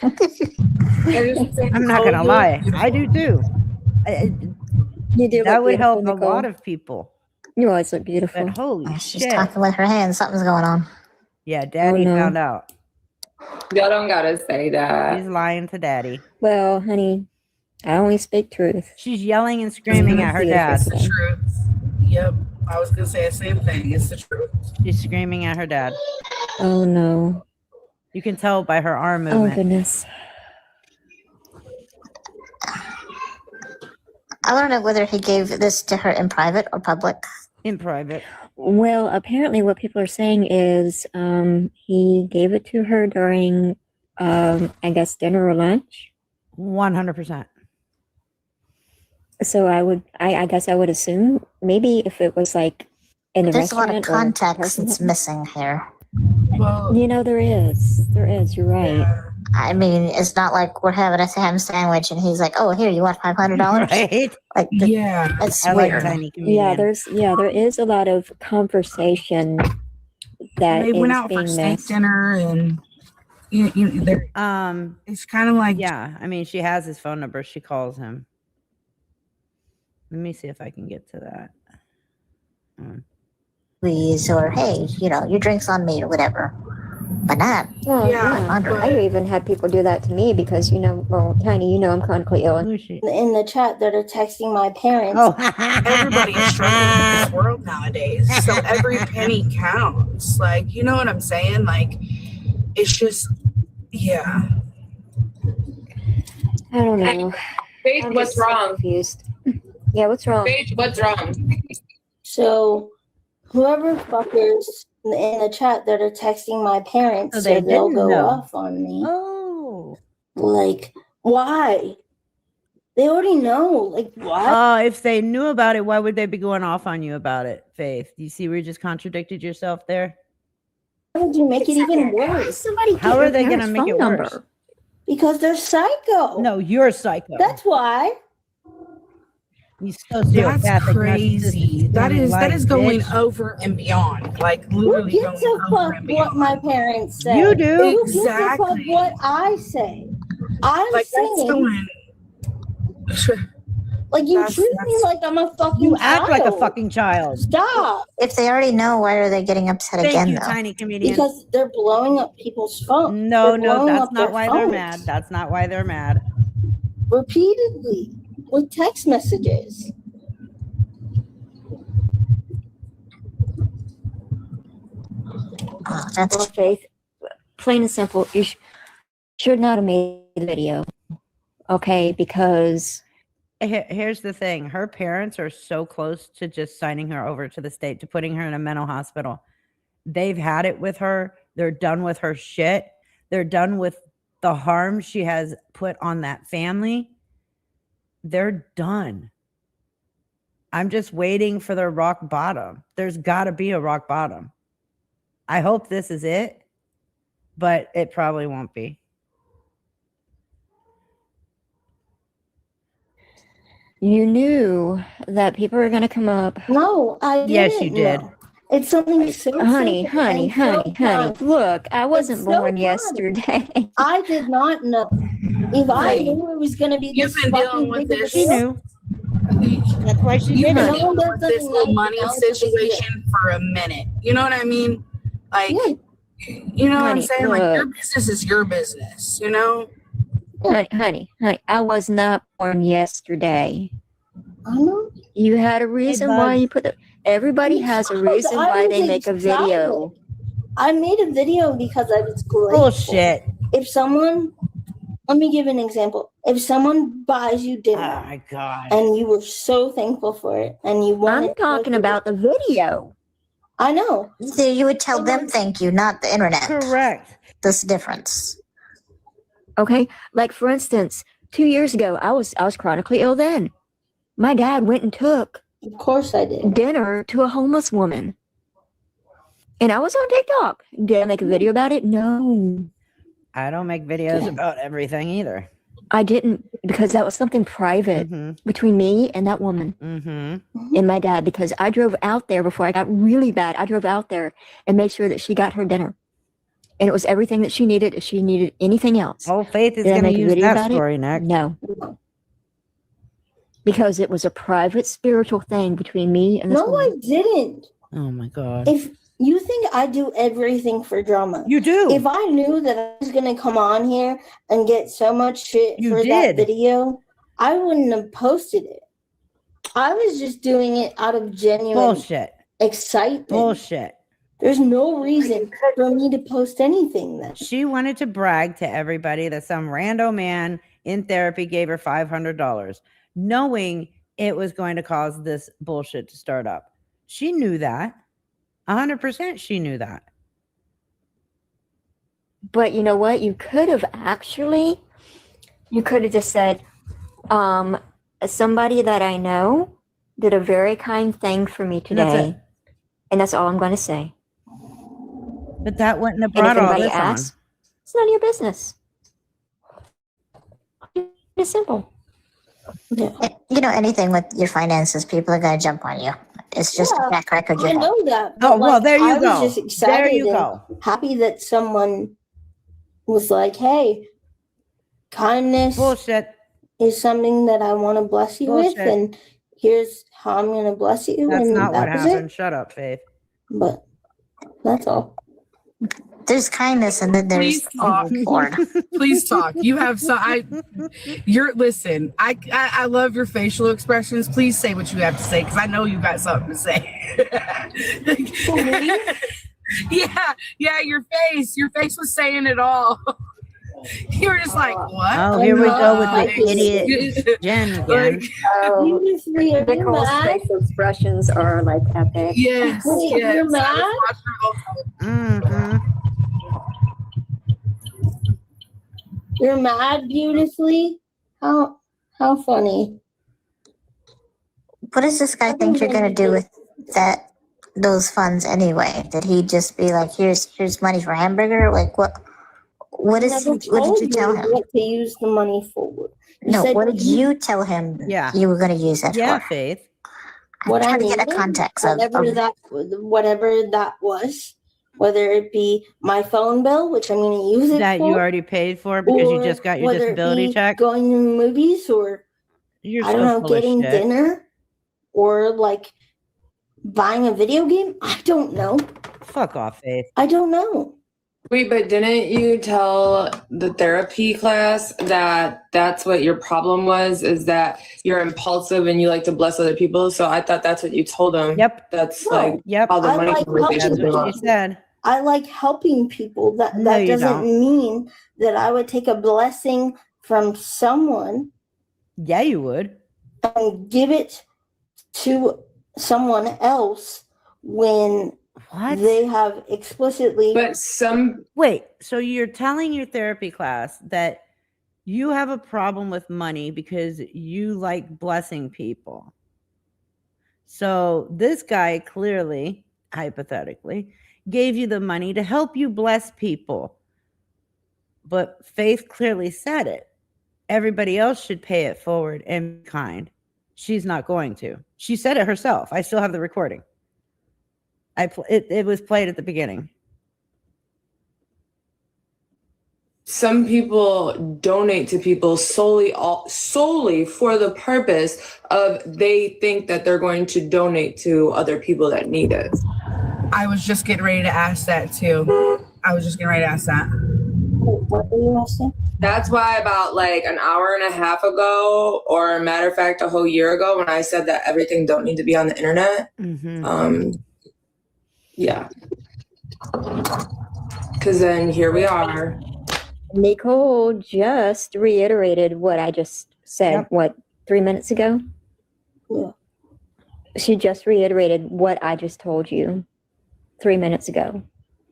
I'm not gonna lie, I do too. You do. That look would help beautiful, a lot Nicole. of people. You always look beautiful. But holy She's shit. talking with her hands. Something's going on. Yeah, Daddy no. found out. Y'all don't gotta say that. She's lying to Daddy. Well, honey, I only speak truth. She's yelling and screaming at her dad. Beautiful. Truth. Yep. I was gonna say the same thing. It's the truth. She's screaming at her dad. Oh no. You can tell by her arm Oh movement. goodness. I want to know whether he gave this to her in private or public. In private. Well, apparently what people are saying is he gave it to her during I guess dinner or lunch. 100%. So I guess I would assume maybe if it was like in a There's a lot of restaurant or context that's personal- missing here. Well, You know, there is. You're right. I mean, it's not like we're having a ham sandwich and he's like, "Oh, here, you want $500?" Right? Like, yeah. that's I like weird. tiny comedian. Yeah, there is a lot of conversation that They went is out for being steak missed. dinner and they're, it's kind of like Yeah, I mean, she has his phone number. She calls him. Let me see if I can get to that. Please, or hey, your drink's on me or whatever. but not. Well, Yeah, yeah, but- I even had people do that to me because, well, Tiny, I'm chronically ill. Who is she? In the chat that are texting my parents. Oh, Everybody is struggling in this world nowadays. So every penny counts. Like, you know what I'm saying? Like, it's just, yeah. I don't know. Faith, I'm what's just so wrong? confused. Yeah, what's wrong? Faith, what's wrong? So whoever fuckers in the chat that are texting my parents So they said they'll didn't go know. off on me. Oh. Like, why? They already know. Like, why? If they knew about it, why would they be going off on you about it, Faith? Do you see where you just contradicted yourself there? Why would you make it even worse? How are they going to make it worse? Because they're psycho. No, you're psycho. That's why. You sociopathic, That's crazy. narcissistic, That is lying going bitch. over and beyond. Like Who literally gives going a over fuck and what beyond. my parents say? You do. Who gives a fuck Exactly. what I say? I'm Like that's saying, going. like, you treat me like I'm a fucking You act like a child. fucking child. Stop. If they already know, why are they getting upset Thank again, you, though? tiny comedian. Because they're blowing up people's phones. No, They're no, blowing that's up not their why they're phones mad. That's not why they're mad. repeatedly with text messages. Oh, that's Well, Faith, plain and simple, you should not have made the video. Okay, because Here's the thing. Her parents are so close to just signing her over to the state, to putting her in a mental hospital. They've had it with her. They're done with her shit. They're done with the harm she has put on that family. They're done. I'm just waiting for their rock bottom. There's got to be a rock bottom. I hope this is it, but it probably won't be. you knew that people were going to come up. No, I didn't. Yes, you did. know. It's something so Honey, simple honey, and so honey, honey. fun. Look, I wasn't It's so born fun. yesterday. I did not know. If I Honey. knew it was going to be You've this been fucking dealing with big of a this. She deal, knew. That's why she You've did been it. No, dealing that with this doesn't whole make money it a big deal. situation for a minute. You know what I mean? Like, Yeah. you know what I'm Honey, saying? Like, your look. business is your business. You know? Honey, I was not born yesterday. I know. You had a reason why Buzz. you put it. Everybody has a reason I why was they make a video. I made a video because I was grateful. Bullshit. If someone, let me give an example. If someone buys you Oh dinner my God. and you were so thankful for it and you wanted I'm talking about the video. I know. So you would tell them thank you, not the internet. Correct. This difference. Okay, like for instance, 2 years ago, I was chronically ill. Then my dad went and took Of course I did. dinner to a homeless woman, and I was on TikTok. Did I make a video about it? No, I don't make videos about everything either. I didn't, because that was something private between me and that woman Mm-hmm. and my dad. Because I drove out there before I got really bad. I drove out there and made sure that she got her dinner, and it was everything that she needed. If she needed anything else, Oh, Faith is Did I going to make a use video that about it? story next. no, because it was a private spiritual thing between me and this No, I woman. didn't. Oh my God. If you think I do everything for drama, You do. if I knew that I was gonna come on here and get so much shit You for did. that video, I wouldn't have posted it. I was just doing it out of genuine Bullshit. excitement. Bullshit. There's no reason for me to post anything then. She wanted to brag to everybody that some rando man in therapy gave her $500, knowing it was going to cause this bullshit to start up. She knew that. 100% she knew that. But you know what? You could have just said, somebody that I know did a very kind thing for me And that's today. it. And that's all I'm going to say. But that wouldn't have And if brought all anybody this asks, it's none of your business. It's simple. You know, anything with your finances, people are going to jump on you. It's just a track record you I have. know that. Oh, but, well, there you I go. was just excited There you and go. happy that someone was like, "Hey, kindness Bullshit. is something that I want to bless you with, Bullshit. and here's how I'm going to bless you." That's and not what that was happened. it. Shut up, Faith. But that's all. There's kindness and then there's Please talk. overboard. Please talk. You have listen. I love your facial expressions. Please say what you have to say because I know you got something to say. yeah, your face was saying it all. You were just like, what? Oh, here we go with the idiot Jen again. Nicole's facial expressions are like epic. Yes, yes. You're mad? You're mad beautifully? How funny. What does this guy think you're gonna do with those funds anyway? Did he just be like, here's money for hamburger? Like what did you tell him? What to use the money for? No, what did you tell him you were gonna use that for? Faith. I'm trying to get a context of whatever that was, whether it be my phone bill, which I'm going to use it That for, you already paid for because you just got your whether it disability be check. going to the movies, or You're I so don't know, full of getting shit. dinner, or like buying a video game. I don't know. Fuck off, Faith. I don't know. Wait, but didn't you tell the therapy class that that's what your problem was, is that you're impulsive and you like to bless other people? So I thought that's what you told them. Yep. That's No. like how the I money like conversation helping came up. She said. I like helping people. That No, you doesn't don't. mean that I would take a blessing from someone Yeah, you would. and give it to someone else when they have explicitly. But Wait, so you're telling your therapy class that you have a problem with money because you like blessing people. So this guy clearly, hypothetically, gave you the money to help you bless people. But Faith clearly said it. Everybody else should pay it forward and be kind. She's not going to. She said it herself. I still have the recording. It was played at the beginning. Some people donate to people solely for the purpose of they think that they're going to donate to other people that need it. I was just getting ready to ask that too. What were you asking? That's why about like an hour and a half ago, or a matter of fact, a whole year ago, when I said that everything don't need to be on the internet. Yeah. Because then here we are. Nicole just reiterated what I just said, 3 minutes ago? Yeah. She just reiterated what I just told you 3 minutes ago.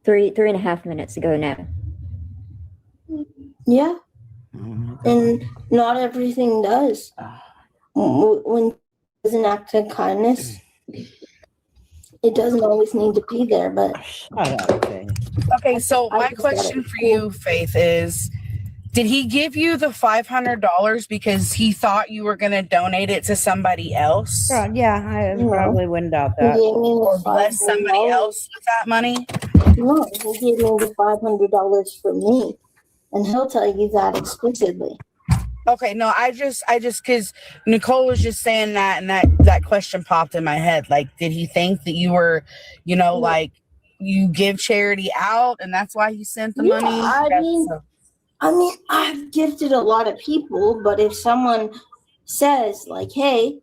Three and a half minutes ago now. Yeah. And not everything does. When there's an act of kindness, it doesn't always need to be there, but Okay, so my question for you, Faith, is did he give you the $500 because he thought you were going to donate it to somebody else? Yeah, I probably wouldn't doubt that. Or bless somebody else with that money? No, he gave me the $500 for me, and he'll tell you that explicitly. Okay, no, I just because Nicole was just saying that, and that question popped in my head. Like, did he think that you were, like you give charity out, and that's why he sent the money? I mean, I've gifted a lot of people, but if someone says like, "Hey,"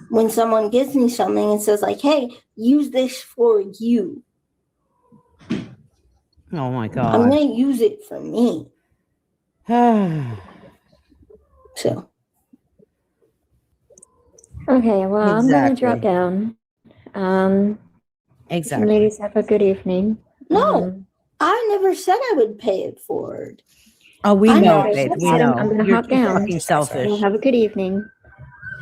when someone gives me something and says like, "Hey, use this for you," Oh my I'm God. gonna use it for me. So. Okay, well, I'm going to drop Exactly. down. Exactly. Ladies, have a good evening. No, I never said I would pay it forward. Oh, we I know, never Faith. said We that. know. I'm going to You're hop too down. fucking selfish. Well, have a good evening.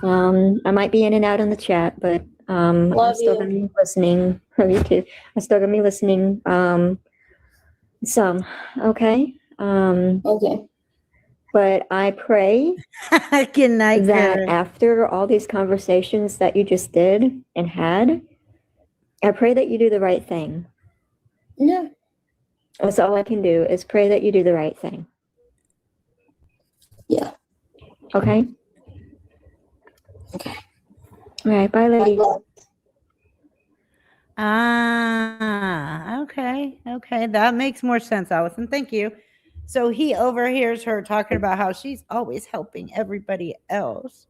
I might be in and out on the chat, but I'm still going to be listening. You too. I'm still going to be listening. Some, okay? Okay. But I pray Good night, that Karen. after all these conversations that you just did and had, I pray that you do the right thing. Yeah. That's all I can do is pray that you do the right thing. Yeah. Okay? Okay. All right. Bye, ladies. Okay. Okay. That makes more sense, Allison. Thank you. So he overhears her talking about how she's always helping everybody else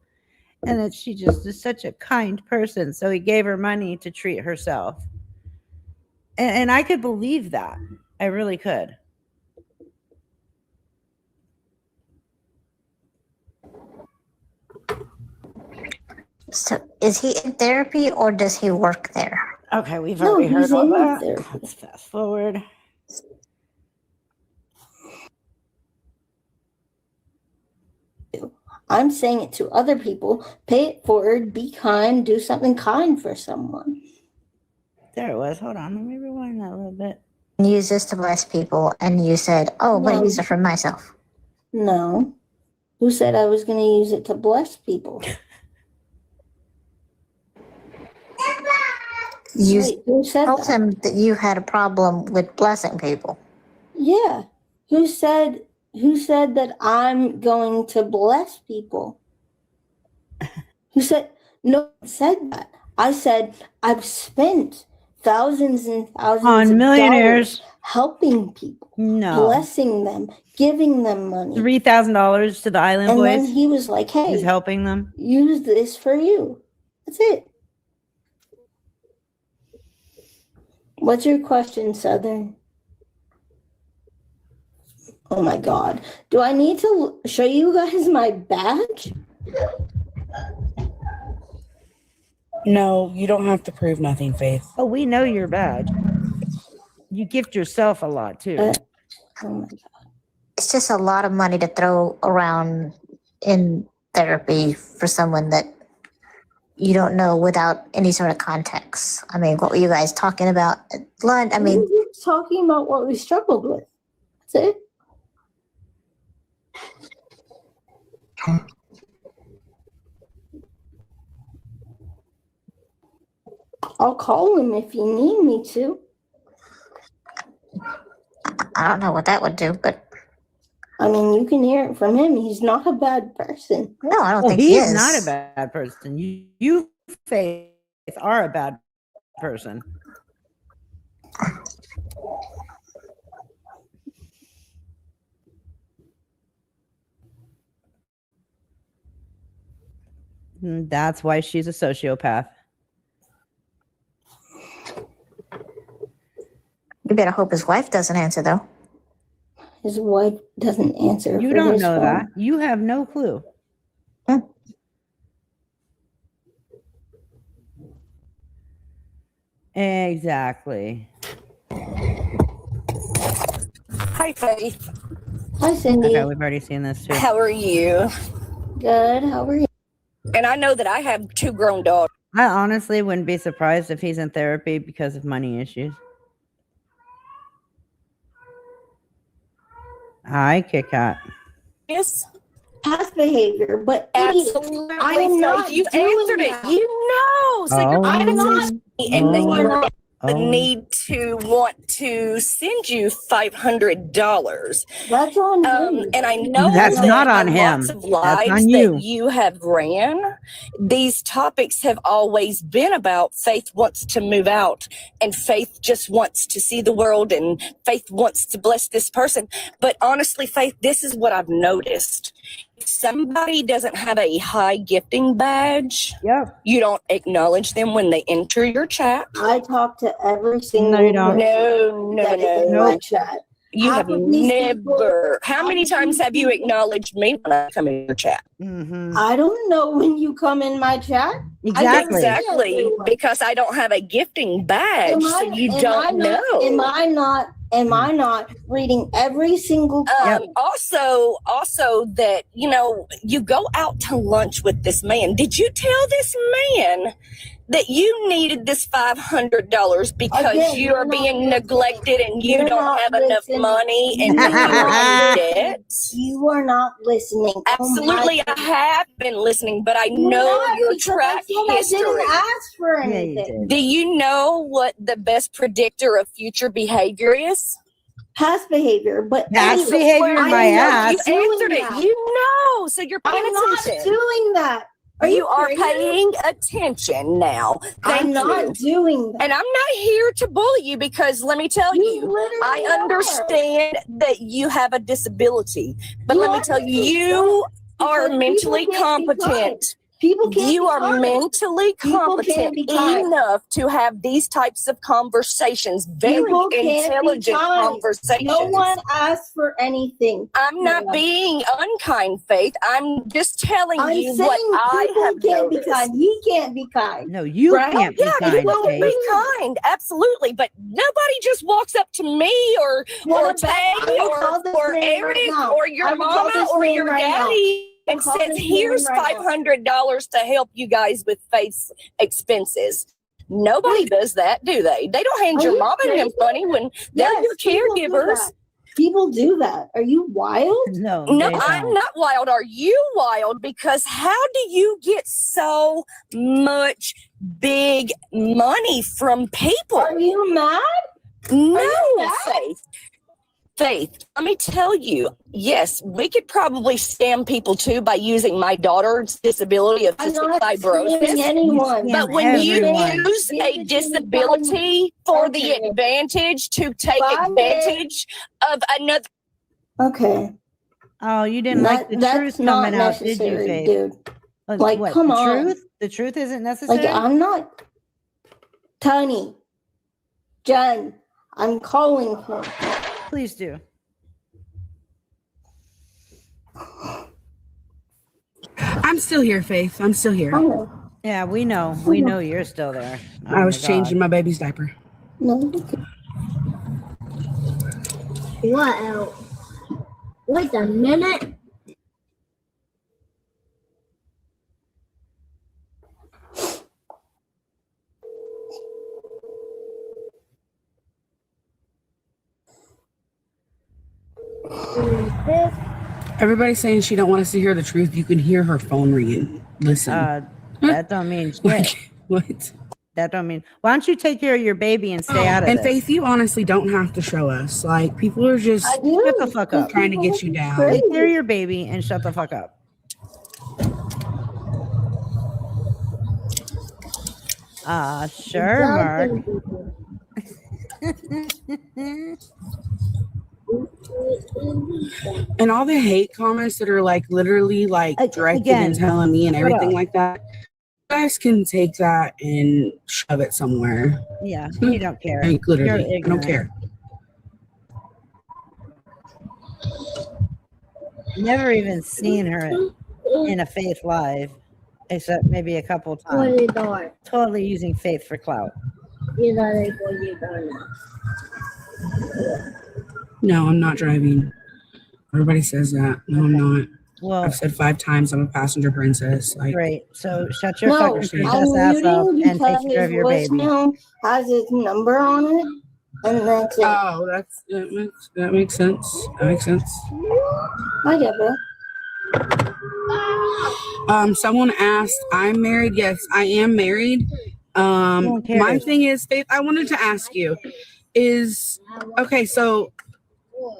and that she just is such a kind person. So he gave her money to treat herself. And I could believe that. I really could. So is he in therapy or does he work there? Okay, we've No, already heard he's all in that. there. Let's fast forward. I'm saying it to other people. Pay it forward. Be kind. Do something kind for someone. There it was. Hold on. Let me rewind that a little bit. Use this to bless people, and you said, "Oh, I'm gonna use it for myself." No. Who said I was going to use it to bless people? You Wait, who said told that? him that you had a problem with blessing people. Yeah. Who said that I'm going to bless people? Who said no one said that? I said I've spent thousands and thousands On of millionaires. dollars helping people, No. blessing them, giving them money. $3,000 to the Island And Boys. then he was like, He's hey, helping them. use this for you. That's it. What's your question, Southern? Oh my God. Do I need to show you guys my badge? No, you don't have to prove nothing, Faith. Oh, we know your badge. You gift yourself a lot too. Oh my God. It's just a lot of money to throw around in therapy for someone that you don't know without any sort of context. I mean, what were you guys talking about at lunch? I mean, We were talking about what we struggled with. That's it. I'll call him if you need me to. I don't know what that would do, but I mean, you can hear it from him. He's not a bad person. no, I don't Well, think he he's is. not a bad person. You, Faith, are a bad person. That's why she's a sociopath. You better hope his wife doesn't answer, though. His wife doesn't answer. You for don't his know phone. that. You have no clue. Exactly. Hi, Faith. Hi, Cindy. Okay, we've already seen this too. How are you? Good. How are you? And I know that I have 2 grown daughters. I honestly wouldn't be surprised if he's in therapy because of money issues. Hi, Kit Kat. Yes. Past behavior, but Absolutely. I'm So not you doing answered that. it. You know. So you're Oh. giving I'm it not. to me, and then You are you not. the need to want to send you $500. That's on him. And I know That's that not on in him. lots of That's lives on you. that you have ran, these topics have always been about Faith wants to move out and Faith just wants to see the world and Faith wants to bless this person. But honestly, Faith, this is what I've noticed. If somebody doesn't have a high gifting badge, you don't acknowledge them when they enter your chat. I talk to every single No, you don't. No, no, that is in no. my chat. You Half have of these people- never. How many times have you acknowledged me when I come in your chat? Mm-hmm. I don't know when you come in my chat. Exactly. Because I don't have a gifting badge, so you don't know. Am I not reading every single Also that, you go out to lunch with this man. Did you tell this man that you needed this $500 because Again, you are being neglected and you you're don't not have enough listening. money and You that are you not are in listening. debt? You are not listening. Oh my Absolutely, I goodness. have been listening, but I You're know not, your because I track said I history. didn't ask for Yeah, you anything. did. Do you know what the best predictor of future behavior is? Past behavior, but Past behavior, I'm my not ass. You doing answered it. that. You know, so you're paying I'm not attention. doing that. You are paying attention now. Thank I'm not you. doing that. And I'm not here to bully you because let me tell you, literally I are. understand that you have a disability. But let me tell you, you are Because mentally people can't be kind. competent. People can't You be are kind. mentally People can't competent be kind. enough to have these types of conversations, very People can't be intelligent kind. conversations. No one asked for anything. I'm not Ma'am. being unkind, Faith. I'm just telling I'm you saying what I people have can't noticed. be kind. He can't be kind. No, you Right? can't be Yeah, you kind, won't Faith. be kind, absolutely. But nobody just walks up to me or What Tay about- I will call this or man Eric right now. or I your will call mama this or man your right now. daddy and Call says, this man "Here's right now." $500 to help you guys with Faith's expenses." Nobody does that, do they? They don't hand Are your you mom and him crazy? money when they're Yes, your people do caregivers. that. People do that. Are you wild? No, No, they I'm don't. not wild. Are you wild? Because how do you get so much big money from people? Are you mad? No, mad? Faith. Faith, let me tell you, yes, we could probably scam people too by using my daughter's disability of I'm cystic not scamming fibrosis. anyone. You But scam when you everyone. use Give a it to me, disability for the Okay. advantage to take Got it. advantage of another. Okay. Oh, you didn't like the That's truth not coming out, did you, necessary, Faith? dude. Like, what, come the on. truth? The truth isn't necessary? Like, I'm not. Tony, Jen, I'm calling him. Please do. I'm still here, Faith. I'm still here. Yeah, we know. We know you're still there. Oh I was my God. changing my baby's diaper. No. What else? Wait a minute. Everybody's saying she don't want us to hear the truth. You can hear her phone ringing. Listen. That don't mean shit. Like, what? That don't mean. Why don't you take care of your baby and stay out of And this? Faith, you honestly don't have to show us. Like, people are just I do. Shut the fuck up. trying to get you down. Take care of your baby and shut the fuck up. Sure, Mark. And all the hate comments that are like literally like directed again, and telling me and shut everything up. like that, you guys can take that and shove it somewhere. Yeah, you don't care. Like, literally, You're I don't ignorant. care. Never even seen her in a Faith live, except maybe a couple What times. is that? Totally using Faith for clout. You gotta go, you gotta. No, I'm not driving. Everybody says that. No, I'm not. Well, I've said 5 times I'm a passenger princess. Like, great. So shut your No, fucking princess ass up I'm muting and because take care of his your baby. voicemail has his number on it, and that's it. oh, that makes sense. That makes sense. Hi, Deborah. Someone asked, I'm married. Yes, I am married. Who cares? My thing is, Faith, I wanted to ask you is, okay, so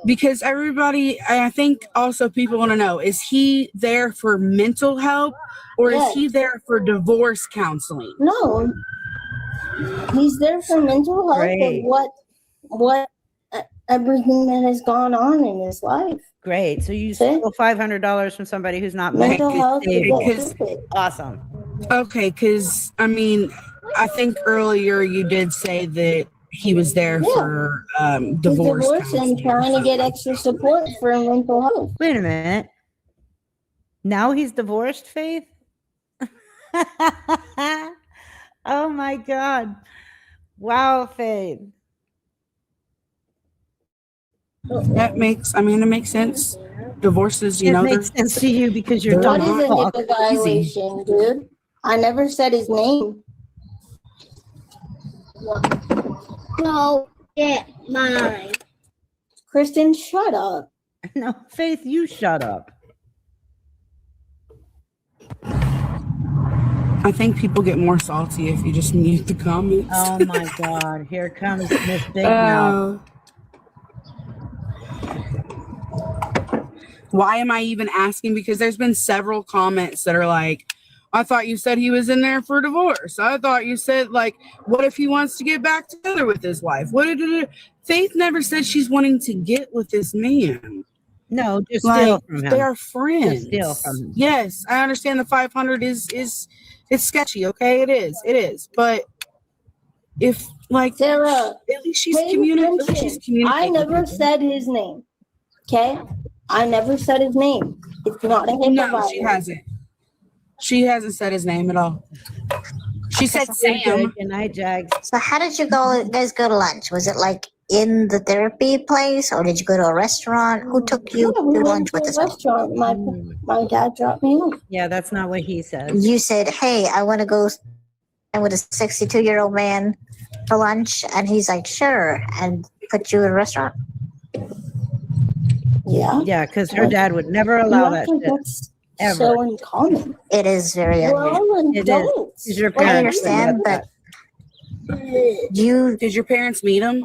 because everybody, I think also people want to know, is he there for mental help or Yes. is he there for divorce counseling? No, he's there for mental health Great. of what everything that has gone on in his life. Great. So you Okay. stole $500 from somebody who's not Mental medically health is stable. Because- Awesome. Okay, because I mean, I think earlier you did say that he was there Yeah. for He's divorce divorced and counseling. trying to get extra support for mental health. Wait a minute. Now he's divorced, Faith? Oh my God. Wow, Faith. That makes, I mean, it makes sense. Divorces, you It know, makes they're- sense to you because you're they're What dumb is as a fuck. HIPAA violation, dude? I never said his name. Go get mine. Kristen, shut up. No, Faith, you shut up. I think people get more salty if you just mute the comments. Oh my God. Here comes Miss Big Mouth. Why am I even asking? Because there's been several comments that are like, I thought you said he was in there for divorce. I thought you said, like, what if he wants to get back together with his wife? What did it? Faith never said she's wanting to get with this man. No, just Like, steal from him. they are friends. Just steal from him. Yes, I understand the 500 is it's sketchy. Okay, it is. But if like Sarah, at least she's pay communicating. attention. I never said his name. Okay, I never said his name. It's not a HIPAA No, violation. she hasn't. She hasn't said his name at all. She said Sam. Good night, Jags. So how did you guys go to lunch? Was it like in the therapy place, or did you go to a restaurant? Who took you Yeah, we to went lunch to with a this man? restaurant. My dad dropped me off. Yeah, that's not what he says. You said, "Hey, I want to go with a 62-year-old man for lunch," and he's like, "Sure," and put you in a restaurant. Yeah. Yeah, because her dad would never allow that shit. That's Ever. so uncommon. It is very We're unusual. all It is. adults. 'Cause your I parents wouldn't understand, let but that. Did your parents meet him?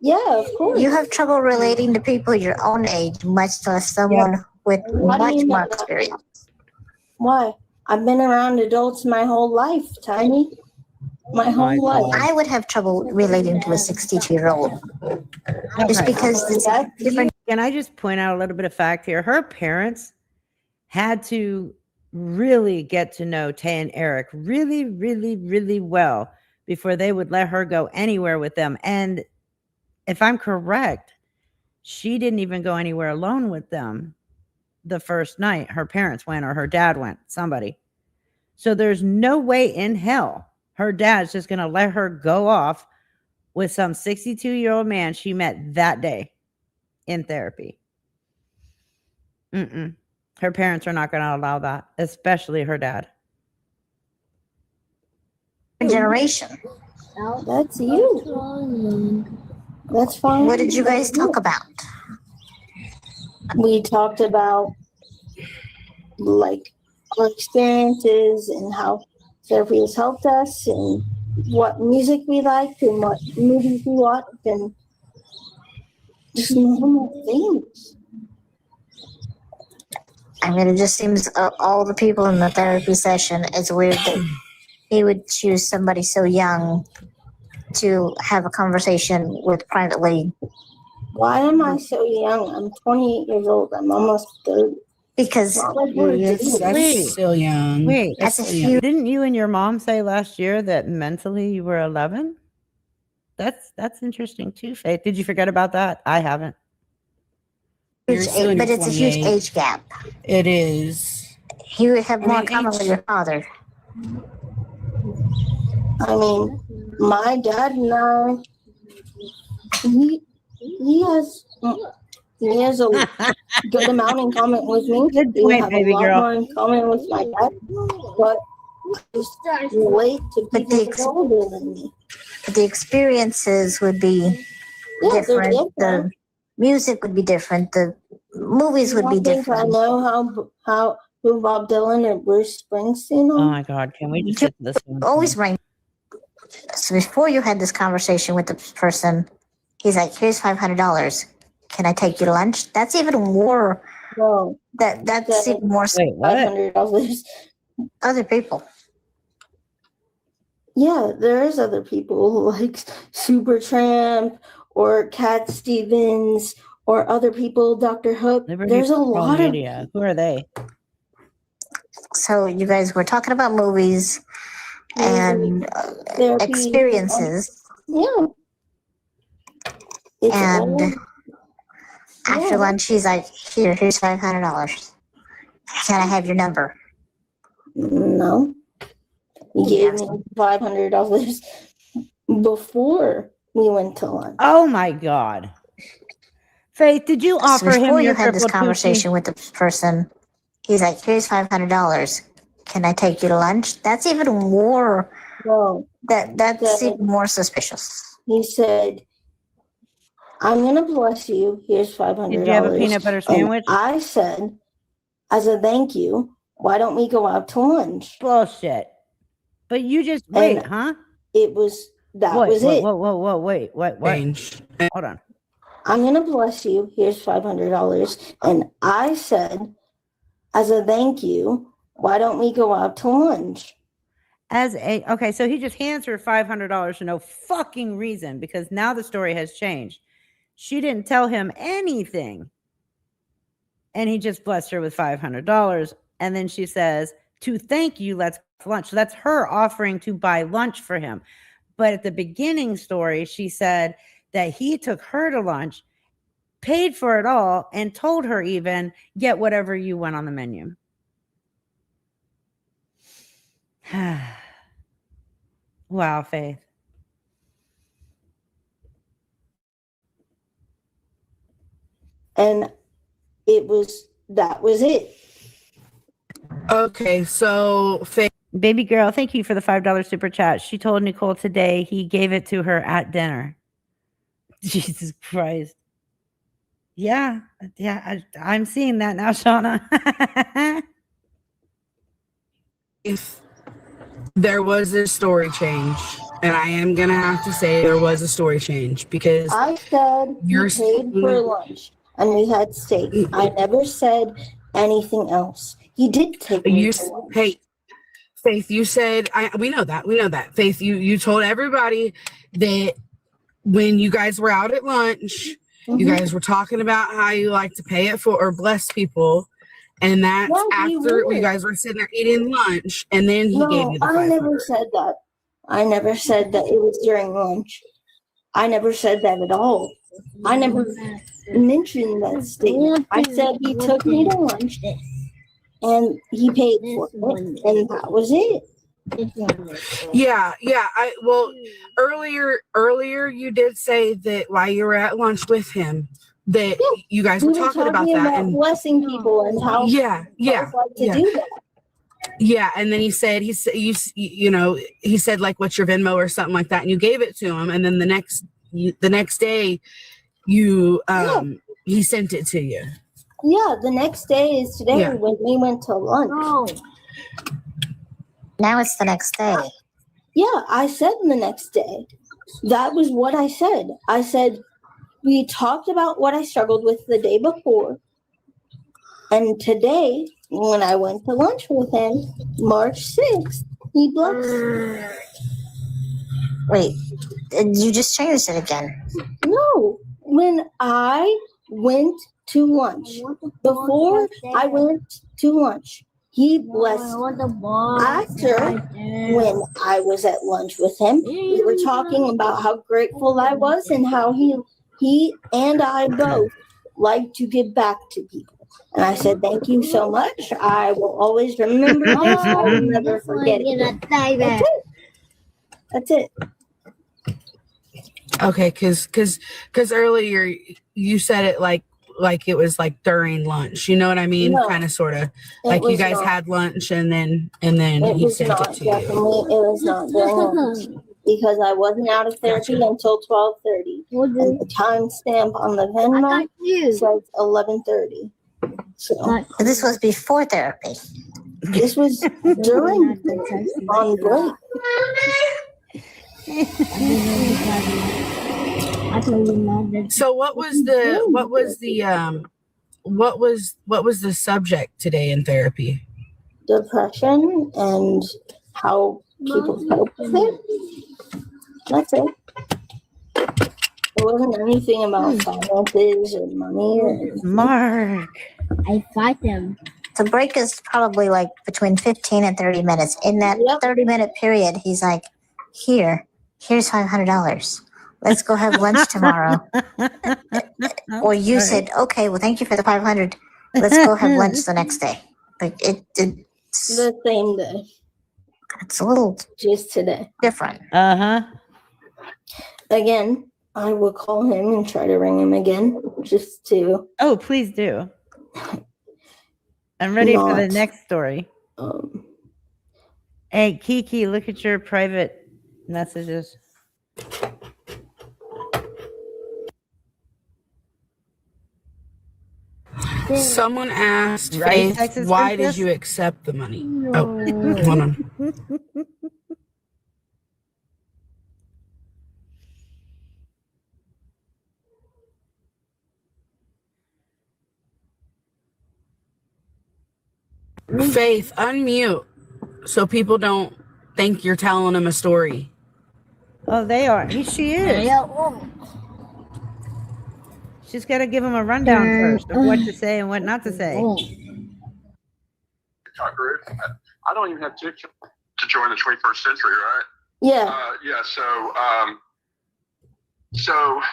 Yeah, of course. you have trouble relating to people your own age, much less someone with Why do much you more know that? experience. Why? I've been around adults my whole life, Tiny. My whole life. I would have trouble relating to a 62-year-old just Okay. because it's different. Can I just point out a little bit of fact here? Her parents had to really get to know Tay and Eric really, really, really well before they would let her go anywhere with them. And if I'm correct, she didn't even go anywhere alone with them the first night. Her parents went or her dad went, somebody. So there's no way in hell her dad's just going to let her go off with some 62-year-old man she met that day in therapy. Her parents are not going to allow that, especially her dad. Generation. That's you. That's fine. What did you guys talk about? We talked about like our experiences and how therapy has helped us and what music we liked and what movies we watched and just normal things. I mean, it just seems all the people in the therapy session, it's weird that he would choose somebody so young to have a conversation with privately. Why am I so young? I'm 28 years old. I'm almost 30. Because That's still young. Wait, That's a huge. didn't you and your mom say last year that mentally you were 11? That's interesting too, Faith. Did you forget about that? I haven't. Huge age, but it's a huge 28. age gap. It is. He would have more mean, common with your father. I mean, my dad and I, he has a good amount in common with me. Good We point, have baby a lot girl. more in common with my dad, but he's way too But the older than me. The experiences would be Yeah, they're different. The different. music would be different. The movies would be You think I different. know how who Bob Dylan or Bruce Springsteen Oh are? my God, can we just get to this one? Always bring. So before you had this conversation with the person, he's like, "Here's $500. Can I take you to lunch?" That's even more. No, That's even more. Wait, what? $500. Other people. Yeah, there is other people like Supertramp or Cat Stevens or other people, Dr. Hook. Liberty There's a Patrol lot of Media. Who are they? So you guys were talking about movies and therapy. experiences, Yeah. It's and all- after yeah. lunch, he's like, "Here's $500. Can I have your number?" No. He gave me $500 before we went to lunch. Oh my God. Faith, did you So offer him before you your had this triple conversation with the person, he's like, "Here's $500. Can I take you to lunch?" That's even more. No. That's even more suspicious. He said, "I'm going to bless you. Here's $500. Did you have a peanut butter And sandwich? I said, as a thank you, why don't we go out to lunch? Bullshit. But you just wait, And huh? It was, that Wait, was whoa, it. whoa, wait, what? Change. Hold on. I'm going to bless you. Here's $500. And I said, as a thank you, Why don't we go out to lunch? Okay, so he just hands her $500 for no fucking reason, because now the story has changed. She didn't tell him anything. And he just blessed her with $500. And then she says, to thank you, let's go to lunch. So that's her offering to buy lunch for him. But at the beginning story, she said that he took her to lunch, paid for it all, and told her even, get whatever you want on the menu. Wow, Faith. And that was it. Okay, so Faith. Baby girl, thank you for the $5 super chat. She told Nicole today he gave it to her at dinner. Jesus Christ. Yeah, I'm seeing that now, Shauna. If there was a story change, and I am gonna have to say there was a story change, because I said you paid for lunch and we had steak. I never said anything else. He did take me to lunch. Hey, Faith, you said we know that. Faith, you told everybody that when you guys were out at lunch, you guys were talking about how you like to pay it for or bless people. And that's after you guys were sitting there eating lunch, and then he gave you the I never said that. I never said that it was during lunch. I never said that at all. I never mentioned that statement. I said he took me to lunch and he paid for it, and that was it. Yeah. Earlier you did say that while you were at lunch with him, that you guys were talking about that and blessing people and how do that. Yeah, and then he said he said like, what's your Venmo or something like that, and you gave it to him, and then the next day you he sent it to you. Yeah, the next day is today when we went to lunch. Now it's the next day. Yeah, I said the next day. That was what I said. I said we talked about what I struggled with the day before. And today, when I went to lunch with him, March 6th, he blessed. Wait, you just changed it again. No, when I went to lunch, before I went to lunch, he blessed. After, when I was at lunch with him, we were talking about how grateful I was and how he and I both like to give back to people. And I said, thank you so much. I will always remember this. I will never forget it. That's it. Okay, because earlier you said it like it was like during lunch. You know what I mean? No, kind of, sort of, like you guys had lunch and then he sent it to you. It was not during lunch because I wasn't out of therapy until 12:30, and the timestamp on the Venmo says 11:30. So This was before therapy. this was during on break. So what was the subject today in therapy? Depression and how people cope with it. That's it. There wasn't anything about finances or money. Or Mark. I fight them. The break is probably like between 15 and 30 minutes. In that 30-minute period, he's like, here's $500. Let's go have lunch tomorrow. Or you said, okay, well, thank you for the 500. Let's go have lunch the next day. Like it's the same day. It's a little just today. Different. Again, I will call him and try to ring him again just to. Oh, please do. I'm ready for the next story. Hey, Kiki, look at your private messages. Someone asked, Right, Faith, Texas why Princess? did you accept the money? Oh, hold on. Faith, unmute so people don't think you're telling them a story. Oh, they are. She is. She's got to give them a rundown first of what to say and what not to say. I don't even have TikTok to join the 21st century, right? Yeah. Yeah. So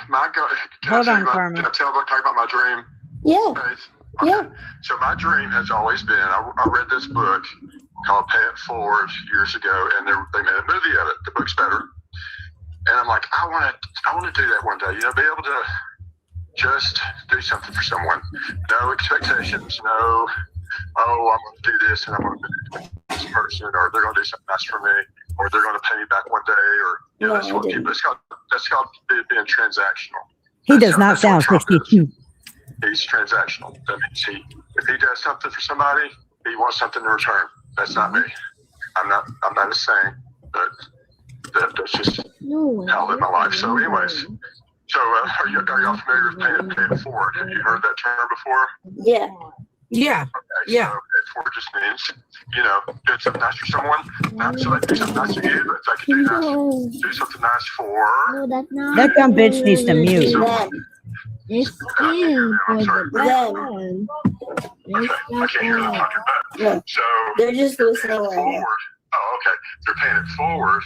my God. Hold on, Carmen. Can I talk about my dream? Yeah. Faith? Yeah. So my dream has always been. I read this book called Pay It Forward years ago, and they made a movie of it. The book's better, and I'm like, I want to do that one day. Be able to just do something for someone. No expectations. No. Oh, I'm going to do this, and I'm going to do this person, or they're going to do something nice for me, or they're going to pay me back one day, or that's what people. That's called being transactional. He does not sound 62. He's transactional. That means if he does something for somebody, he wants something in return. That's not me. I'm not a saint, but that's just how I live my life. So, anyways, are y'all familiar with paying it forward? Have you heard that term before? Yeah. Yeah. Okay, so pay it forward just means, do something nice for someone. Not so they do something nice for you, but if I can do something nice for. That dumb bitch needs to mute. It's you for the okay, I can't hear them talking about. Yeah. So they're just listening right now. forward. Oh, okay. They're paying it forward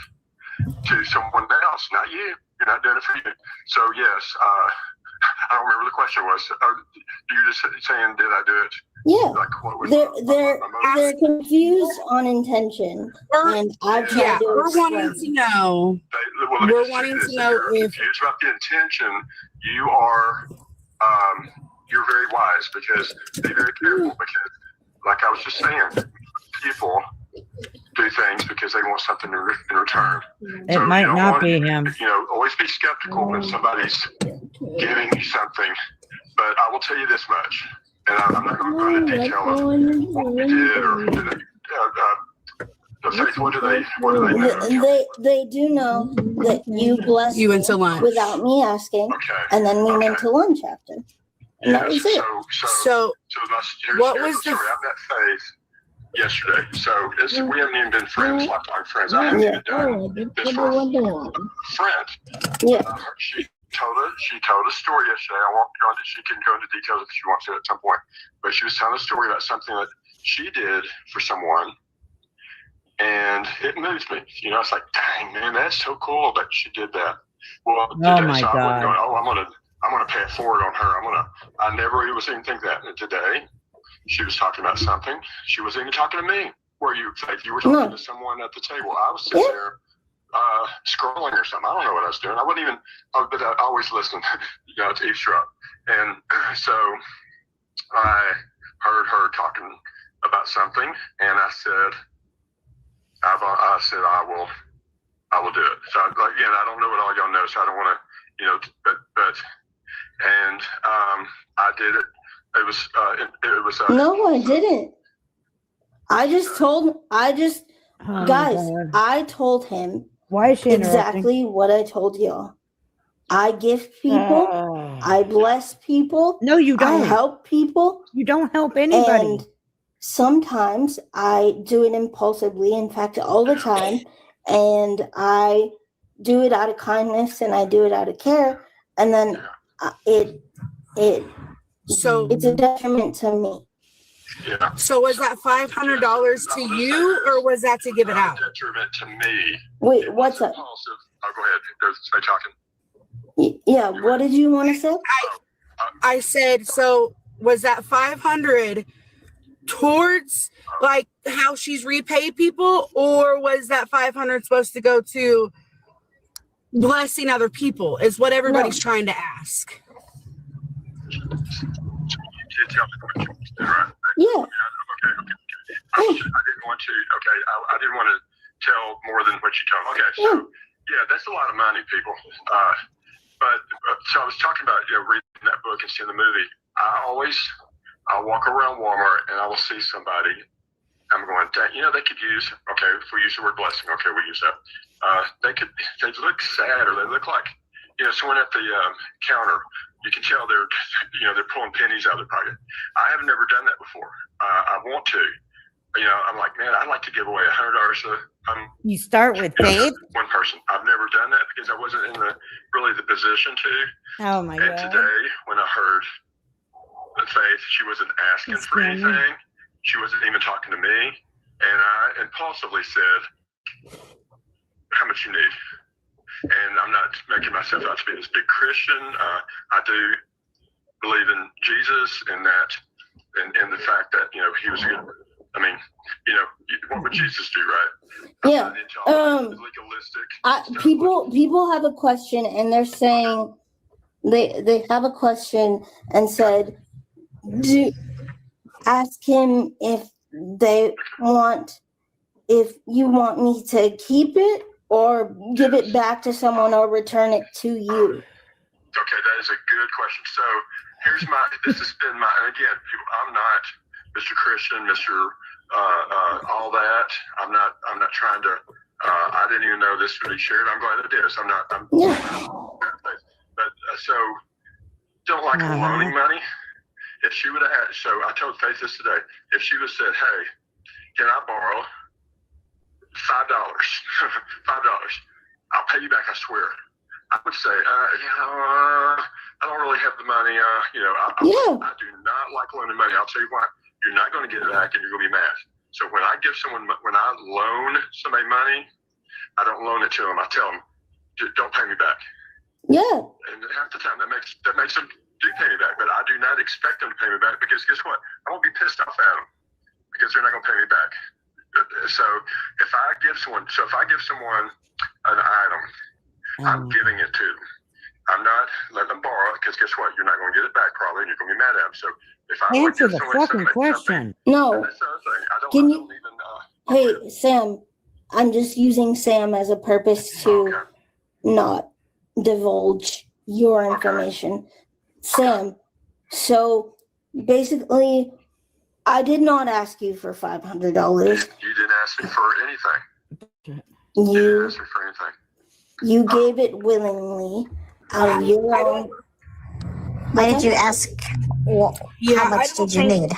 to someone else, not you. You're not doing it for you. So yes, I don't remember the question was. You just saying, did I do it? Yeah. Like, what was They're confused on intention, and I've tried to we're wanting explain. to know. We're wanting to know if confused about the intention, you are you're very wise, because be very careful, because like I was just saying, people do things because they want something in return. It might not be him. Always be skeptical when somebody's giving you something. But I will tell you this much, and I'm not going to go into detail of what you did or did Faith, what do they know? They do know that you blessed You went to lunch. without me asking, and then we went to lunch after. And that was it. So what was the? I met Faith yesterday. So we haven't even been friends, lifetime friends. I haven't even done this for a friend. Yeah. She told a story yesterday. I won't go into. She can go into details if she wants to at some point. But she was telling a story about something that she did for someone, and it moved me. It's like, dang man, that's so cool that she did that. Well, today, my so I wasn't God. going, I'm gonna pay it forward on her. I never was even think that. And today, she was talking about something. She wasn't even talking to me. Faith, you were talking to someone at the table. I was sitting there scrolling or something. I don't know what I was doing. I wouldn't even, but I always listen, to eavesdrop. And so I heard her talking about something, and I said, I will do it. So again, I don't know what all y'all know, so I don't want to, and I did it. It was. No, I didn't. I told him Why is she interrupting? exactly what I told y'all. I gift people. I bless people. No, you don't. I help people. You don't help anybody. And sometimes I do it impulsively. In fact, all the time. And I do it out of kindness, and I do it out of care. And then it's a detriment to me. Yeah. So was that $500 to you, or was that to give it out? Detriment to me. Wait, what's up? Impulsive. Oh, go ahead. Stay talking. Yeah, what did you want to say? I said, so was that 500 towards like how she's repaid people, or was that 500 supposed to go to blessing other people? Is what everybody's trying to ask. Yeah. I didn't want to. Okay, I didn't want to tell more than what you told. Okay, so yeah, that's a lot of money, people. But so I was talking about reading that book and seeing the movie. I'll walk around Walmart and I will see somebody. I'm going, dang, they could use. Okay, if we use the word blessing, okay, we use that. They look sad, or they look like someone at the counter. You can tell they're pulling pennies out of their pocket. I have never done that before. I want to, I'm like, man, I'd like to give away $100 You start with faith. one person. I've never done that because I wasn't in the position to. Oh my And god. today, when I heard that Faith, she wasn't asking That's for scary. anything. She wasn't even talking to me. And I impulsively said, how much you need? And I'm not making myself out to be this big Christian. I do believe in Jesus and that, and the fact that, he was good. I mean, what would Jesus do, right? Yeah. People have a question, and they're saying they have a question and said, ask him if you want me to keep it or give it back to someone or return it to you. Okay, that is a good question. So this has been and again, I'm not Mr. Christian, Mr. All that. I'm not trying to, I didn't even know this would be shared. I'm glad it is. But so don't like loaning money. If she would have asked, so I told Faith this today, if she would have said, hey, can I borrow $5? $5. I'll pay you back, I swear. I would say, I don't really have the money. I do not like loaning money. I'll tell you why. You're not going to get it back, and you're going to be mad. So when I loan somebody money, I don't loan it to them. I tell them, don't pay me back. Yeah. And half the time that makes them do pay me back, but I do not expect them to pay me back because guess what? I won't be pissed off at them because they're not going to pay me back. So if I give someone an item, I'm giving it to them. I'm not letting them borrow it because guess what? You're not going to get it back probably, and you're going to be mad at them. So if I would Answer give the someone fucking question. No. Can you? Hey, Sam. I'm just using Sam as a purpose to not divulge your information. Sam. So basically, I did not ask you for $500. You didn't ask me for anything. You didn't ask me for anything. You gave it willingly out of your own. Why did you ask? How much did you need?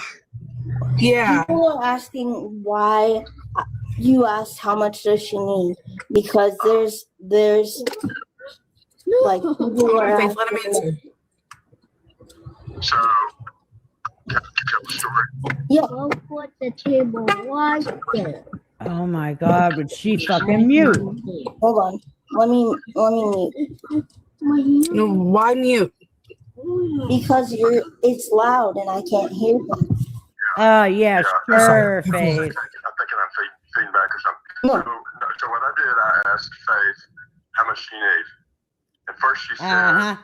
Yeah. People are asking why you asked how much does she need, because there's like people are asking. Let him answer. So, tell the story. Yeah. Put the table right there. Oh my god, would she fucking mute? Hold on. Let me mute. No, why mute? Because it's loud and I can't hear you. Yeah, sure, Faith. I'm thinking I'm feeding back or something. So what I did, I asked Faith how much she need. And first she said, I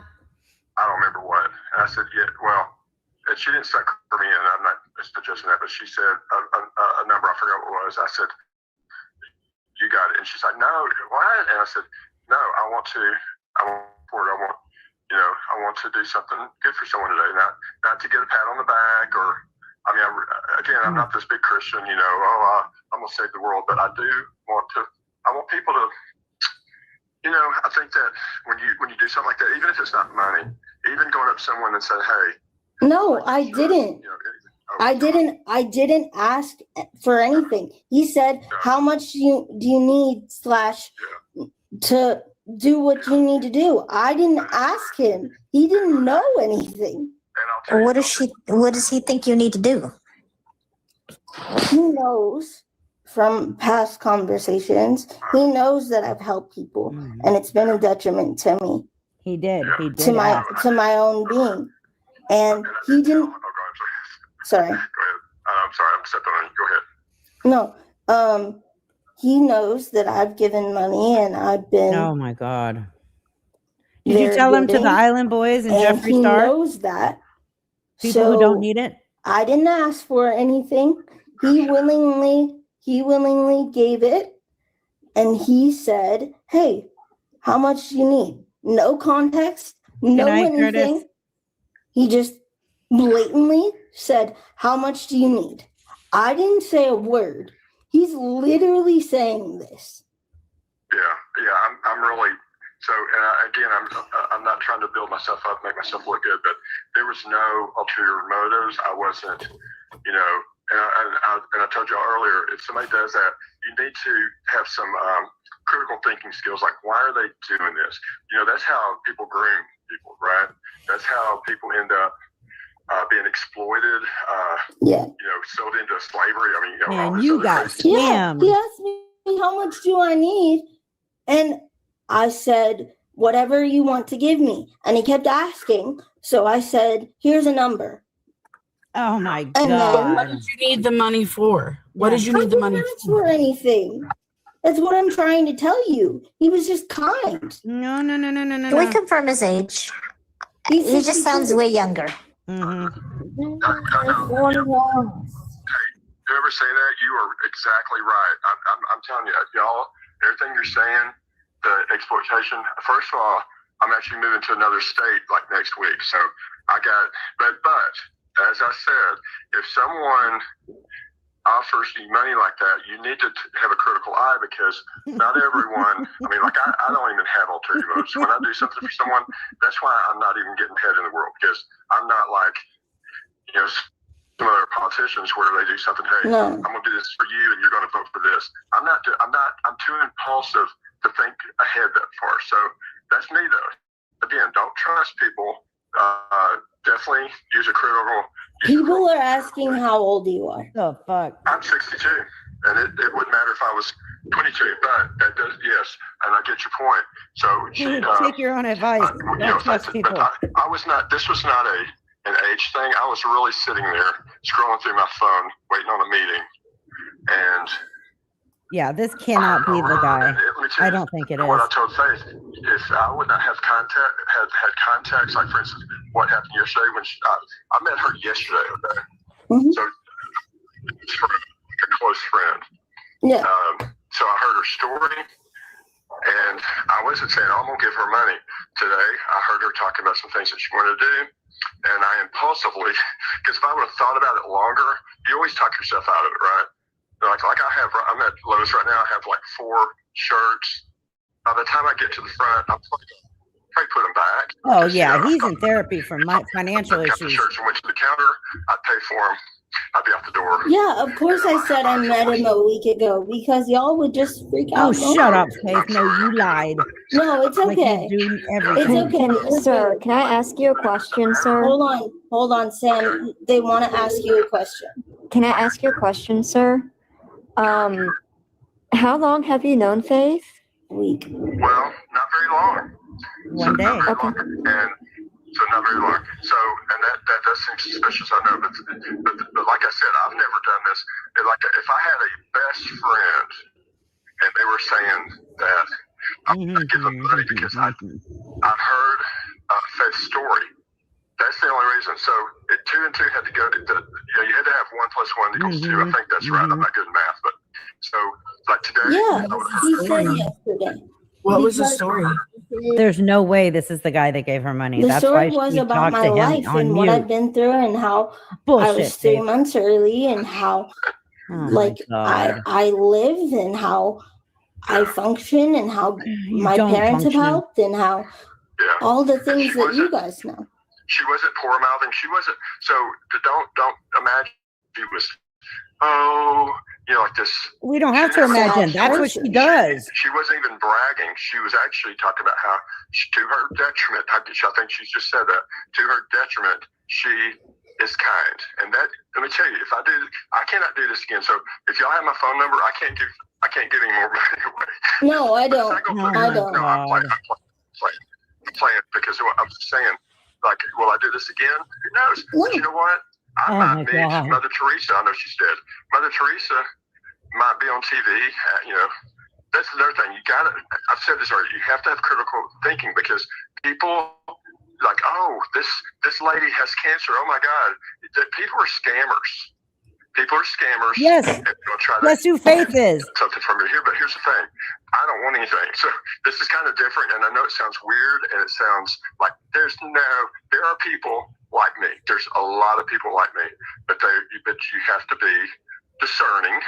don't remember what. And I said, yeah, well, and she didn't suck for me, and I'm not suggesting that, but she said a number, I forgot what it was. I said, you got it. And she's like, no, what? And I said, no, I want to do something good for someone today, not to get a pat on the back or, I'm not this big Christian, I'm going to save the world, but I want people to, I think that when you do something like that, even if it's not money, even going up to someone and saying, hey. No, I didn't. I didn't ask for anything. He said, how much do you need / to do what you need to do. I didn't ask him. He didn't know anything. What does he think you need to do? He knows from past conversations, he knows that I've helped people and it's been a detriment to me. He did. To my own being. And he didn't. Sorry. Go ahead. I'm sorry. I'm stepping on you. Go ahead. No. He knows that I've given money and I've been. Oh my God. Did you tell him to the Island Boys and Jeffree Star? He knows that. People who don't need it? I didn't ask for anything. He willingly gave it. And he said, hey, how much do you need? No context, no anything. Curtis? He just blatantly said, how much do you need? I didn't say a word. He's literally saying this. Yeah. I'm really so. And again, I'm not trying to build myself up, make myself look good, but there was no ulterior motives. I wasn't, and I I told y'all earlier, if somebody does that, you need to have some critical thinking skills. Like, why are they doing this? You know, that's how people groom people, right? That's how people end up being exploited. You know, sold into slavery. I mean, you know, all Man, this you other got crazy- Yeah, he asked me how much do I need, and I said whatever you want to give me, and he kept asking. So I said, "Here's a number." Oh my And then- god! What did you need the money for? What did you need the money for? Anything? That's what I'm trying to tell you. He was just kind. No. Can we confirm his age? He just sounds way younger. Whoever say that, you are exactly right. I'm telling you, y'all, everything you're saying, the exploitation. First of all, I'm actually moving to another state like next week, so I got. But as I said, if someone offers you money like that, you need to have a critical eye, because not everyone. I mean, like I don't even have ulterior motives. When I do something for someone, that's why I'm not even getting ahead in the world, because I'm not like, you know, some other politicians where they do something. Hey, No. I'm gonna do this for you, and you're gonna vote for this. I'm too impulsive to think ahead that far. So that's me, though. Again, don't trust people. Definitely use a critical. People are asking how old you are. The fuck? I'm 62, and it wouldn't matter if I was 22, but that does, yes, and I get your point. So she, Take your own advice. you know, Don't trust people. but I was not. This was not an age thing. I was really sitting there scrolling through my phone, waiting on a meeting, and Yeah, this cannot be the guy. let me tell I you don't think it is. what I told Faith. If I would not have had contacts, like for instance, what happened yesterday when I met her yesterday. Okay, so it's like a close friend. Yeah. So I heard her story, and I wasn't saying, "Oh, I'm gonna give her money today." I heard her talking about some things that she wanted to do, and I impulsively, because if I would have thought about it longer, you always talk yourself out of it, right? Like I'm at Lowe's right now. I have like 4 shirts. By the time I get to the front, I'm probably put them back. Oh yeah, he's in therapy for financial Got the issues. shirts and went to the counter. I'd pay for them. I'd be out the door. Yeah, of course I said I met him a week ago because y'all would just freak Oh, out. shut up, Faith. No, you lied. No, it's Like okay. you do It's everything. okay. It's Sir, okay. can I ask you a question, sir? Hold on, Sam. They want to ask you a question. Can I ask you a question, sir? How long have you known Faith? Week. Well, not very long. One day. And so not very long. So, and that does seem suspicious, I know, but like I said, I've never done this. Like if I had a best friend and they were saying that I give them money because I've heard Faith's story. That's the only reason. So 2 and 2 had to go to you had to have 1 + 1 equals 2. I think that's right. I'm not good at math, but so like today. Yeah, he said yesterday. What was the story? There's no way this is the guy that gave her money. The That's story why was she about talked my to him life on and what mute. I've been through and how I Bullshit, was 3 Faith. months early and how Oh my like God. I lived and how I function and how my don't parents function. have helped and how all the things she that you wasn't- guys know. She wasn't poor mouthing. She wasn't. So don't imagine she was. Oh, like this. We don't have to imagine. That's what she does. She wasn't even bragging. She was actually talking about how, to her detriment, I think she's just said that, to her detriment, she is kind. And that, let me tell you, I cannot do this again. So if y'all have my phone number, I can't give any more money away. No, I don't. I don't. No, I'm playing because I'm just saying, like, will I do this again? Who knows? But you know what? I Oh might my meet God. Mother Teresa. I know she's dead. Mother Teresa might be on TV. That's another thing. I've said this already. You have to have critical thinking because people like, oh, this lady has cancer. Oh my God. People are scammers. People are scammers. Yes. And they'll try to That's who Faith is. something from you here. But here's the thing. I don't want anything. So this is kind of different. And I know it sounds weird and it sounds like there are people like me. There's a lot of people like me, but you have to be discerning.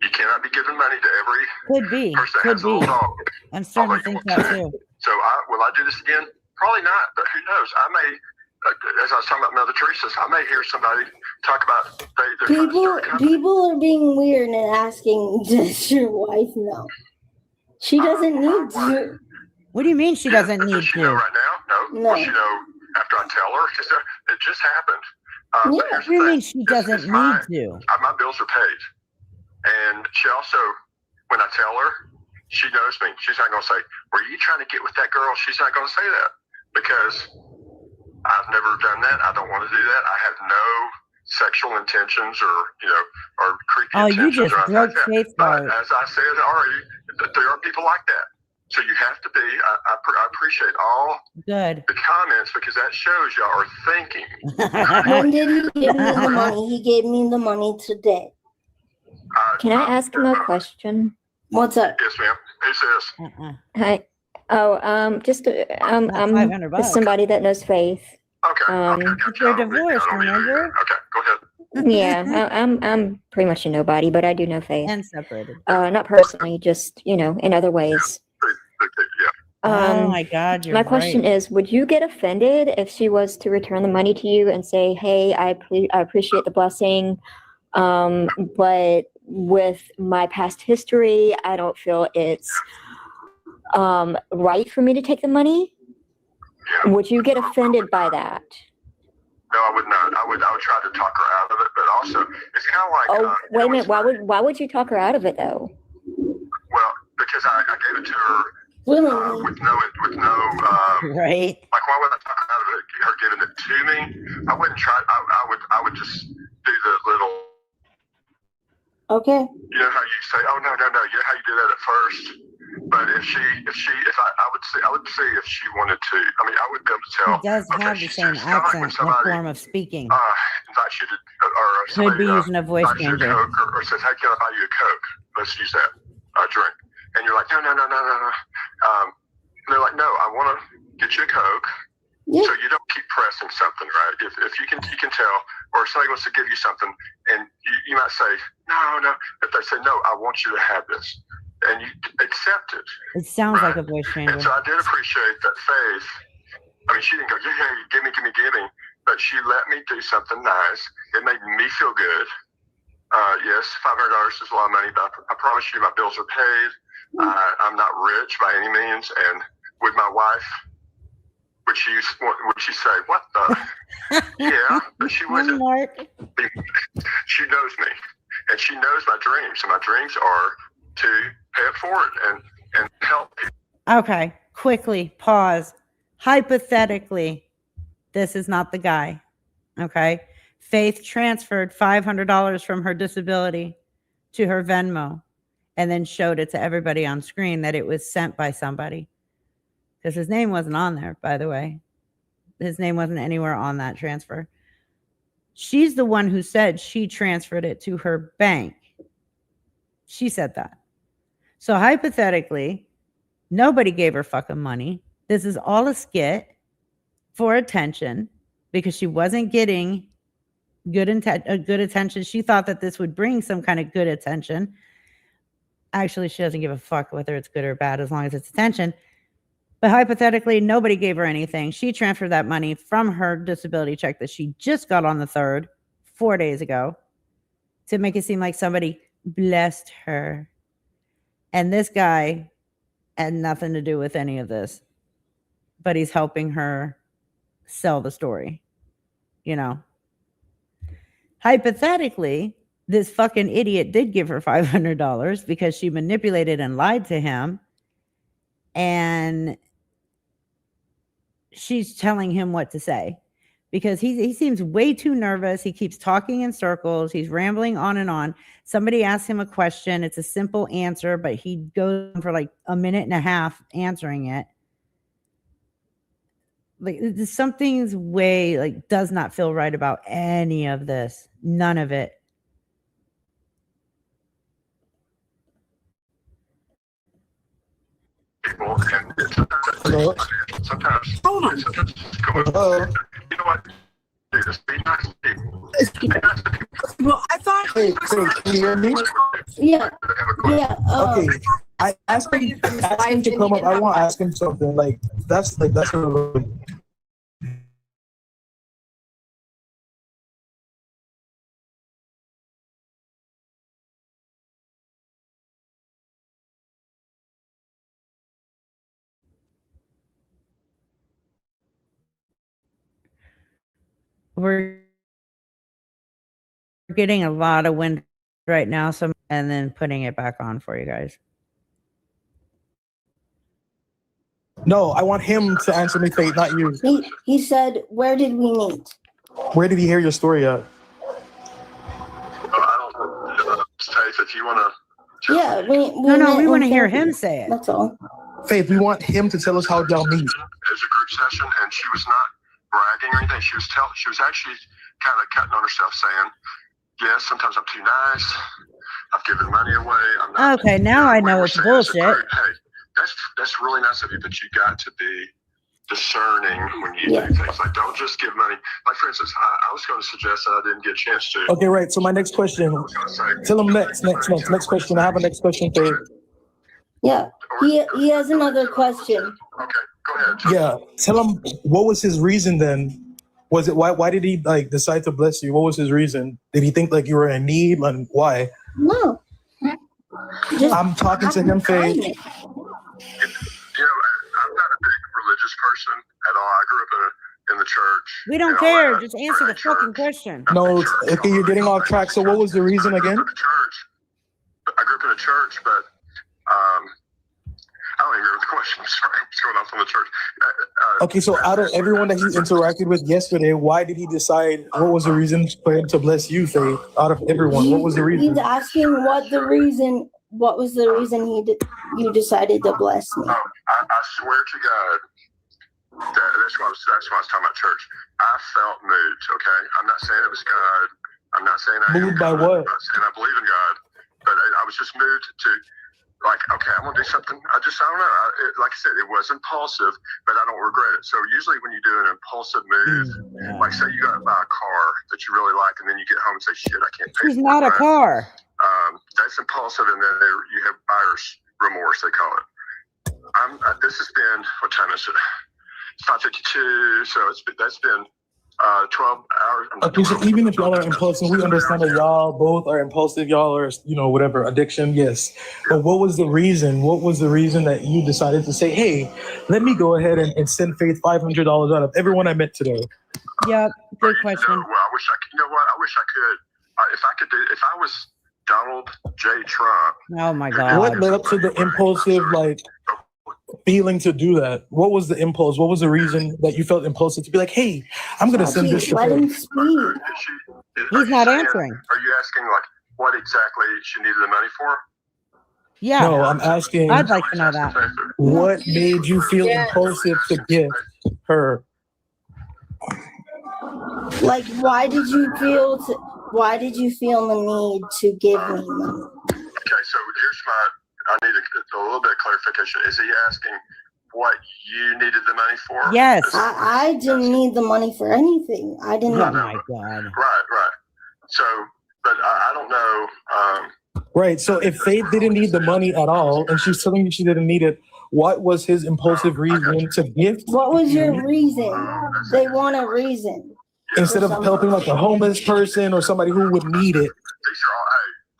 You cannot be giving money to every Could be. person that Could has a little be. dog. I'm starting to think that too. So will I do this again? Probably not, but who knows? I may as I was talking about Mother Teresa, I may hear somebody talk about they're trying to start a company. People are being weird and asking, does your wife know? She doesn't need to. What do you mean she doesn't need Does she know to? right now? No. No. Will she know after I tell her? Because it just happened. But What here's do you the mean thing. she doesn't need to? My bills are paid. And she also, when I tell her, she knows me. She's not going to say, were you trying to get with that girl? She's not going to say that because I've never done that. I don't want to do that. I have no sexual intentions or creepy Oh, you intentions just or anything broke like that. Faith's But heart. as I said already, there are people like that. So you have to be, I appreciate all Good. the comments because that shows y'all are thinking. When did he give me the money? He gave me the money today. Can I ask him a question? What's up? Yes, ma'am. Who's this? Hi. Oh, just I'm $500. somebody that knows Faith. Okay. You're divorced, remember? Okay, go ahead. Yeah, I'm pretty much a nobody, but I do know Faith. And separated. Not personally, just in other ways. Oh my God, you're My question right. is, would you get offended if she was to return the money to you and say, "Hey, I appreciate the blessing, but with my past history, I don't feel it's right for me to take the money"? Would you get offended by that? No, I would not. I would try to talk her out of it, but also it's kind of like. Oh, wait a minute. Why would you talk her out of it though? Well, because I gave it to her with no. Right. Like, why would I talk her out of it? Her giving it to me, I wouldn't try. I would just do the little. Okay. You know how you say, "Oh no." You know how you do that at first. But if I would see if she wanted to. I mean, I would be able to tell. He does have the same accent in the form of speaking. Invites you to, or Could somebody be using a voice buys you a changer. Coke or says, "Hey, can I buy you a Coke? Let's use that drink." And you're like, no. They're like, "No, I want to get you a Coke." Yeah. So you don't keep pressing something, right? If you can tell, or if somebody wants to give you something, and you might say, no. If they say, "No, I want you to have this," and you accept it. It sounds like a voice changer. And so I did appreciate that Faith. I mean, she didn't go, yeah, give me, but she let me do something nice. It made me feel good. Yes, $500 is a lot of money, but I promise you my bills are paid. I'm not rich by any means. And with my wife, would she say, what the? Yeah, but she wasn't. She knows me, and she knows my dreams. And my dreams are to pay it forward and help people. Okay, quickly pause. Hypothetically, this is not the guy. Okay. Faith transferred $500 from her disability to her Venmo and then showed it to everybody on screen that it was sent by somebody. Because his name wasn't on there, by the way. His name wasn't anywhere on that transfer. She's the one who said she transferred it to her bank. She said that. So hypothetically, nobody gave her fucking money. This is all a skit for attention because she wasn't getting good attention. She thought that this would bring some kind of good attention. Actually, she doesn't give a fuck whether it's good or bad as long as it's attention. But hypothetically, nobody gave her anything. She transferred that money from her disability check that she just got on the 3rd, 4 days ago, to make it seem like somebody blessed her. And this guy had nothing to do with any of this, but he's helping her sell the story, Hypothetically, this fucking idiot did give her $500 because she manipulated and lied to him. And she's telling him what to say because he seems way too nervous. He keeps talking in circles. He's rambling on and on. Somebody asks him a question. It's a simple answer, but he goes for like a minute and a half answering it. Like something's way does not feel right about any of this. None of it. People and sometimes it's going, you know what? Just be nice to people. Well, I thought. Hey, can you hear me? Yeah. Okay. I asked him to come up. I want to ask him something. That's a We're getting a lot of wind right now, and then putting it back on for you guys. No, I want him to answer me, Faith, not you. He said, "Where did we meet?" Where did he hear your story at? Faith, if you want to. Yeah, we we want to hear him say it. That's all. Faith, we want him to tell us how y'all meet. As a group session, and she was not bragging or anything. She was actually kind of cutting on herself, saying, "Yes, sometimes I'm too nice. I've given money away. I'm not." Okay, now I know it's bullshit. Hey, that's really nice of you, but you got to be discerning when you do things. Like, don't just give money. Like, for instance, I was going to suggest that I didn't get a chance to. Okay, right. So my next question. Tell him next question. I have a next question, Faith. Yeah, he has another question. Okay, go ahead. Yeah, tell him what was his reason then? Was it why did he like decide to bless you? What was his reason? Did he think like you were in need? And why? No. I'm talking to him, Faith. You know, I'm not a big religious person at all. I grew up in the church. We don't care. Just answer the fucking question. No, okay, you're getting off track. So what was the reason again? I grew up in a church, but I don't even remember the question. I'm sorry, I'm just going off on the church. Okay, so out of everyone that he interacted with yesterday, why did he decide? What was the reason for him to bless you, Faith? Out of everyone, what was the reason? He's asking what was the reason you decided to bless me? I swear to God, that's why I was talking about church. I felt moved. Okay, I'm not saying it was God. I'm not saying I moved by what? I'm not saying I believe in God, but I was just moved to. Like, okay, I'm gonna do something. I don't know. Like I said, it was impulsive, but I don't regret it. So usually when you do an impulsive move, like say you got to buy a car that you really like, and then you get home and say, "Shit, I can't pay." She's not a car. That's impulsive, and then you have buyer's remorse. They call it. This has been, what time is it? It's 5:52. So that's been 12 hours. Okay, so even if y'all are impulsive, we understand that y'all both are impulsive. Y'all are, whatever, addiction, yes. But what was the reason? What was the reason that you decided to say, "Hey, let me go ahead and send Faith $500 out of everyone I met today"? Yep, good question. Well, I wish I could. You know what? I wish I could. If I was Donald J. Trump. Oh my God. What led up to the impulsive, feeling to do that? What was the impulse? What was the reason that you felt impulsive to be like, "Hey, I'm going to send this to Let him Faith"? speak. He's not answering. Are you asking what exactly she needed the money for? Yeah. No, I'm asking. I'd like to know that. What made you feel impulsive to give her? Like, why did you feel the need to give me money? Okay, so I need a little bit of clarification. Is he asking what you needed the money for? Yes. I didn't need the money for anything. I didn't. Oh my God. Right. So, but I don't know. Right. So if Faith didn't need the money at all, and she's telling you she didn't need it, what was his impulsive reason to gift? What was your reason? They want a reason. Instead of helping like a homeless person or somebody who would need it.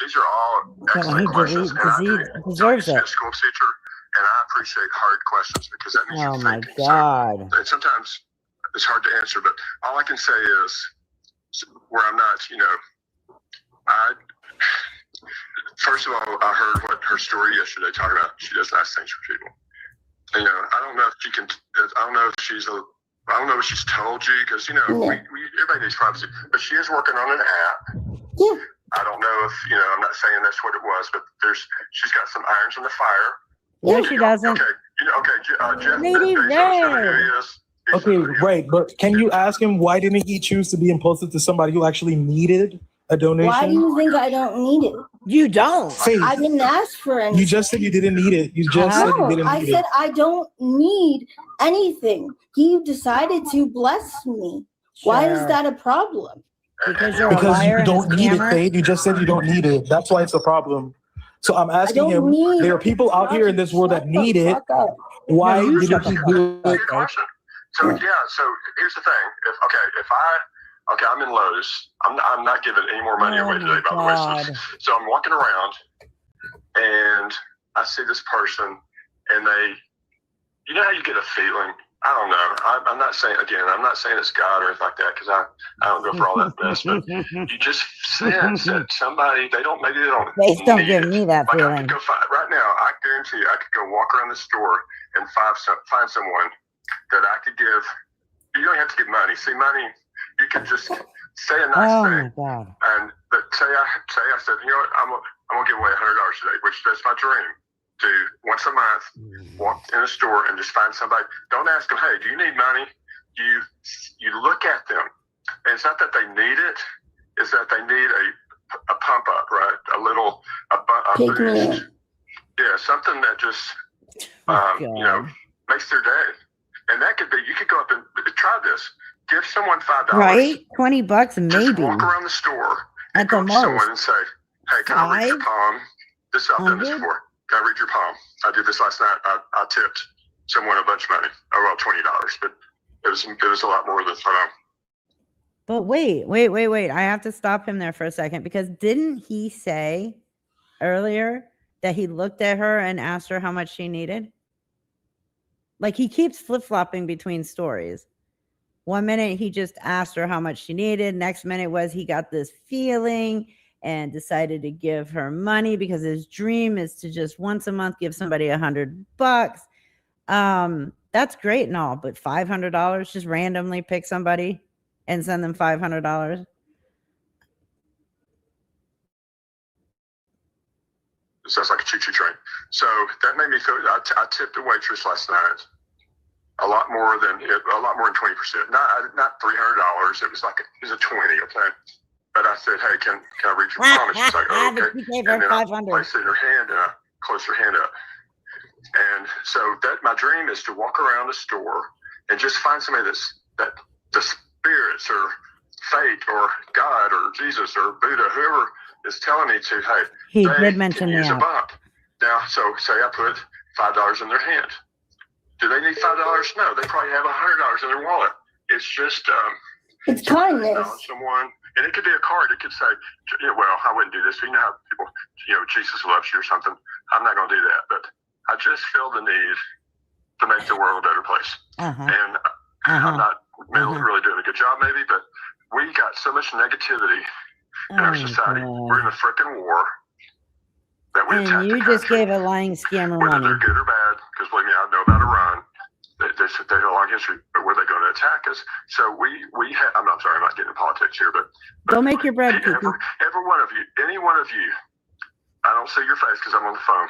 These are all excellent questions. He deserves it. A school teacher, and I appreciate hard questions because that means Oh you're my thinking. God. So, and sometimes it's hard to answer, but all I can say is where I'm not, first of all, I heard what her story yesterday talking about. She does nice things for people. And, I don't know if she can. I don't know if she's I don't know what she's told you because everybody needs privacy, but she is working on an app. Yeah. I don't know if I'm not saying that's what it was, but she's got some irons in the fire. No, she doesn't. Okay, Jeff. Lady Ray. Okay, right, but can you ask him why didn't he choose to be impulsive to somebody who actually needed a donation? Why do you think I don't need it? You don't. Faith, I didn't ask for anything. you just said you didn't need it. You just said you didn't I need said it. I don't need anything. He decided to bless me. Why is Sure. that a problem? Because you're a Because liar you and don't a need it, scammer? Faith. You just said you don't need it. That's why it's a problem. So I'm asking don't him, need there are people out here in this world that need it. Why No, you didn't shut the he fuck do it? Good question. So so here's the thing. If I'm in Lowe's, I'm not giving any more money Oh away today. By the way, so I'm walking around and I see this person, and they, how you get a feeling I don't know. I'm not saying, again, I'm not saying it's God or anything like that, because I don't go for all that mess, but you just sense that somebody, maybe they don't They don't need give it. me that Like I feeling. could go find, right now, I guarantee you, I could go walk around the store and find someone that I could give. You don't have to give money. See, money, you can just say a nice Oh thing. my God. But say I said, you know what, I'm gonna give away $100 today, which that's my dream. To once a month, walk in a store and just find somebody. Don't ask them, hey, do you need money? You look at them, and it's not that they need it; it's that they need a pump up, right? A boost. Yeah, something that just makes their day. And that could be, you could go up and try this. Give someone $5. Right? $20 Just maybe. walk around the store and At go the up to someone most. and say, hey, can I read your palm? This is what I've done this 100? before. Can I read your palm? I did this last night. I tipped someone a bunch of money. Oh, well, $20, but it was a lot more than I. But wait. I have to stop him there for a second, because didn't he say earlier that he looked at her and asked her how much she needed? Like, he keeps flip-flopping between stories. One minute he just asked her how much she needed. Next minute was he got this feeling and decided to give her money because his dream is to just once a month give somebody $100. That's great and all, but $500, just randomly pick somebody and send them $500. It sounds like a choo-choo train. So that made me feel. I tipped the waitress last night a lot more than 20%. Not $300. It was like it was a 20. Okay, but I said, hey, can I read your palm? And she's like, oh, okay. But you gave And her then I 500. placed it in her hand and I closed her hand up. And so that my dream is to walk around a store and just find somebody that the spirits or fate or God or Jesus or Buddha, whoever is telling me to, hey, He they did mention can use a that. bump. Now, so say I put $5 in their hand. Do they need $5? No, they probably have $100 in their wallet. It's just It's kindness. acknowledge someone, and it could be a card. It could say, well, I wouldn't do this. You know how people, Jesus loves you or something. I'm not going to do that, but I just feel the need to make the world a better place. And I'm not really doing a good job, maybe, but we got so much negativity in our society. We're in a freaking war that we attack And the you just country, gave a lying scammer whether money. they're good or bad, because believe me, I know about Iran. They have a long history, but were they going to attack us? So we have, I'm not sorry, I'm not getting into politics here, but Don't make your bread, Kiki. every one of you, any one of you, I don't see your face because I'm on the phone.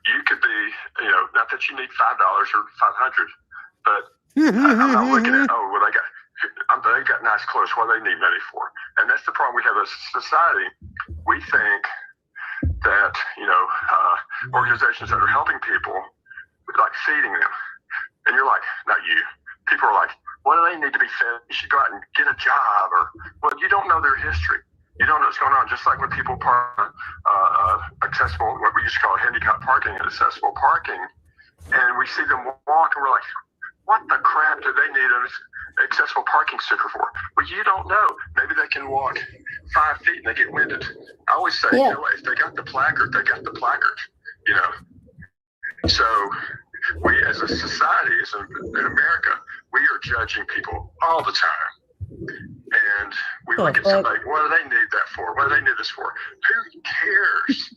You could be, not that you need $5 or $500, but I'm not looking at, they got nice clothes. What do they need money for? And that's the problem we have as a society. We think that, organizations that are helping people, like feeding them. And you're like, not you. People are like, what do they need to be fed? You should go out and get a job. Well, you don't know their history. You don't know what's going on. Just like when people park accessible, what we used to call handicap parking and accessible parking, and we see them walk and we're like, what the crap do they need an accessible parking sticker for? Well, you don't know. Maybe they can walk 5 feet and they get winded. I always say, if they got the placard, they got the placard, So we as a society, in America, we are judging people all the time. And we look at somebody, what do they need that for? What do they need this for? Who cares?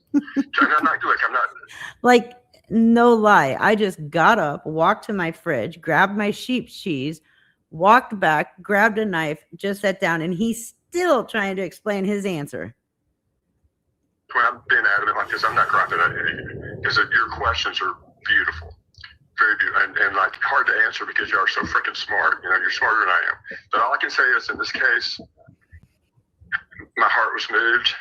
I'm not. Like, no lie. I just got up, walked to my fridge, grabbed my sheep's cheese, walked back, grabbed a knife, just sat down, and he's still trying to explain his answer. When I'm being adamant like this, I'm not griping at you because your questions are beautiful. Very beautiful, and like hard to answer because you are so freaking smart. You're smarter than I am. But all I can say is, in this case, my heart was moved,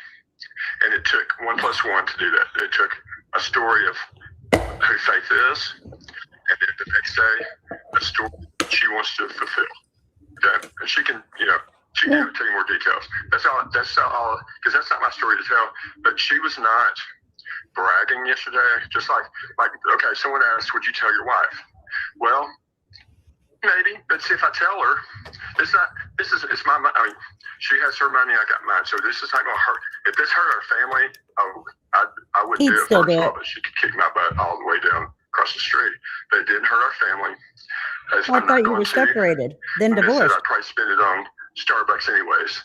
and it took 1 + 1 to do that. It took a story of who Faith is, and then the next day, a story she wants to fulfill. Okay, and she can, she can tell you more details. That's all. Because that's not my story to tell. But she was not bragging yesterday, just like okay, someone asked, would you tell your wife? Well, maybe, but see, if I tell her, it's my money. I mean, she has her money, I got mine, so this is not going to hurt. If this hurt our family, I would He'd do it still first do of all, it. but she could kick my butt all the way down across the street. But it didn't hurt our family. As Well, I I'm not thought you going were to- separated, then I said divorced. I'd probably spend it on Starbucks anyways.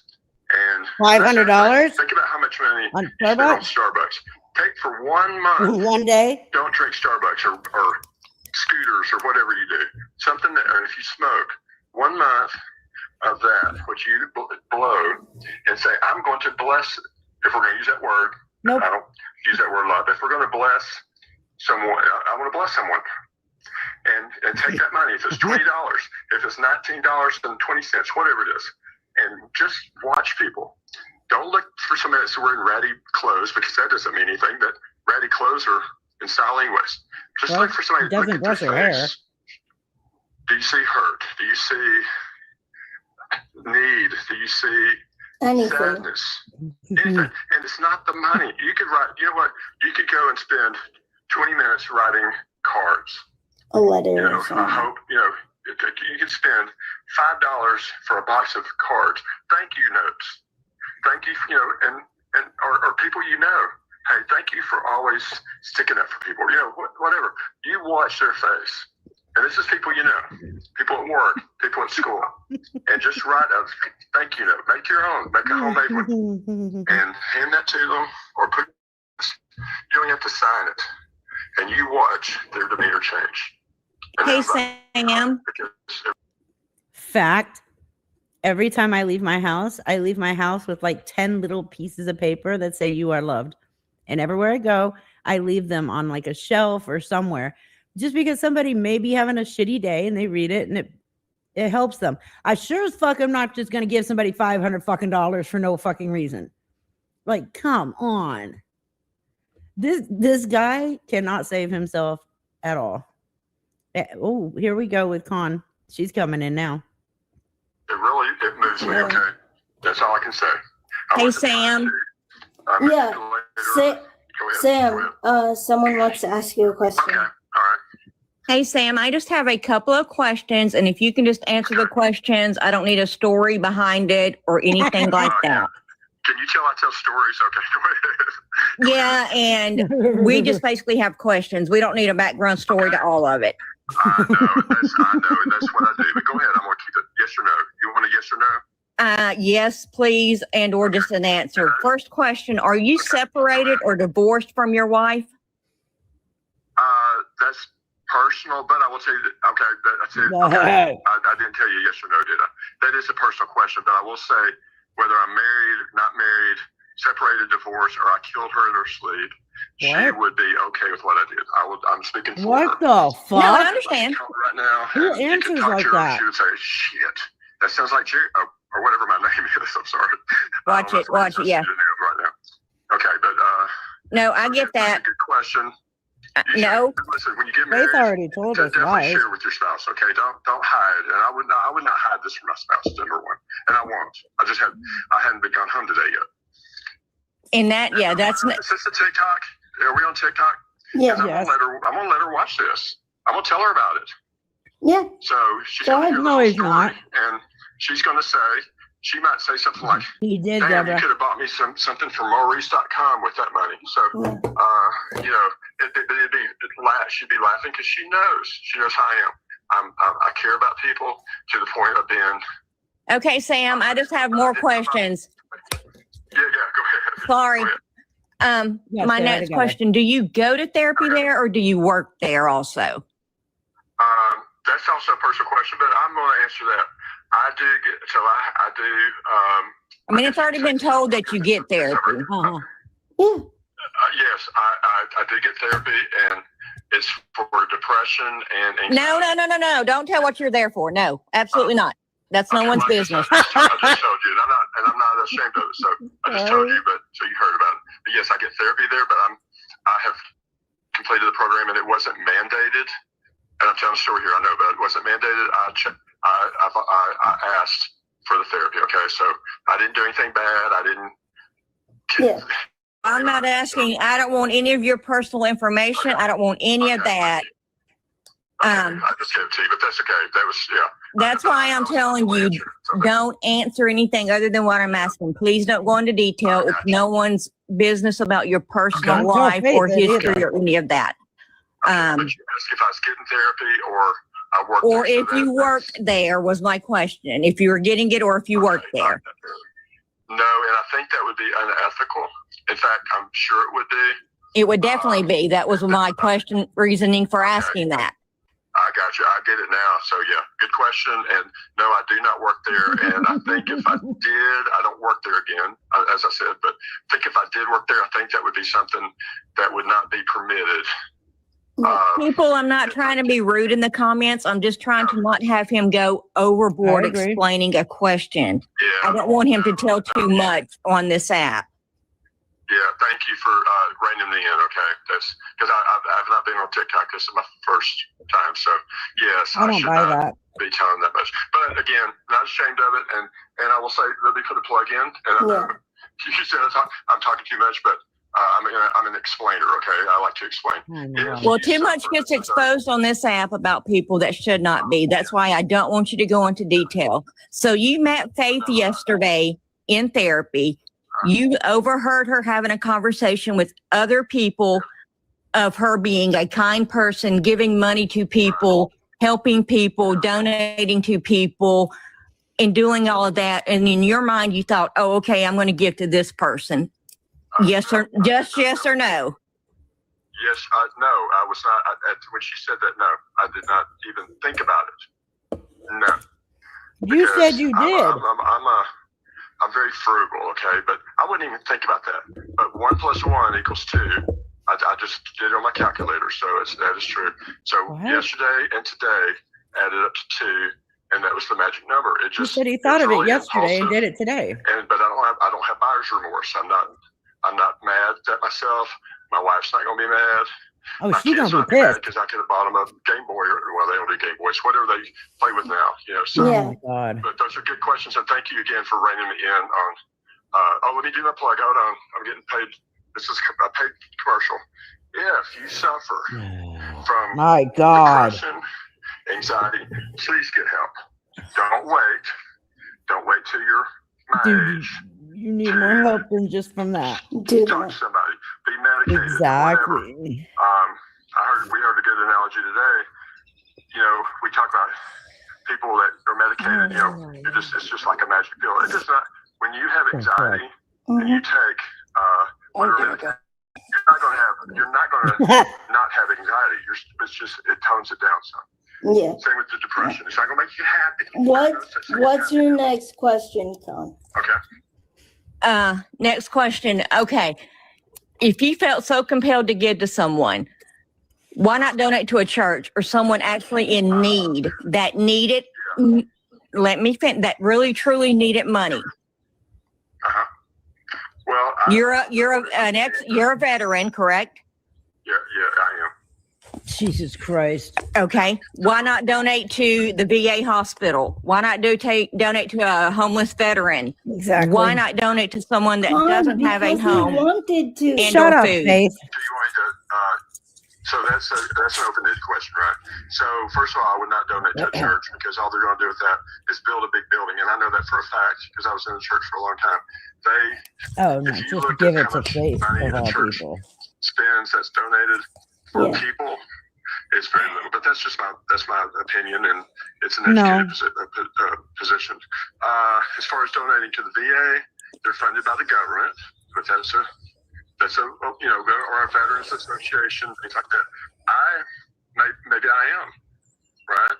And $500? Think about how much money On you spend on Starbucks? Starbucks. Take for 1 month. One day? Don't drink Starbucks or scooters or whatever you do. Something that, or if you smoke, 1 month of that, which you blow, and say, I'm going to bless, if we're going to use that word. Nope. I don't use that word a lot, but if we're going to bless someone, I want to bless someone. And take that money. If it's $20, if it's $19.20, whatever it is, and just watch people. Don't look for somebody that's wearing ratty clothes, because that doesn't mean anything. That ratty clothes are in style anyways. Just Well, look for somebody. doesn't Look at brush their her hair. face. Do you see hurt? Do you see need? Do you see Anything. sadness? Anything. And it's not the money. You could write. You know what? You could go and spend 20 minutes writing cards. A letter. You know, or I something. hope, you know, you could spend $5 for a box of cards. Thank you notes. Thank you, you know, or people you know. Hey, thank you for always sticking up for people. You know, whatever. You watch their face. And this is people you know, people at work, people at school. And just write a thank you note. Make your own. Make a homemade one. And hand that to them, or put, you don't have to sign it. And you watch their demeanor change. And Hey, everybody- Sam. Fact. Every time I leave my house with like 10 little pieces of paper that say you are loved. And everywhere I go, I leave them on like a shelf or somewhere. Just because somebody may be having a shitty day and they read it and it helps them. I sure as fuck am not just gonna give somebody $500 fucking dollars for no fucking reason. Like, come on. This guy cannot save himself at all. Oh, here we go with Con. She's coming in now. It moves me, okay? That's all I can say. Hey, Sam. Yeah. Sam, someone wants to ask you a question. Hey, Sam, I just have a couple of questions, and if you can just answer the questions, I don't need a story behind it or anything like that. Can you tell I tell stories? Okay, go ahead. Yeah, and we just basically have questions. We don't need a background story to all of it. I know, and that's what I do. But go ahead, I'm going to keep it yes or no. You want a yes or no? Yes, please, and or just an answer. First question, are you separated or divorced from your wife? That's personal, but I will tell you that, okay, that's it. Go ahead. I didn't tell you yes or no, did I? That is a personal question, but I will say whether I'm married, not married, separated, divorced, or I killed her in her sleep, she would be okay with what I did. I'm speaking for her. What the fuck? No, I understand. Right now, Who and you answers could talk like to her, that? She would say, shit, that sounds like Jerry, or whatever my name is. I'm sorry. Watch it, yeah. Right now. Okay, but No, I get that. good question. No. Listen, when you get married, Faith already told us definitely why. share with your spouse. Okay, don't hide. And I would not hide this from my spouse. Number one, and I won't. I hadn't been gone home today yet. And that, yeah, that's Is this a TikTok? Are we on TikTok? Yeah. 'Cause I'm gonna let her watch this. I'm gonna tell her about it. Yeah. So she's gonna hear the No, whole he's story, not. and she's gonna say, she might say something like, He did, "Damn, you Deborah. could have bought me something from Maurice.com with that money." So, you know, she'd be laughing because she knows how I am. I care about people to the point of being. okay, Sam. I just have more questions. Yeah, go ahead. Sorry. Go ahead. Yeah, My say that next together. question: do you go to therapy there, or do you work there also? That's also a personal question, but I'm going to answer that. I do get, so I do. I mean, it's already been told that you get therapy. Uh-huh. Yes, I do get therapy, and it's for depression and anxiety. No. Don't tell what you're there for. No, absolutely not. That's no one's business. I just told you, and I'm not ashamed of it. So I just told you, but so you heard about it. But yes, I get therapy there, but I have completed the program, and it wasn't mandated. And I'm telling a story here, I know, but it wasn't mandated. I asked for the therapy. Okay, so I didn't do anything bad. I didn't. Yeah. I'm not asking. I don't want any of your personal information. I don't want any of that. I just gave it to you, but that's okay. That was That's why I'm telling you, don't answer anything other than what I'm asking. Please don't go into detail. It's no one's business about your personal Don't tell life Faith or that history either. or any of that. Did you ask if I was getting therapy or I worked Or there? if you worked there was my question. If you were getting it or if you worked there. No, and I think that would be unethical. In fact, I'm sure it would be. It would definitely be. That was my question, reasoning for asking that. I got you. I get it now. So yeah, good question. And no, I do not work there. And I think if I did, I don't work there again, as I said. But I think if I did work there, I think that would be something that would not be permitted. People, I'm not trying to be rude in the comments. I'm just trying to not have him go overboard I agree. explaining a question. I don't want him to tell too much on this app. Yeah, thank you for reining me in. Okay, that's because I've not been on TikTok. This is my first time, so yes, I don't should buy not that. be telling that much. But again, not ashamed of it, and I will say, let me put a plug in. And you said I'm talking too much, but I'm an explainer. Okay, I like to explain. Well, too much gets exposed on this app about people that should not be. That's why I don't want you to go into detail. So you met Faith yesterday in therapy. You overheard her having a conversation with other people of her being a kind person, giving money to people, helping people, donating to people, and doing all of that. And in your mind, you thought, oh, okay, I'm going to give to this person. Yes or just yes or no? Yes, no, I was not. When she said that, no, I did not even think about it. No. You said you did. I'm very frugal, okay, but I wouldn't even think about that. But 1 + 1 = 2. I just did it on my calculator, so that is true. So yesterday and today added up to 2, and that was the magic number. It just He said he thought of it really yesterday and impulsive. did it today. But I don't have buyer's remorse. I'm not mad at myself. My wife's not gonna be mad. Oh, My she's kids gonna not be pissed. because I could have bought them a Game Boy, or well, they don't do Game Boys, whatever they play with now. So. Oh my God. But those are good questions, and thank you again for reining me in on. Let me do my plug. Hold on, I'm getting paid. This is a paid commercial. If you suffer from My God. depression, anxiety, please get help. Don't wait. Don't wait till you're my Dude, age. you need more help than just from that. Talk to somebody. Be medicated. Exactly. We heard a good analogy today. We talk about people that are medicated. It's just like a magic pill. It does not. When you have anxiety and you take whatever, you're not gonna not have anxiety. It tones it down some. Yeah. Same with the depression. It's not gonna make you happy. What's your next question, Tom? Okay. Next question. Okay. If you felt so compelled to give to someone, why not donate to a church or someone actually in need that needed, let me think, that really truly needed money? Well, you're a veteran, correct? Yeah, I am. Jesus Christ. Okay. Why not donate to the VA hospital? Why not donate to a homeless veteran? Exactly. Why not donate to someone that doesn't have a home? Wanted to. And Shut or up, food? Faith. So that's an open-ended question, right? So first of all, I would not donate to a church because all they're going to do with that is build a big building, and I know that for a fact because I was in the church for a long time. Oh no, just give it to Faith of all people. Spends that's donated for people, it's very little. But that's my opinion, and it's an educated position. As far as donating to the VA, they're funded by the government, but that's a or a Veterans Association, things like that. Maybe I am, right?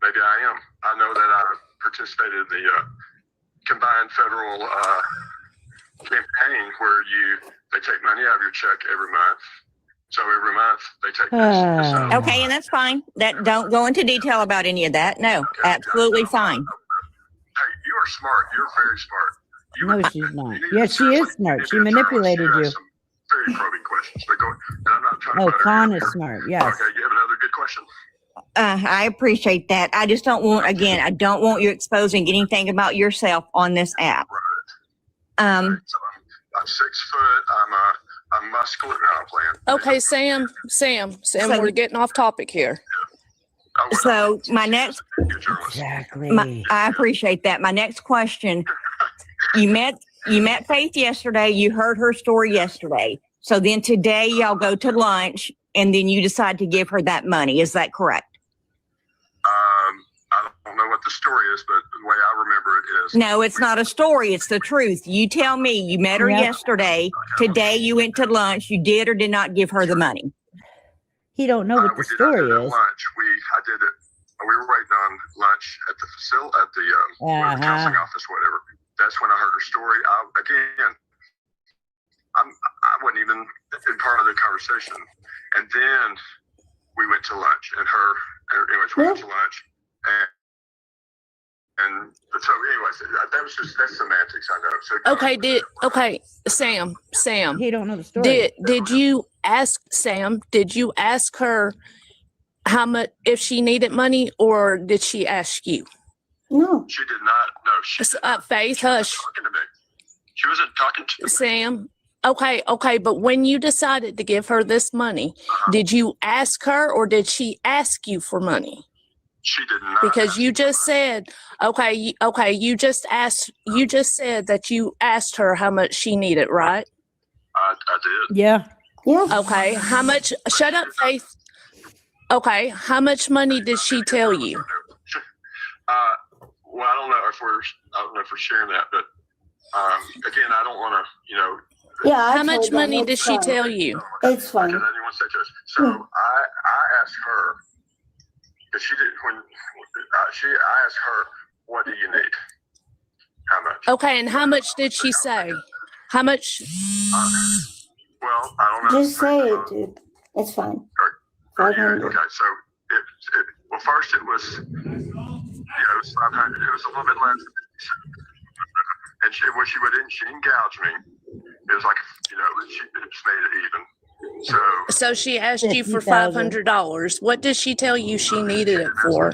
Maybe I am. I know that I participated in the combined federal campaign where they take money out of your check every month. So every month they take this out. Okay, and that's fine. Don't go into detail about any of that. No, absolutely fine. Hey, you are smart. You're very smart. No, she's not. Yes, she is smart. She manipulated you. Very probing questions. And I'm not trying Oh, to Con is smart. Yes. Okay, you have another good question. I appreciate that. I just don't want, I don't want you exposing anything about yourself on this app. I'm 6 foot. I'm muscular. No, I'm playing. Okay, Sam, we're getting off topic here. So my next, exactly. I appreciate that. My next question, you met Faith yesterday. You heard her story yesterday. So then today y'all go to lunch and then you decide to give her that money. Is that correct? I don't know what the story is, but the way I remember it is. No, it's not a story. It's the truth. You tell me. You met her yesterday. Today you went to lunch. You did or did not give her the money? He don't know what the story is. Lunch. I did it. We were waiting on lunch at the facility, at the counseling office, whatever. That's when I heard her story. I wasn't even in part of the conversation. And then we went to lunch, anyways, we went to lunch. And so, anyways, that's semantics, I know. So Sam. He don't know the story. Did you ask her how much, if she needed money, or did she ask you? No. She did not. No, she did not. Faith, hush. Talking to me. She wasn't talking to me. Sam. Okay, but when you decided to give her this money, did you ask her or did she ask you for money? She did not. Because you just said, you just said that you asked her how much she needed, right? I did. Yeah. Okay, how much? Shut up, Faith. Okay, how much money did she tell you? Well, I don't know if we're sharing that, but again, I don't want to, Yeah. How much money did she tell you? It's fine. Okay, then you want to say to us. So I asked her, because she did I asked her, what do you need? How much? Okay, and how much did she say? How much? Well, I don't know. Just say it, dude. It's fine. 500. Okay, so well, first it was, it was 500. It was a little bit less. And she didn't gouge me. It was like, she just made it even. So she asked you for $500. What did she tell you she needed it for?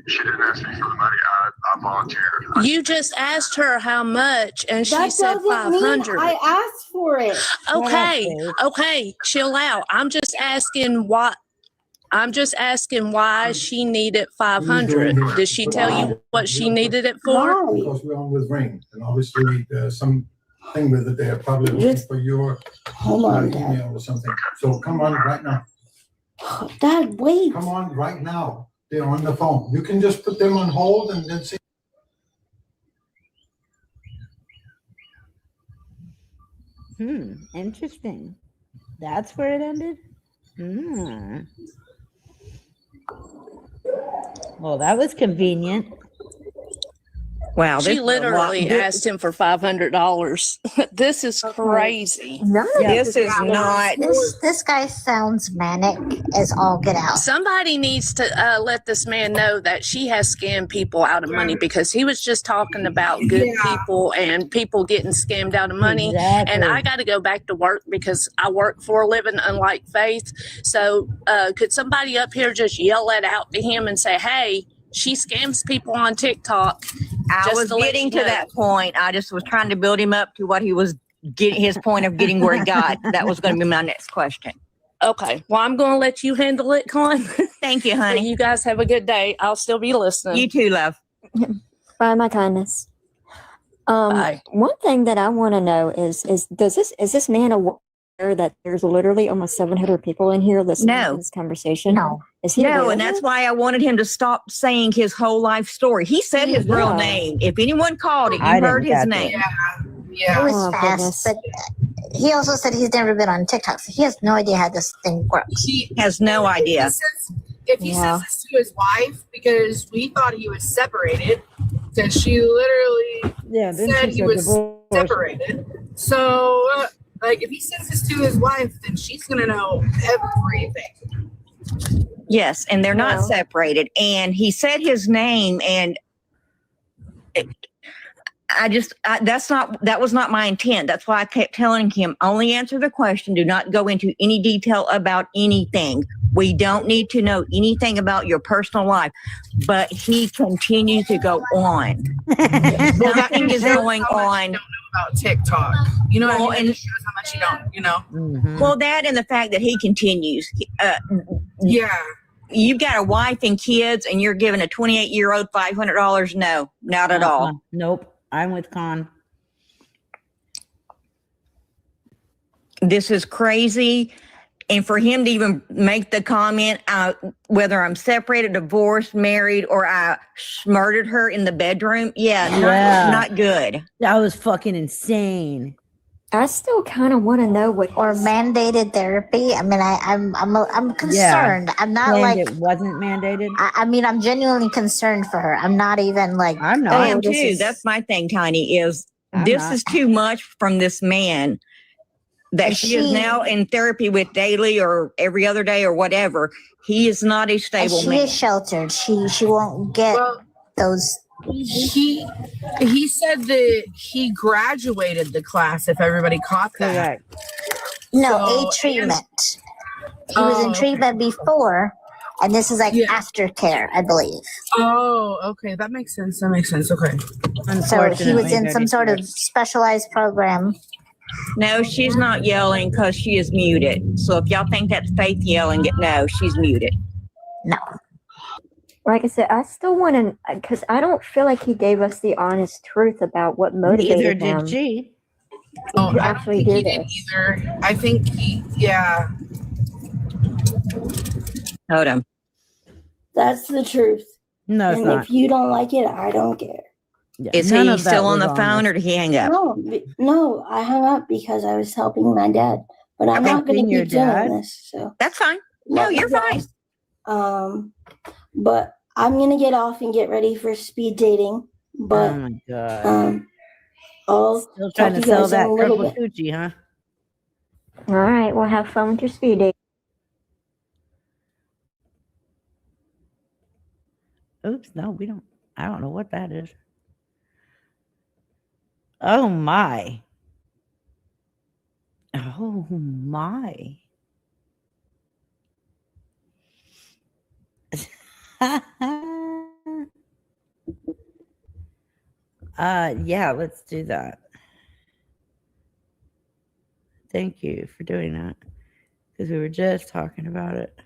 She didn't ask me for the money. I volunteered. You just asked her how much, and she That said doesn't mean 500. I asked for it. Okay, chill out. I'm just asking why she needed 500. Did she tell you what she needed it for? Because we're on with Ring, and obviously there's some thing with it. They're probably looking for your email or something. So come on right now. Dad, wait. Come on right now. They're on the phone. You can just put them on hold and then see. Interesting. That's where it ended? Well, that was convenient. Wow. She literally asked him for $500. This is crazy. This is not. This guy sounds manic as all get out. Somebody needs to let this man know that she has scammed people out of money, because he was just talking about good people and people getting scammed out of money. Exactly. And I got to go back to work because I work for a living, unlike Faith. So could somebody up here just yell that out to him and say, hey, she scams people on TikTok? I was getting to that point. I just was trying to build him up to what he was getting, his point of getting where he got. That was going to be my next question. Okay. Well, I'm going to let you handle it, Con. Thank you, honey. You guys have a good day. I'll still be listening. You too, love. By my kindness. Bye. One thing that I want to know is this man aware that there's literally almost 700 people in here listening to this conversation? No. Is he aware No, of and that's it? why I wanted him to stop saying his whole life story. He said his real name. If anyone called it, you heard his name. It was fast, but he also said he's never been on TikTok, so he has no idea how this thing works. He has no idea. If he says this to his wife, because we thought he was separated, because she literally said he was separated. So, if he says this to his wife, then she's going to know everything. Yes, and they're not separated. And he said his name, and that was not my intent. That's why I kept telling him, only answer the question. Do not go into any detail about anything. We don't need to know anything about your personal life. But he continued to go on. Something is going on. About TikTok, you know, Well, and and- it shows how much you don't, you know. Well, that and the fact that he continues. Yeah. You've got a wife and kids, and you're giving a 28-year-old $500. No, not at all. Nope. I'm with Con. This is crazy. And for him to even make the comment, whether I'm separated, divorced, married, or I murdered her in the bedroom, not good. That was fucking insane. I still kind of want to know what or mandated therapy. I mean, I'm concerned. I'm not Claimed like it wasn't mandated. I mean, I'm genuinely concerned for her. I'm not even like I'm I am too. That's my thing, Tiny, is this is too much from this man that And she is she- now in therapy with daily or every other day or whatever. He is not a and stable she man. is sheltered. She won't get those. He said that he graduated the class. If everybody caught that, No, a treatment. He was in treatment before, and this is like aftercare, I believe. Oh, okay, that makes sense. That makes sense. Okay. So he was in some sort of specialized program. No, she's not yelling because she is muted. So if y'all think that's Faith yelling, no, she's muted. No. Like I said, I still want to, because I don't feel like he gave us the honest truth about what motivated Neither him. did she. Oh, to I actually don't think do he did this. either. I think yeah. Hold on. That's the truth. No, it's and not. if you don't like it, I don't care. Is none he of that still on was the phone honest. or did he hang up? No, I hung up because I was helping my dad. But I'm not going to Helping your keep doing dad? this. So That's fine. No, Love you're you fine. guys. But I'm gonna get off and get ready for speed dating. But Oh my god. I'll Still talk trying to to you sell guys in that a little triple bit. coochie, huh? All right, well, have fun with your speed date. Oops, no, we don't. I don't know what that is. Oh my. Oh my. Yeah, let's do that. Thank you for doing that. Because we were just talking about it.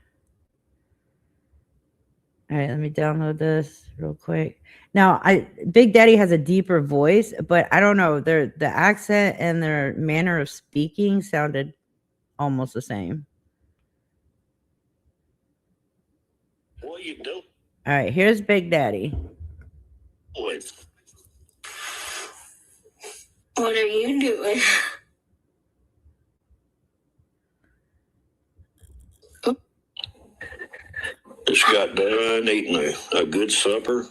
All right, let me download this real quick. Now, Big Daddy has a deeper voice, but I don't know. The accent and their manner of speaking sounded almost the same. What you do? All right, here's Big Daddy. What What are you doing? just got done eating a good supper.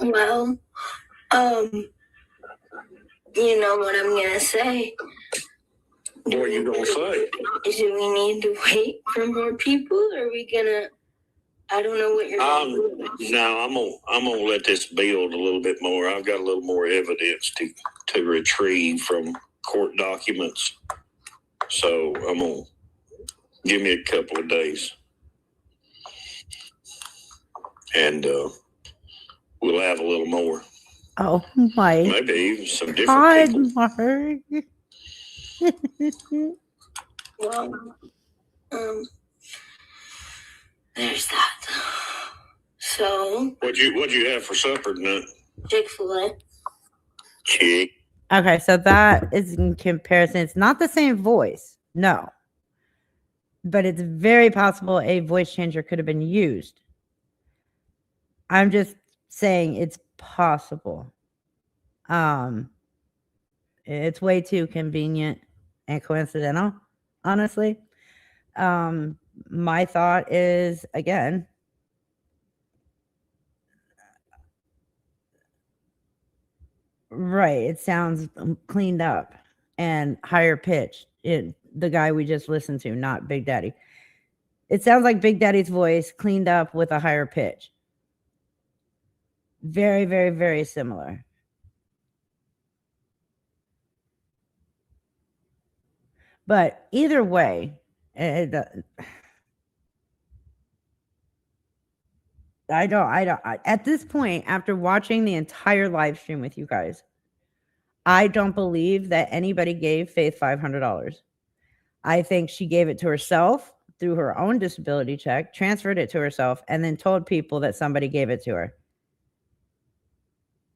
Well, you know what I'm gonna say. What are you gonna say? Do we need to wait for more people? Or are we gonna? I don't know what you're gonna do. No, I'm gonna let this build a little bit more. I've got a little more evidence to retrieve from court documents. So I'm gonna give me a couple of days, and we'll have a little more. Oh my. Maybe even some different God, people. Mark. Well, there's that. So What'd you have for supper tonight? Chick-fil-A. Chick. Okay, so that is in comparison. It's not the same voice. No. But it's very possible a voice changer could have been used. I'm just saying it's possible. It's way too convenient and coincidental, honestly. My thought is, again, right, it sounds cleaned up and higher pitched. The guy we just listened to, not Big Daddy. It sounds like Big Daddy's voice cleaned up with a higher pitch. Very, very, very similar. But either way, I don't, at this point, after watching the entire live stream with you guys, I don't believe that anybody gave Faith $500. I think she gave it to herself through her own disability check, transferred it to herself, and then told people that somebody gave it to her.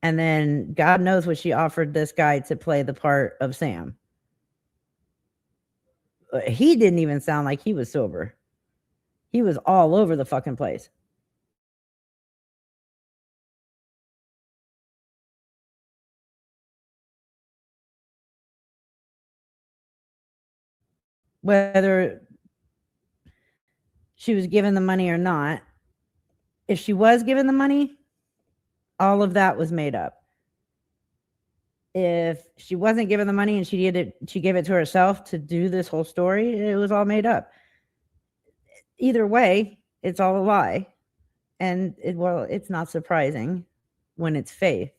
And then God knows what she offered this guy to play the part of Sam. he didn't even sound like he was sober. He was all over the fucking place. Whether she was given the money or not, if she was given the money, all of that was made up. If she wasn't given the money and she gave it to herself to do this whole story, it was all made up. Either way, it's all a lie. And it's not surprising when it's faith.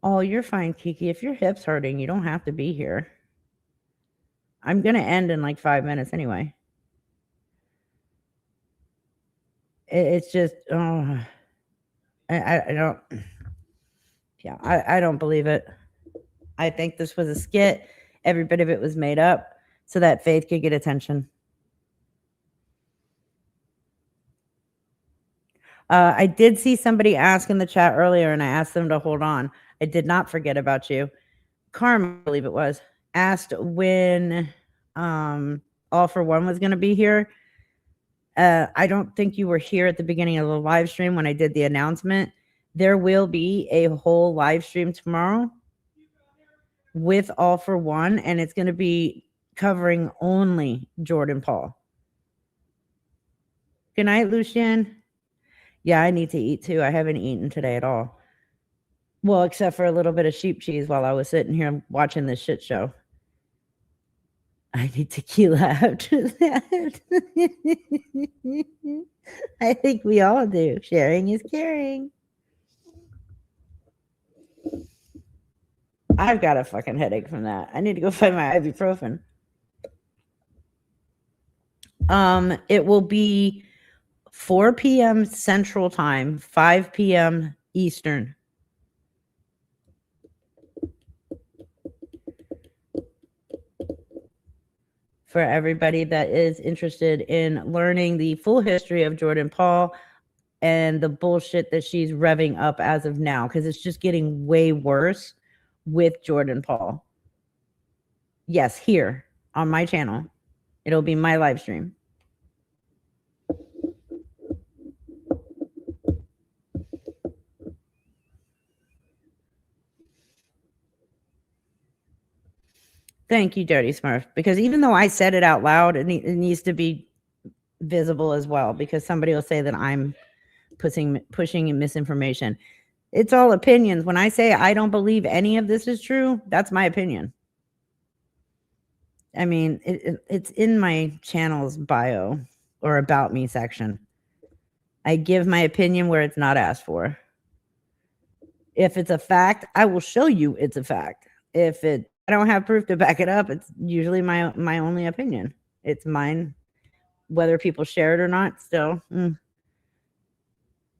Oh, you're fine, Kiki. If your hip's hurting, you don't have to be here. I'm going to end in like 5 minutes anyway. It's just, I don't, yeah, I don't believe it. I think this was a skit. Every bit of it was made up so that Faith could get attention. I did see somebody ask in the chat earlier, and I asked them to hold on. I did not forget about you. Karma, I believe it was, asked when All for One was going to be here. I don't think you were here at the beginning of the live stream when I did the announcement. There will be a whole live stream tomorrow with All for One, and it's going to be covering only Jordan Paul. Good night, Lucien. Yeah, I need to eat too. I haven't eaten today at all. Well, except for a little bit of sheep cheese while I was sitting here watching this shit show. I need tequila after that. I think we all do. Sharing is caring. I've got a fucking headache from that. I need to go find my ibuprofen. It will be 4 p.m. Central Time, 5 p.m. Eastern. For everybody that is interested in learning the full history of Jordan Paul and the bullshit that she's revving up as of now, because it's just getting way worse with Jordan Paul. Yes, here on my channel. It'll be my live stream. Thank you, Dirty Smurf. Because even though I said it out loud, it needs to be visible as well, because somebody will say that I'm pushing misinformation. It's all opinions. When I say I don't believe any of this is true, that's my opinion. I mean, it's in my channel's bio or about me section. I give my opinion where it's not asked for. If it's a fact, I will show you it's a fact. If I don't have proof to back it up, it's usually my only opinion. It's mine, whether people share it or not. Still,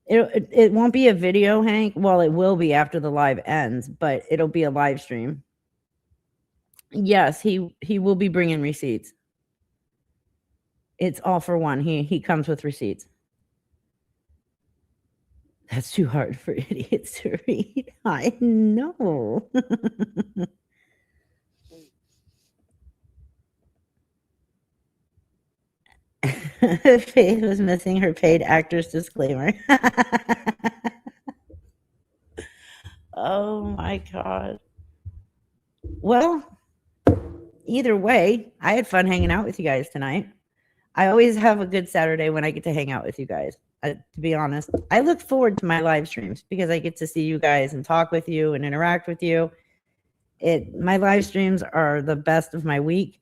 it won't be a video, Hank. Well, it will be after the live ends, but it'll be a live stream. Yes, he will be bringing receipts. It's All for One. He comes with receipts. That's too hard for idiots to read. I know. Faith was missing her paid actor's disclaimer. Oh my God. Well, either way, I had fun hanging out with you guys tonight. I always have a good Saturday when I get to hang out with you guys. To be honest, I look forward to my live streams because I get to see you guys and talk with you and interact with you. My live streams are the best of my week.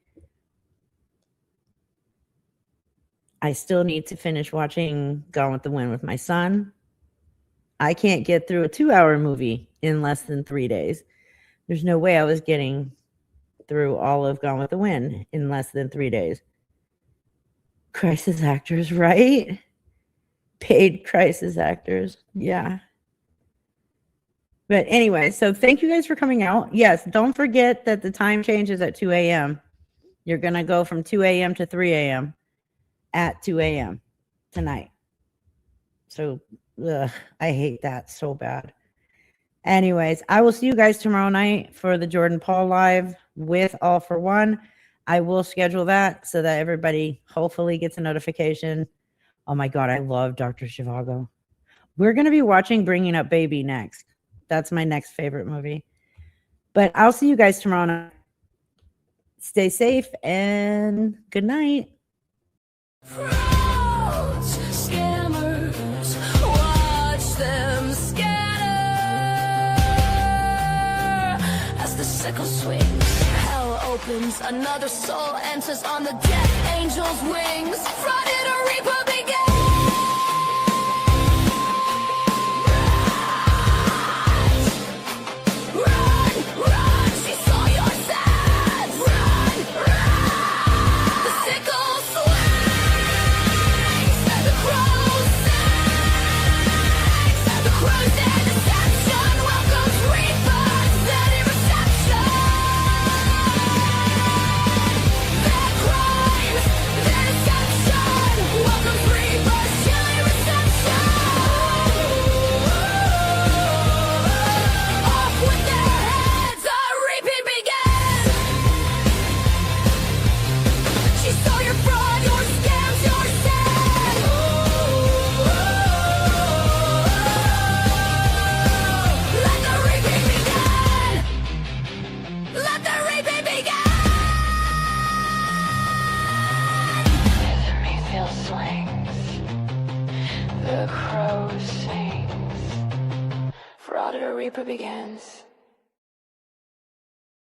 I still need to finish watching Gone with the Wind with my son. I can't get through a 2-hour movie in less than 3 days. There's no way I was getting through all of Gone with the Wind in less than 3 days. Crisis actors, right? Paid crisis actors. Yeah. But anyway, so thank you guys for coming out. Yes, don't forget that the time changes at 2 a.m. You're going to go from 2 a.m. to 3 a.m. at 2 a.m. tonight. So I hate that so bad. Anyways, I will see you guys tomorrow night for the Jordan Paul live with All for One. I will schedule that so that everybody hopefully gets a notification. Oh my God, I love Dr. Zhivago. We're going to be watching Bringing Up Baby next. That's my next favorite movie. But I'll see you guys tomorrow night. Stay safe and good night. Frauds, scammers, watch them scatter as the sickle swings. Hell opens, another soul enters on the death angel's wings. Flooded a reaper begins. The crow sings, Fraud or Reaper begins.